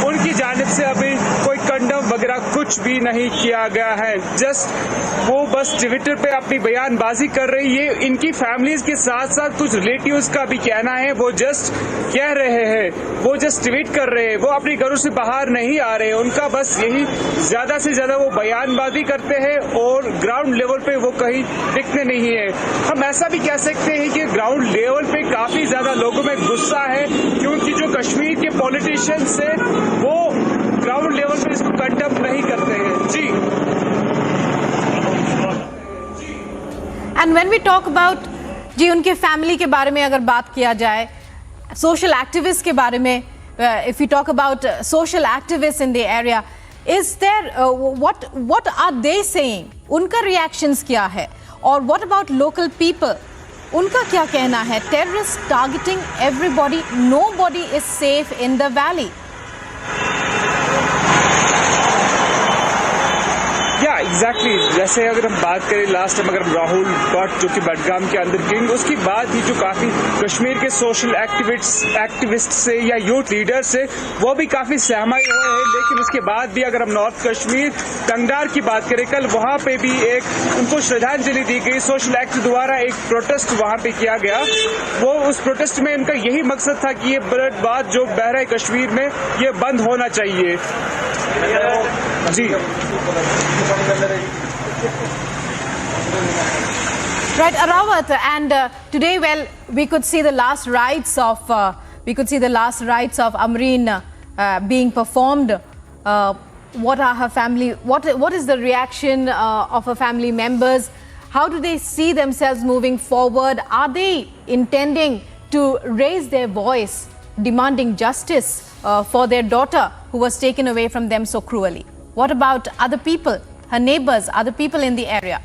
उनकी जानिब से अभी कोई कंडम वगैरह कुछ भी नहीं किया गया है। जस्ट वो बस ट्विटर पे अपनी बयानबाजी कर रही है। इनकी फैमिलीज के साथ साथ कुछ रिलेटिव्स का भी कहना है, वो जस्ट कह रहे हैं, वो जस्ट ट्वीट कर रहे हैं, वो अपने घरों से बाहर नहीं आ रहे हैं। उनका बस यही ज्यादा से ज्यादा वो बयानबाजी करते हैं और ग्राउंड लेवल पे वो कहीं दिखते नहीं है। हम ऐसा भी कह सकते हैं कि ग्राउंड लेवल पे काफी ज्यादा लोगों में गुस्सा है, क्योंकि जो कश्मीर के पॉलिटिशियंस है वो ग्राउंड लेवल पे इसको कंडम नहीं करते हैं। जी। And when we talk about जी उनके फैमिली के बारे में अगर बात किया जाए, सोशल एक्टिविस्ट के बारे में, if you talk about social activist in the area, is there what are they saying? उनका रिएक्शंस क्या है? और व्हाट अबाउट लोकल पीपल, उनका क्या कहना है? Terrorist targeting everybody, nobody is safe in the valley. Exactly जैसे अगर हम बात करें लास्ट टाइम अगर राहुल भट्ट जो कि बडगाम के अंदर किंग, उसकी बात ही जो काफी कश्मीर के सोशल एक्टिविस्ट से या यूथ लीडर से वो भी काफी सहमाई हुए हैं। लेकिन उसके बाद भी अगर हम नॉर्थ कश्मीर टंगदार की बात करें, कल वहां पे भी एक उनको श्रद्धांजलि दी गई, सोशल एक्ट द्वारा एक प्रोटेस्ट वहां पे किया गया। वो उस प्रोटेस्ट में उनका यही मकसद था कि ये ब्लड बात जो बह रहा है कश्मीर में ये बंद होना चाहिए। जी। Right, Arawat, and today, well, we could see the last rites of Amreen being performed. What are her family? What is the reaction of her family members? How do they see themselves moving forward? Are they intending to raise their voice, demanding justice for their daughter who was taken away from them so cruelly? What about other people, her neighbors, other people in the area?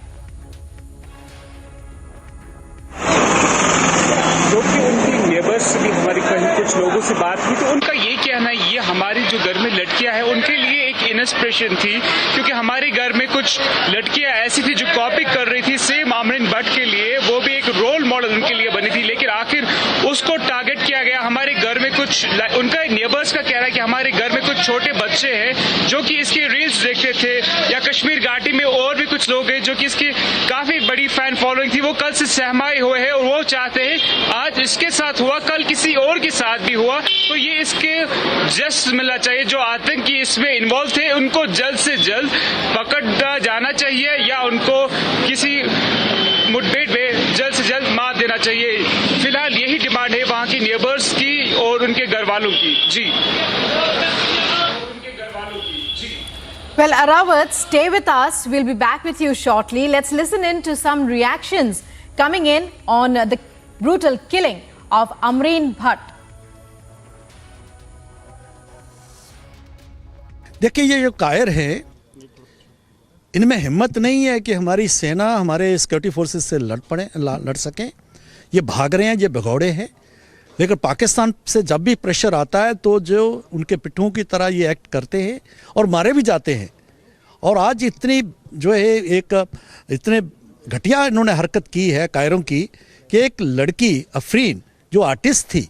Neighbours से भी हमारी कहीं कुछ लोगों से बात की तो उनका ये कहना है ये हमारी जो घर में लड़कियां हैं उनके लिए एक इंस्पिरेशन थी, क्योंकि हमारे घर में कुछ लड़कियां ऐसी थी जो कॉपी कर रही थी सेम अमरीन भट्ट के लिए, वो भी एक रोल मॉडल उनके लिए बनी थी, लेकिन आखिर उसको टारगेट किया गया। हमारे घर में कुछ उनका नेबर्स का कहना है कि हमारे घर में कुछ छोटे बच्चे हैं जो कि इसकी रील्स देखते थे, या कश्मीर घाटी में और भी कुछ लोग हैं जो कि इसकी काफी बड़ी फैन फॉलोइंग थी, वो कल से सहमाए हुए हैं और वो चाहते हैं आज इसके साथ हुआ कल किसी और के साथ भी हुआ तो ये इसके जस्ट मिलना चाहिए। जो आतंकी इसमें इन्वॉल्व थे उनको जल्द से जल्द पकड़ा जाना चाहिए या उनको किसी मुठभेड़ में जल्द से जल्द मार देना चाहिए। फिलहाल यही डिमांड है वहाँ की नेबर्स की और उनके घर वालों की। जी। Well, Arawat, stay with us. We'll be back with you shortly. Let's listen in to some reactions coming in on the brutal killing of Amreen Bhatt. देखिए ये जो कायर है इनमें हिम्मत नहीं है कि हमारी सेना हमारे सिक्योरिटी फोर्सेस से लड़ सकें। ये भाग रहे हैं, ये भगौड़े हैं, लेकिन पाकिस्तान से जब भी प्रेशर आता है तो जो उनके पिट्ठों की तरह ये एक्ट करते हैं और मारे भी जाते हैं। और आज इतनी जो है एक इतने घटिया इन्होंने हरकत की है कायरों की कि एक लड़की अफरीन जो आर्टिस्ट थी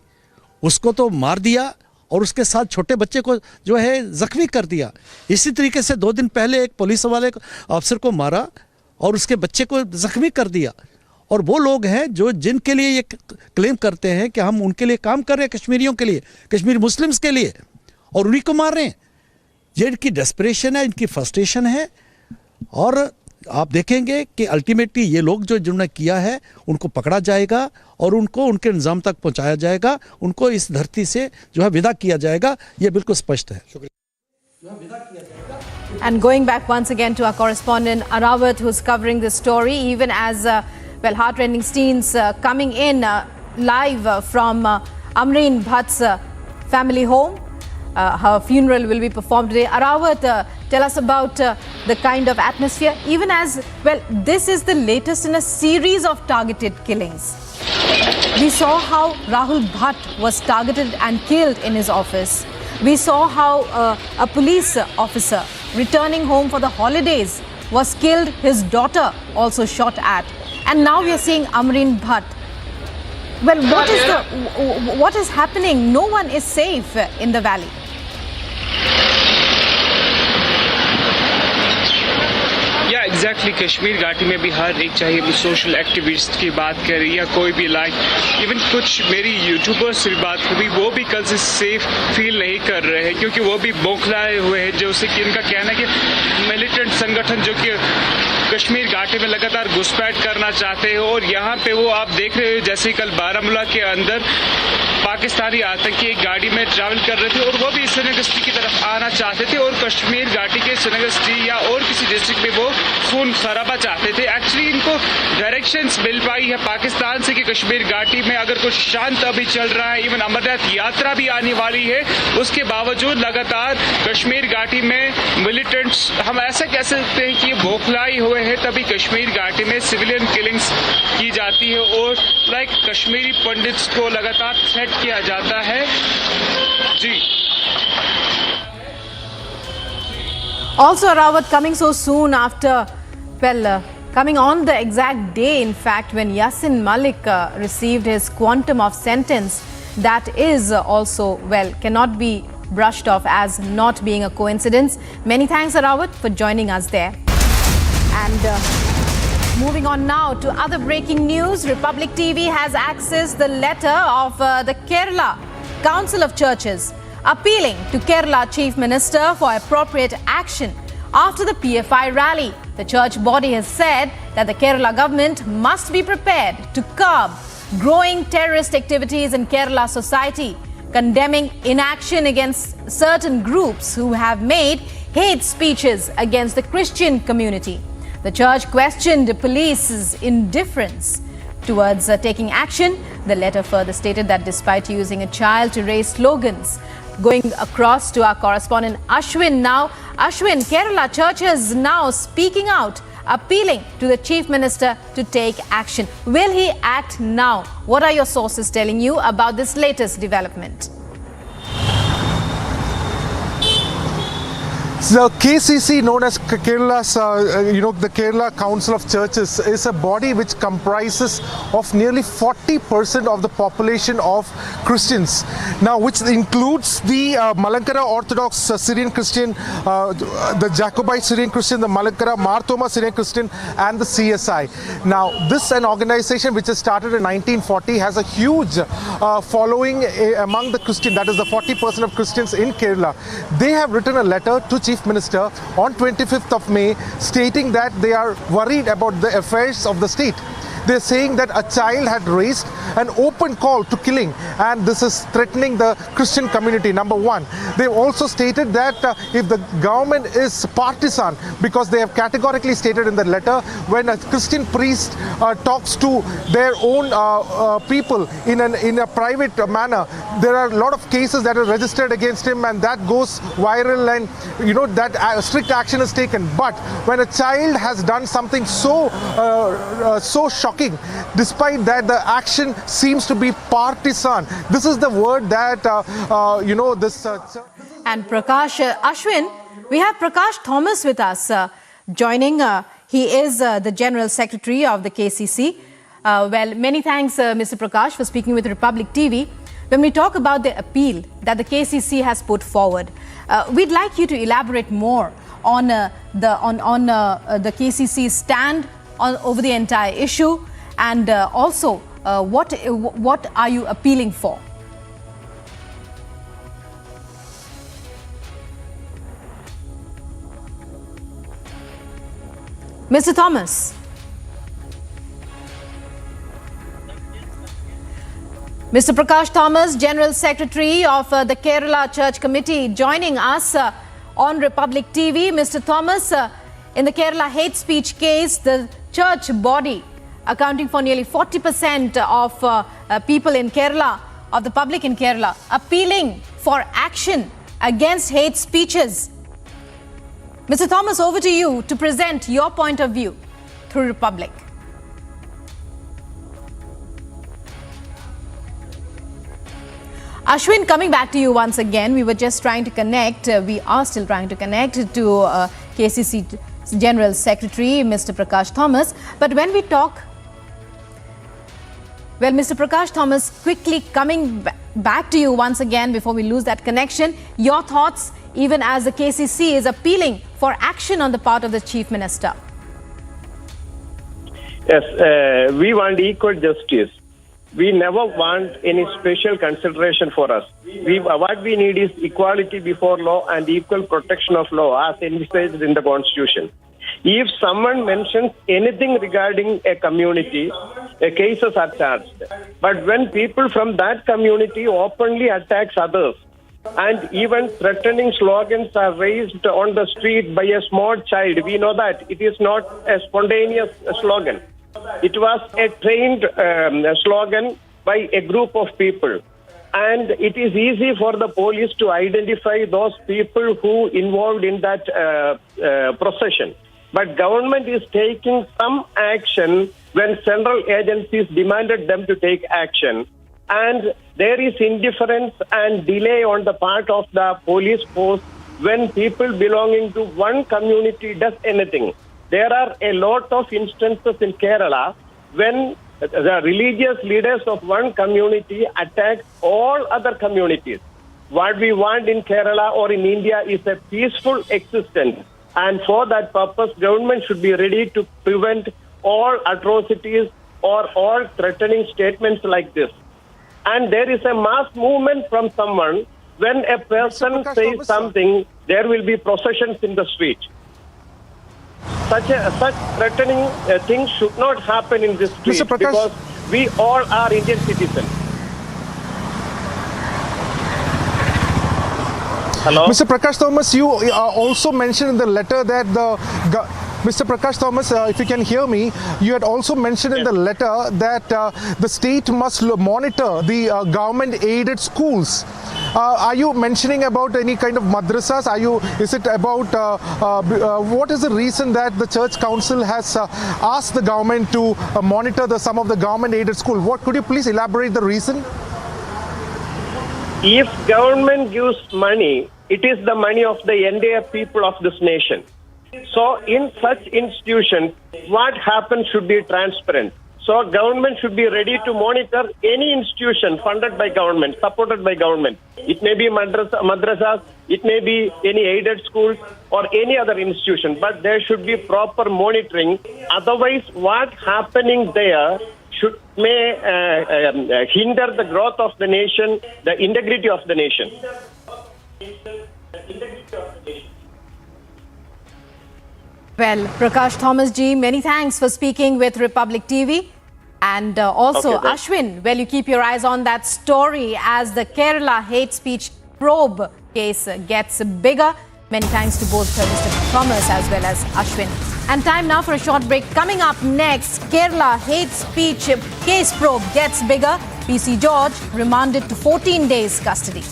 उसको तो मार दिया और उसके साथ छोटे बच्चे को जो है जख्मी कर दिया। इसी तरीके से 2 दिन पहले एक पुलिस वाले अफसर को मारा और उसके बच्चे को जख्मी कर दिया। और वो लोग हैं जो जिनके लिए ये क्लेम करते हैं कि हम उनके लिए काम कर रहे हैं, कश्मीरियों के लिए, कश्मीरी मुस्लिम्स के लिए, और उन्हीं को मार रहे हैं। ये इनकी डेस्परेशन है, इनकी फ्रस्ट्रेशन है। और आप देखेंगे कि अल्टीमेटली ये लोग जो जिन्होंने किया है उनको पकड़ा जाएगा और उनको उनके निज़ाम तक पहुंचाया जाएगा, उनको इस धरती से जो है विदा किया जाएगा, ये बिल्कुल स्पष्ट है। And going back once again to our correspondent Arawat, who's covering this story, even as heartrending scenes coming in live from Amreen Bhatt's family home. Her funeral will be performed today. Arawat, tell us about the kind of atmosphere, even as, well, this is the latest in a series of targeted killings. We saw how Rahul Bhatt was targeted and killed in his office. We saw how a police officer returning home for the holidays was killed, his daughter also shot at. And now we are seeing Amreen Bhatt. Well, what is happening? No one is safe in the valley. या exactly Kashmir घाटी में भी हर एक, चाहे भी social activist की बात करें या कोई भी लाइक इवन कुछ मेरी यूट्यूबर्स से भी बात हुई, वो भी कल से सेफ फील नहीं कर रहे हैं क्योंकि वो भी बौखलाए हुए हैं। जो कि इनका कहना है कि मिलिटेंट संगठन जो कि कश्मीर घाटी में लगातार घुसपैठ करना चाहते हैं और यहाँ पे वो आप देख रहे हो जैसे कल बारामूला के अंदर पाकिस्तानी आतंकी एक गाड़ी में ट्रैवल कर रहे थे और वो भी श्रीनगर सिटी की तरफ आना चाहते थे और कश्मीर घाटी के श्रीनगर सिटी या और किसी डिस्ट्रिक्ट में वो खून खराबा चाहते थे। एक्चुअली इनको डायरेक्शंस मिल पाई है पाकिस्तान से कि कश्मीर घाटी में अगर कुछ शांत अभी चल रहा है, इवन अमरनाथ यात्रा भी आने वाली है, उसके बावजूद लगातार कश्मीर घाटी में मिलिटेंट्स, हम ऐसा कह सकते हैं कि ये बौखलाए हुए हैं, तभी कश्मीर घाटी में सिविलियन किलिंग्स की जाती है और लाइक कश्मीरी पंडित्स को लगातार थ्रेट किया जाता है। जी। Also, Rawat, coming so soon after, coming on the exact day, in fact, when Yasin Malik received his quantum of sentence, that is also, cannot be brushed off as not being a coincidence. Many thanks, Rawat, for joining us there. And moving on now to other breaking news, Republic TV has accessed the letter of the Kerala Council of Churches, appealing to Kerala Chief Minister for appropriate action after the PFI rally. The church body has said that the Kerala government must be prepared to curb growing terrorist activities in Kerala society, condemning inaction against certain groups who have made hate speeches against the Christian community. The church questioned the police's indifference towards taking action. The letter further stated that despite using a child to raise slogans, going across to our correspondent Ashwin now. Ashwin, Kerala churches now speaking out, appealing to the Chief Minister to take action. Will he act now? What are your sources telling you about this latest development? The KCC, known as Kerala's, the Kerala Council of Churches, is a body which comprises of nearly 40% of the population of Christians. Now, which includes the Malankara Orthodox Syrian Christian, the Jacobite Syrian Christian, the Malankara Marthoma Syrian Christian, and the CSI. Now, this an organization which has started in 1940, has a huge following among the Christian, that is the 40% of Christians in Kerala. They have written a letter to Chief Minister on 25th of May stating that they are worried about the affairs of the state. They're saying that a child had raised an open call to killing, and this is threatening the Christian community, number one. They've also stated that if the government is partisan, because they have categorically stated in the letter, when a Christian priest talks to their own people in a private manner, there are a lot of cases that are registered against him, and that goes viral, and that strict action is taken. But when a child has done something so shocking, despite that the action seems to be partisan. This is the word that And Prakash, Ashwin, we have Prakash Thomas with us joining. He is the General Secretary of the KCC. Many thanks, Mr. Prakash, for speaking with Republic TV. When we talk about the appeal that the KCC has put forward, we'd like you to elaborate more on the KCC's stand over the entire issue, and also what are you appealing for? Mr. Thomas. Mr. Prakash Thomas, General Secretary of the Kerala Church Committee, joining us on Republic TV. Mr. Thomas, in the Kerala hate speech case, the church body, accounting for nearly 40% of people in Kerala, of the public in Kerala, appealing for action against hate speeches. Mr. Thomas, over to you to present your point of view through Republic. Ashwin, coming back to you once again, we were just trying to connect, we are still trying to connect to KCC General Secretary, Mr. Prakash Thomas. But when we talk, well, Mr. Prakash Thomas, quickly coming back to you once again before we lose that connection, your thoughts, even as the KCC is appealing for action on the part of the Chief Minister. Yes, we want equal justice. We never want any special consideration for us. What we need is equality before law and equal protection of law as envisaged in the Constitution. If someone mentions anything regarding a community, cases are charged. But when people from that community openly attacks others, and even threatening slogans are raised on the street by a small child, we know that it is not a spontaneous slogan. It was a trained slogan by a group of people. And it is easy for the police to identify those people who involved in that procession. But government is taking some action when central agencies demanded them to take action. And there is indifference and delay on the part of the police force when people belonging to one community does anything. There are a lot of instances in Kerala when the religious leaders of one community attack all other communities. What we want in Kerala or in India is a peaceful existence. And for that purpose, government should be ready to prevent all atrocities or all threatening statements like this. And there is a mass movement from someone. When a person says something, there will be processions in the street. Such threatening things should not happen in this street because we all are Indian citizens. Hello? Mr. Prakash Thomas, you also mentioned in the letter that Mr. Prakash Thomas, if you can hear me, you had also mentioned in the letter that the state must monitor the government-aided schools. Are you mentioning about any kind of madrasas? Is it about what is the reason that the Church Council has asked the government to monitor some of the government-aided schools? What could you please elaborate the reason? If government gives money, it is the money of the entire people of this nation. So in such institutions, what happens should be transparent. So government should be ready to monitor any institution funded by government, supported by government. It may be madrasas, it may be any aided schools or any other institution, but there should be proper monitoring. Otherwise, what happening there may hinder the growth of the nation, the integrity of the nation. Well, Prakash Thomas ji, many thanks for speaking with Republic TV. And also, Ashwin, well, you keep your eyes on that story as the Kerala hate speech probe case gets bigger. Many thanks to both Mr. Thomas as well as Ashwin. And time now for a short break. Coming up next, Kerala hate speech case probe gets bigger. PC George remanded to 14 days custody.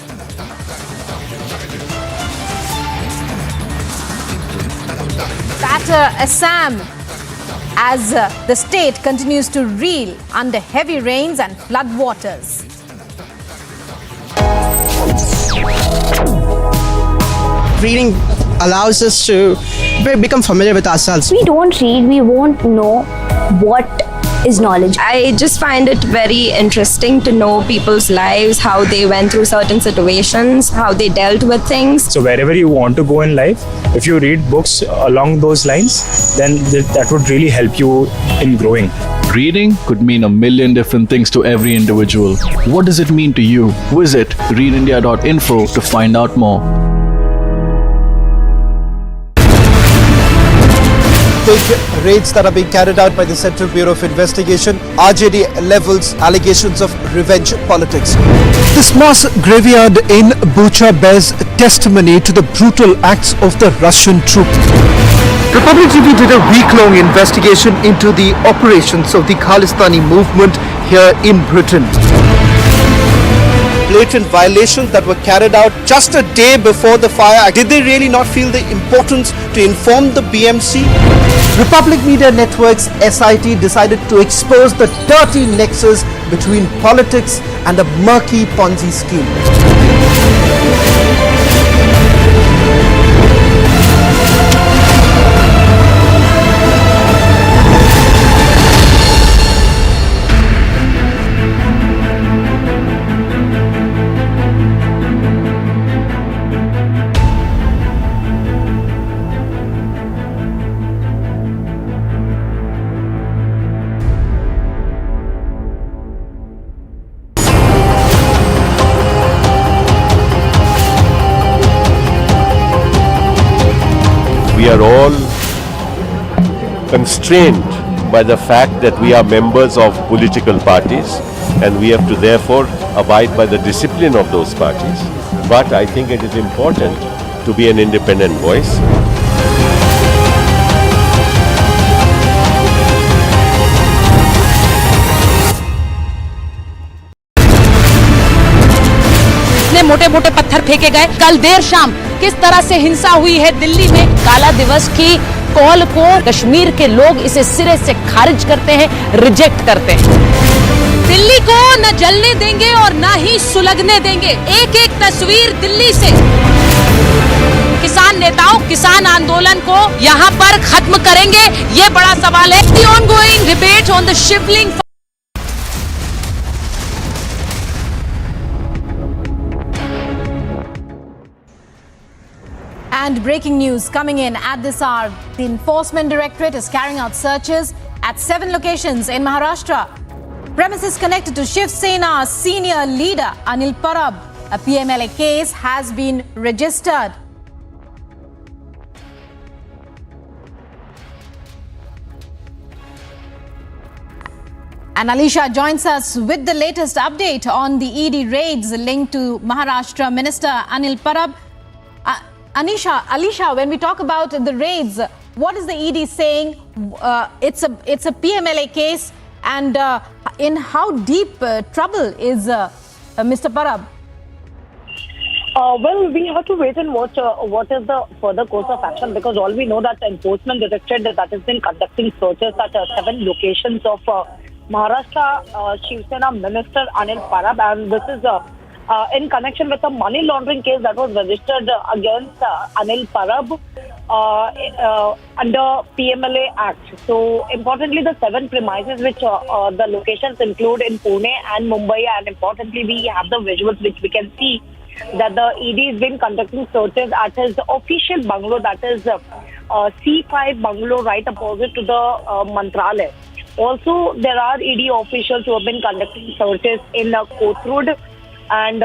Batter Assam as the state continues to reel under heavy rains and floodwaters. Reading allows us to become familiar with ourselves. We don't read, we won't know what is knowledge. I just find it very interesting to know people's lives, how they went through certain situations, how they dealt with things. So wherever you want to go in life, if you read books along those lines, then that would really help you in growing. Reading could mean a million different things to every individual. What does it mean to you? Visit readindia.info to find out more. big raids that are being carried out by the Central Bureau of Investigation. RJD levels allegations of revenge politics. This mass graveyard in Bucha bears testimony to the brutal acts of the Russian troops. Republic TV did a week-long investigation into the operations of the Khalistani movement here in Britain. Blatant violations that were carried out just a day before the fire. Did they really not feel the importance to inform the BMC? Republic Media Network's SIT decided to expose the dirty nexus between politics and a murky Ponzi scheme. We are all constrained by the fact that we are members of political parties and we have to therefore abide by the discipline of those parties. But I think it is important to be an independent voice. मोटे मोटे पत्थर फेंके गए। कल देर शाम किस तरह से हिंसा हुई है दिल्ली में, काला दिवस की कॉल को कश्मीर के लोग इसे सिरे से खारिज करते हैं, रिजेक्ट करते हैं। दिल्ली को न जलने देंगे और न ही सुलगने देंगे। एक एक तस्वीर दिल्ली से। किसान नेताओं किसान आंदोलन को यहां पर खत्म करेंगे, ये बड़ा सवाल है। The ongoing debate on the shivling And breaking news coming in at this hour, the Enforcement Directorate is carrying out searches at 7 locations in Maharashtra. Premises connected to Shiv Sena's senior leader Anil Parab. A PMLA case has been registered. And Alisha joins us with the latest update on the ED raids linked to Maharashtra Minister Anil Parab. Alisha, when we talk about the raids, what is the ED saying? It's a PMLA case, and in how deep trouble is Mr. Parab? Well, we have to wait and watch what is the further course of action, because all we know that the Enforcement Directorate that has been conducting searches at 7 locations of Maharashtra Shiv Sena Minister Anil Parab, and this is in connection with a money laundering case that was registered against Anil Parab under PMLA Act. So, importantly, the 7 premises which the locations include in Pune and Mumbai, and importantly, we have the visuals which we can see that the ED has been conducting searches at his official bungalow, that is C5 bungalow right opposite to the Mantralaya. Also, there are ED officials who have been conducting searches in Kothurud and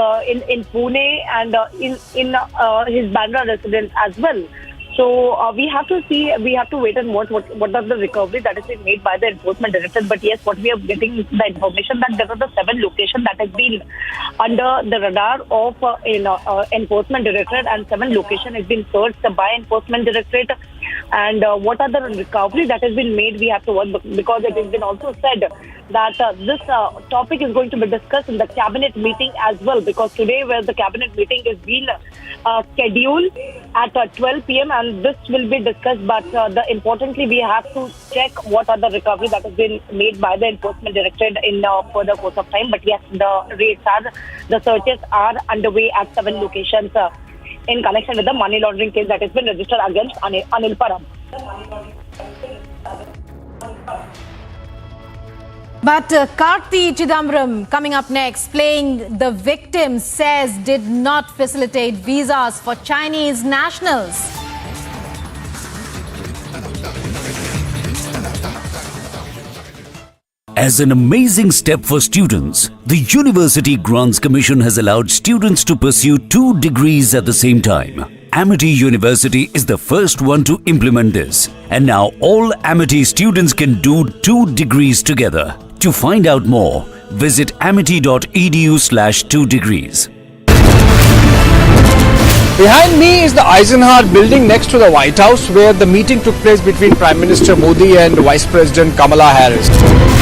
in Pune and in his Bandra residence as well. So we have to see, we have to wait and watch what are the recovery that has been made by the Enforcement Directorate. But yes, what we are getting is the information that there are the 7 locations that has been under the radar of Enforcement Directorate, and 7 locations has been searched by Enforcement Directorate. And what are the recovery that has been made, we have to watch, because it has been also said that this topic is going to be discussed in the cabinet meeting as well, because today where the cabinet meeting is being scheduled at 12 p.m. and this will be discussed, but importantly we have to check what are the recovery that has been made by the Enforcement Directorate in further course of time. But yes, the searches are underway at 7 locations in connection with the money laundering case that has been registered against Anil Parab. But Karthi Chidambaram coming up next, playing the victim, says did not facilitate visas for Chinese nationals. As an amazing step for students, the University Grants Commission has allowed students to pursue 2 degrees at the same time. Amity University is the first one to implement this. And now all Amity students can do 2 degrees together. To find out more, visit amity.edu/2degrees. Behind me is the Eisenhower building next to the White House, where the meeting took place between Prime Minister Modi and Vice President Kamala Harris.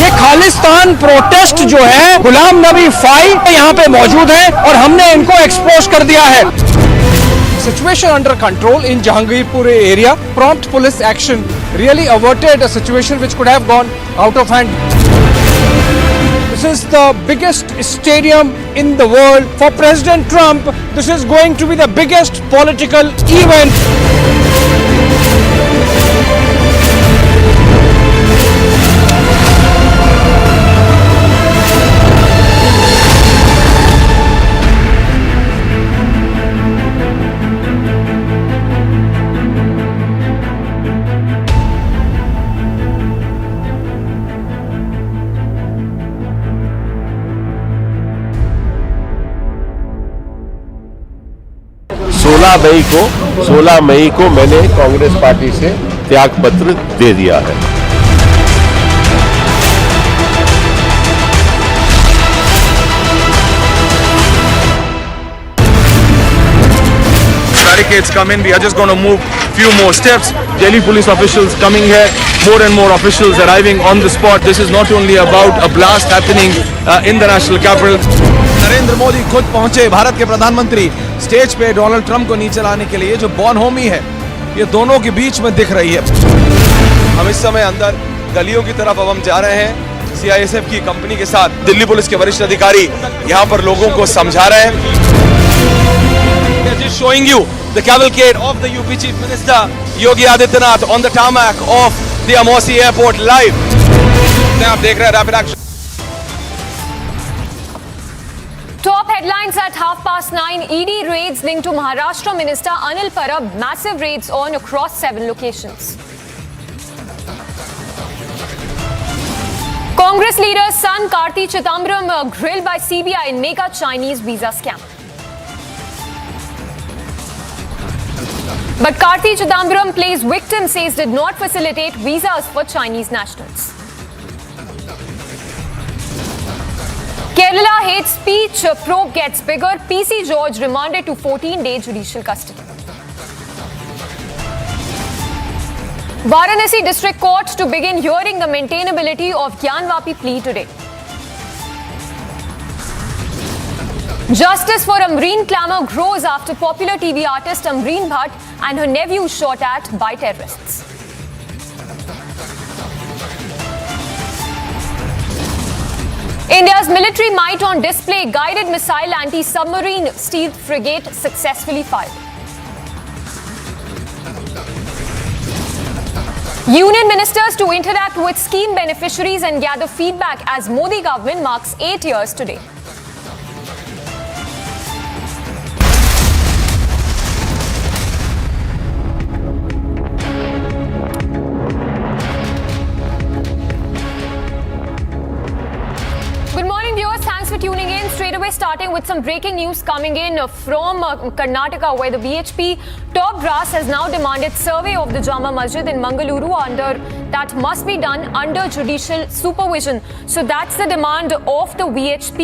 ये Khalistan protest जो है, Ghulam Nabi phi यहाँ पे मौजूद है और हमने इनको एक्सपोज कर दिया है. Situation under control in Jahangirpur area. Prompt police action really averted a situation which could have gone out of hand. This is the biggest stadium in the world. For President Trump, this is going to be the biggest political event. सोलह मई को मैंने Congress party से त्यागपत्र दे दिया है. Barricades come in, we are just going to move few more steps. Delhi police officials coming here, more and more officials arriving on the spot. This is not only about a blast happening in the national capital. Narendra Modi खुद पहुंचे, भारत के प्रधानमंत्री stage पे Donald Trump को नीचे लाने के लिए. जो बोनहोमी है, ये दोनों के बीच में दिख रही है. हम इस समय अंदर गलियों की तरफ अब हम जा रहे हैं. CISF की कंपनी के साथ दिल्ली पुलिस के वरिष्ठ अधिकारी यहाँ पर लोगों को समझा रहे हैं. Just showing you the cavalcade of the UP Chief Minister Yogi Adityanath on the tarmac of the Amosi Airport live. आप देख रहे हैं rapid action. Top headlines at 9:30. ED raids linked to Maharashtra Minister Anil Parab. Massive raids on across 7 locations. Congress leader's son Karthi grilled by CBI in mega Chinese visa scam. But Karthi Chidambaram plays victim, says did not facilitate visas for Chinese nationals. Kerala hate speech probe gets bigger. PC George remanded to 14-day judicial custody. Varanasi District Court to begin hearing the maintainability of Gyanvapi plea today. Justice for Amreen clamor grows after popular TV artist Amreen Bhatt and her nephew shot at by terrorists. India's military might on display. Guided missile anti-submarine stealth frigate successfully fired. Union ministers to interact with scheme beneficiaries and gather feedback as Modi government marks 8 years today. Tuning in straight away, starting with some breaking news coming in from Karnataka, where the VHP top brass has now demanded survey of the Jama Masjid in Mangaluru that must be done under judicial supervision. So that's the demand of the VHP.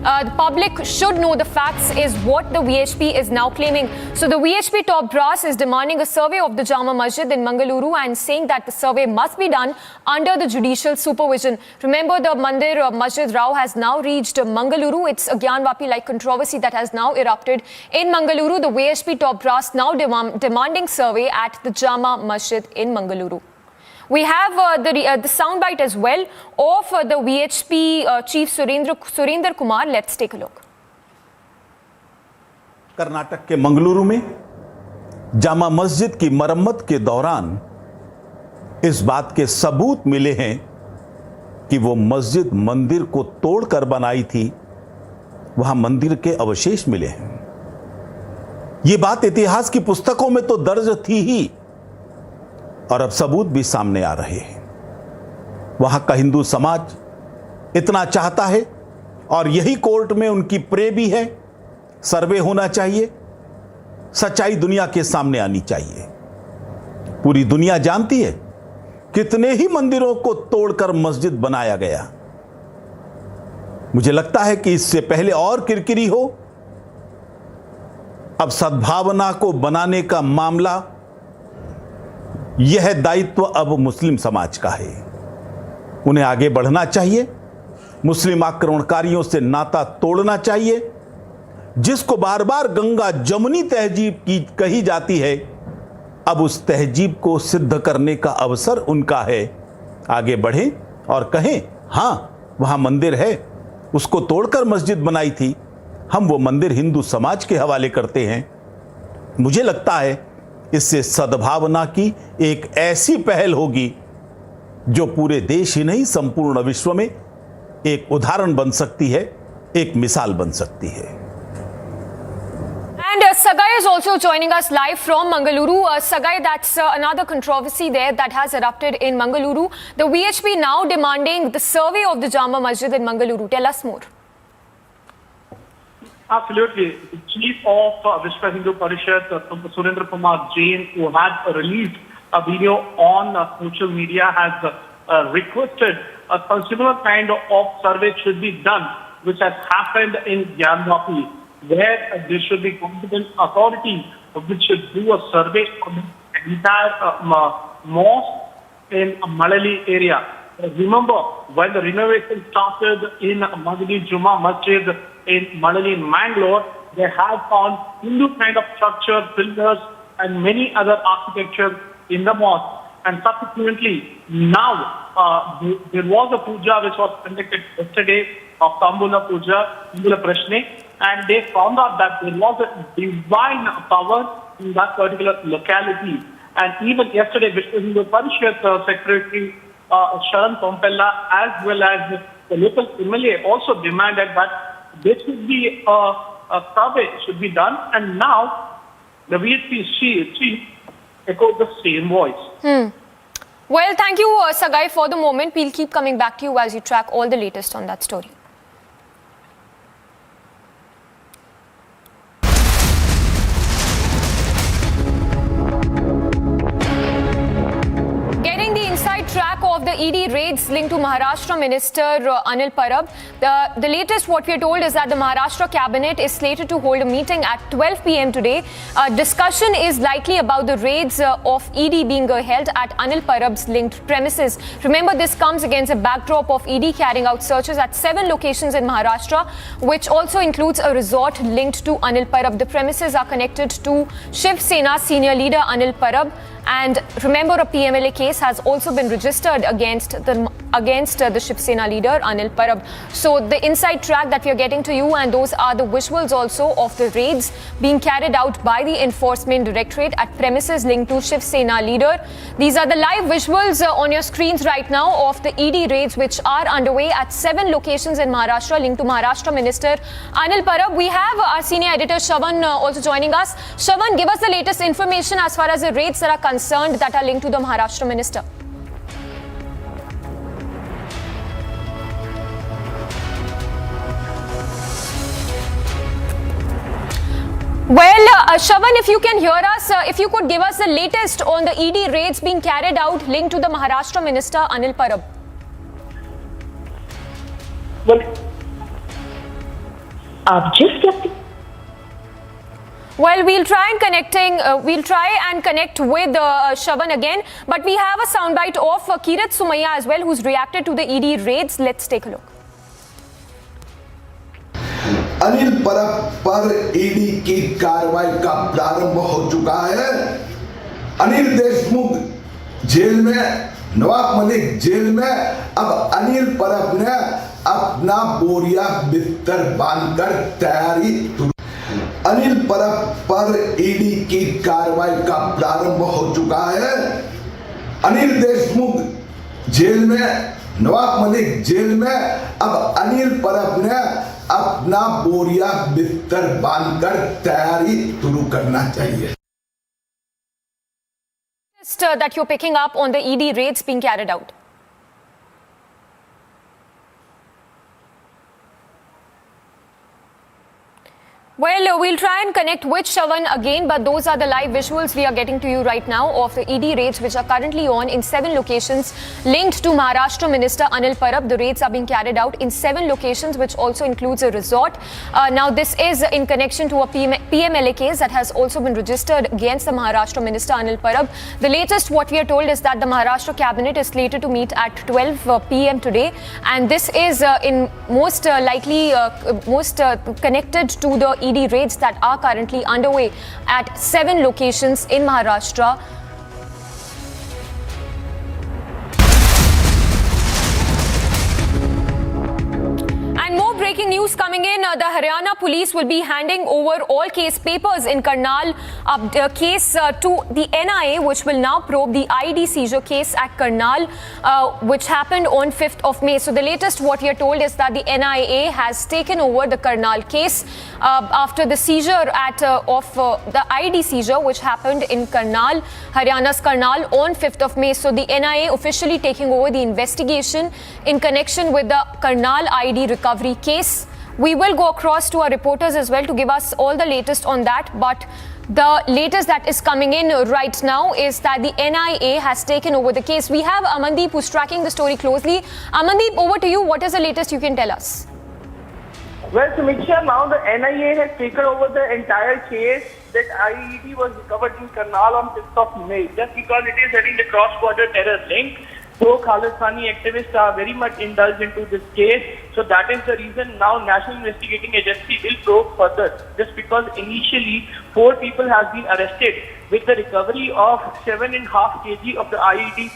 The public should know the facts is what the VHP is now claiming. So the VHP top brass is demanding a survey of the Jama Masjid in Mangaluru and saying that the survey must be done under the judicial supervision. Remember, the Mandir Masjid Rao has now reached Mangaluru. It's a Gyanvapi-like controversy that has now erupted in Mangaluru. The VHP top brass now demanding survey at the Jama Masjid in Mangaluru. We have the soundbite as well of the VHP Chief Surinder Kumar. Let's take a look. Karnataka के मंगलुरु में जामा मस्जिद की मरम्मत के दौरान इस बात के सबूत मिले हैं कि वो मस्जिद मंदिर को तोड़कर बनाई थी. वहां मंदिर के अवशेष मिले हैं. ये बात इतिहास की पुस्तकों में तो दर्ज थी ही, और अब सबूत भी सामने आ रहे हैं. वहां का हिंदू समाज इतना चाहता है और यही कोर्ट में उनकी प्रे भी है. सर्वे होना चाहिए. सच्चाई दुनिया के सामने आनी चाहिए। पूरी दुनिया जानती है कितने ही मंदिरों को तोड़कर मस्जिद बनाया गया। मुझे लगता है कि इससे पहले और किरकिरी हो, अब सद्भावना को बनाने का मामला, यह दायित्व अब मुस्लिम समाज का है। उन्हें आगे बढ़ना चाहिए, मुस्लिम आक्रमणकारियों से नाता तोड़ना चाहिए। जिसको बार बार गंगा जमुनी तहजीब की कही जाती है, अब उस तहजीब को सिद्ध करने का अवसर उनका है। आगे बढ़ें और कहें, हां वहां मंदिर है, उसको तोड़कर मस्जिद बनाई थी, हम वो मंदिर हिंदू समाज के हवाले करते हैं। मुझे लगता है इससे सद्भावना की एक ऐसी पहल होगी जो पूरे देश ही नहीं संपूर्ण विश्व में एक उदाहरण बन सकती है, एक मिसाल बन सकती है। And Sagai is also joining us live from Mangaluru. Sagai, that's another controversy there that has erupted in Mangaluru. The VHP now demanding the survey of the Jama Masjid in Mangaluru. Tell us more. Absolutely. The chief of Vishwa Hindu Parishad, Surendra Kumar Jain, who had released a video on social media, has requested a similar kind of survey should be done, which has happened in Gyanvapi, where there should be competent authority which should do a survey of the entire mosque in Malali area. Remember, when the renovation started in Madhuri Juma Masjid in Malali, Mangalore, they had found Hindu kind of structure, pillars and many other architecture in the mosque. And subsequently, now there was a puja which was conducted yesterday of Tambula Puja, Tambula Prashne, and they found out that there was a divine power in that particular locality. And even yesterday, Vishwa Hindu Parishad Secretary Sharan Pompella, as well as the local MLA, also demanded that there should be a survey should be done. And now the VHP chief echoed the same voice. Well, thank you, Sagai, for the moment. We'll keep coming back to you as you track all the latest on that story. Getting the inside track of the ED raids linked to Maharashtra Minister Anil Parab. The latest, what we are told, is that the Maharashtra cabinet is slated to hold a meeting at 12 p.m. today. Discussion is likely about the raids of ED being held at Anil Parab's linked premises. Remember, this comes against a backdrop of ED carrying out searches at 7 locations in Maharashtra, which also includes a resort linked to Anil Parab. The premises are connected to Shiv Sena senior leader Anil Parab. And remember, a PMLA case has also been registered against the Shiv Sena leader Anil Parab. So the inside track that we are getting to you, and those are the visuals also of the raids being carried out by the Enforcement Directorate at premises linked to Shiv Sena leader. These are the live visuals on your screens right now of the ED raids which are underway at 7 locations in Maharashtra linked to Maharashtra Minister Anil Parab. We have our senior editor Shravan also joining us. Shravan, give us the latest information as far as the raids that are concerned that are linked to the Maharashtra minister. Well, Shravan, if you can hear us, if you could give us the latest on the ED raids being carried out linked to the Maharashtra minister Anil Parab. Well, we'll try and connect with Shravan again. But we have a soundbite of Kirat Sumaya as well, who's reacted to the ED raids. Let's take a look. Anil Parab पर ED की कार्रवाई का प्रारंभ हो चुका है। Anil Deshmukh jail में, Nawab Malik jail में, अब अनिल परब ने अपना बोरिया बिस्तर बांधकर तैयारी। अनिल परब पर ईडी की कार्रवाई का प्रारंभ हो चुका है। अनिल देशमुख जेल में, नवाब मलिक जेल में, अब अनिल परब ने अपना बोरिया बिस्तर बांधकर तैयारी शुरू करना चाहिए। That you're picking up on the ED raids being carried out. Well, we'll try and connect with Shavan again, but those are the live visuals we are getting to you right now of the ED raids which are currently on in 7 locations linked to Maharashtra Minister Anil Parab. The raids are being carried out in 7 locations, which also includes a resort. Now, this is in connection to a PMLA case that has also been registered against the Maharashtra Minister Anil Parab. The latest, what we are told, is that the Maharashtra cabinet is slated to meet at 12 p.m. today, and this is in most likely connected to the ED raids that are currently underway at 7 locations in Maharashtra. And more breaking news coming in. The Haryana police will be handing over all case papers in Karnal case to the NIA, which will now probe the IED seizure case at Karnal, which happened on 5th of May. So the latest, what we are told, is that the NIA has taken over the Karnal case after the seizure of the IED seizure, which happened in Karnal, Haryana's Karnal, on 5th of May. So the NIA officially taking over the investigation in connection with the Karnal IED recovery case. We will go across to our reporters as well to give us all the latest on that, but the latest that is coming in right now is that the NIA has taken over the case. We have Amandeep, who's tracking the story closely. Amandeep, over to you. What is the latest you can tell us? Well, Samiksha, now the NIA has taken over the entire case that IED was recovered in Karnal on 5th of May, just because it is having the cross-border terror link. So Khalistani activists are very much indulged into this case. So that is the reason now National Investigating Agency will probe further. Just because initially 4 people have been arrested with the recovery of 7.5 kg of the IED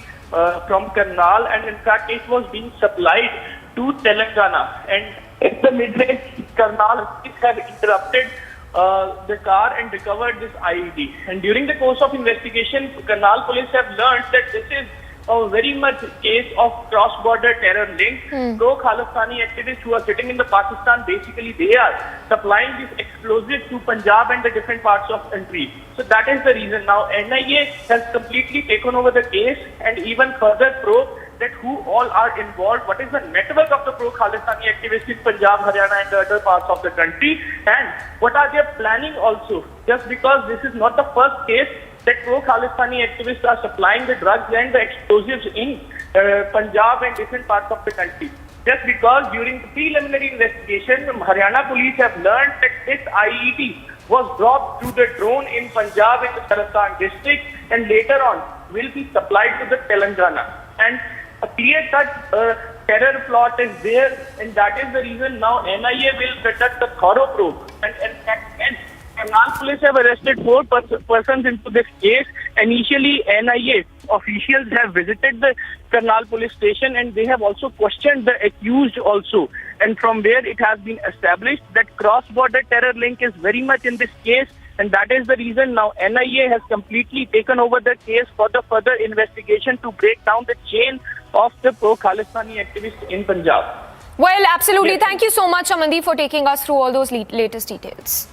from Karnal, and in fact it was being supplied to Telangana. And at the midway, Karnal police have interrupted the car and recovered this IED. And during the course of investigation, Karnal police have learned that this is a very much case of cross-border terror link. Pro-Khalistani activists who are sitting in the Pakistan, basically they are supplying this explosive to Punjab and the different parts of country. So that is the reason now NIA has completely taken over the case and even further probe that who all are involved, what is the network of the pro-Khalistani activists in Punjab, Haryana and the other parts of the country, and what are their planning also. Just because this is not the first case that pro-Khalistani activists are supplying the drugs and the explosives in Punjab and different parts of the country. Just because during the preliminary investigation, Haryana police have learned that this IED was dropped through the drone in Punjab in the Tarastan district and later on will be supplied to the Telangana. And a clear-cut terror plot is there, and that is the reason now NIA will conduct a thorough probe. And Karnal police have arrested 4 persons into this case. Initially, NIA officials have visited the Karnal police station and they have also questioned the accused also. And from there, it has been established that cross-border terror link is very much in this case. And that is the reason now NIA has completely taken over the case for the further investigation to break down the chain of the pro-Khalistani activists in Punjab. Well, absolutely. Yes. Thank you so much, Amandeep, for taking us through all those latest details.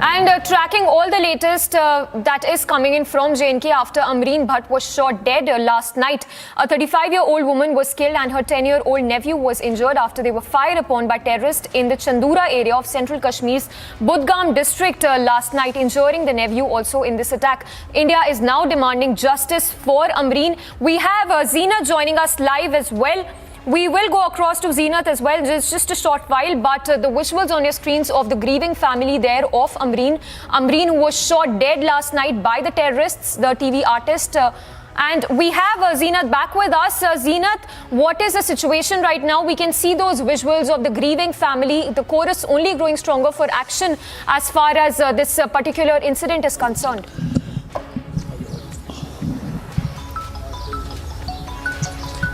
And tracking all the latest that is coming in from JNK after Amreen Bhatt was shot dead last night. A 35-year-old woman was killed and her 10-year-old nephew was injured after they were fired upon by terrorists in the Chandura area of central Kashmir's Budgam district last night, injuring the nephew also in this attack. India is now demanding justice for Amreen. We have Zeenat joining us live as well. We will go across to Zeenat as well, just a short while, but the visuals on your screens of the grieving family there of Amreen, who was shot dead last night by the terrorists, the TV artist. And we have Zeenat back with us. Zeenat, what is the situation right now? We can see those visuals of the grieving family, the chorus only growing stronger for action as far as this particular incident is concerned.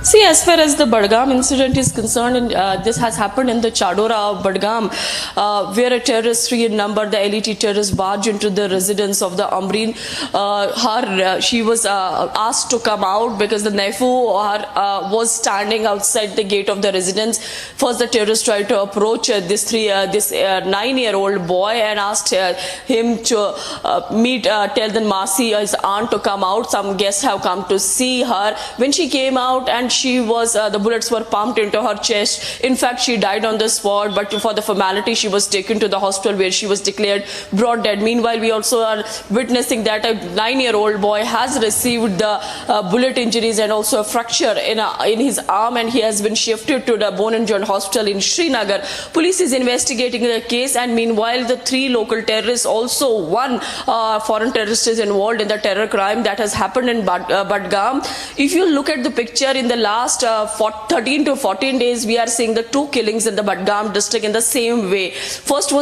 See, as far as the Budgam incident is concerned, and this has happened in the Chadora of Budgam, where a terrorist, 3 in number, the elite terrorist, barged into the residence of the Amreen. She was asked to come out because the nephew was standing outside the gate of the residence. First, the terrorist tried to approach this 9-year-old boy and asked him to tell the Masi, his aunt, to come out. Some guests have come to see her. When she came out, and the bullets were pumped into her chest. In fact, she died on the spot, but for the formality, she was taken to the hospital where she was declared brought dead. Meanwhile, we also are witnessing that a 9-year-old boy has received the bullet injuries and also a fracture in his arm, and he has been shifted to the Bone and Joint Hospital in Srinagar. Police is investigating the case, and meanwhile, the 3 local terrorists, also 1 foreign terrorist is involved in the terror crime that has happened in Budgam. If you look at the picture in the last 13 to 14 days, we are seeing the 2 killings in the Budgam district in the same way. First was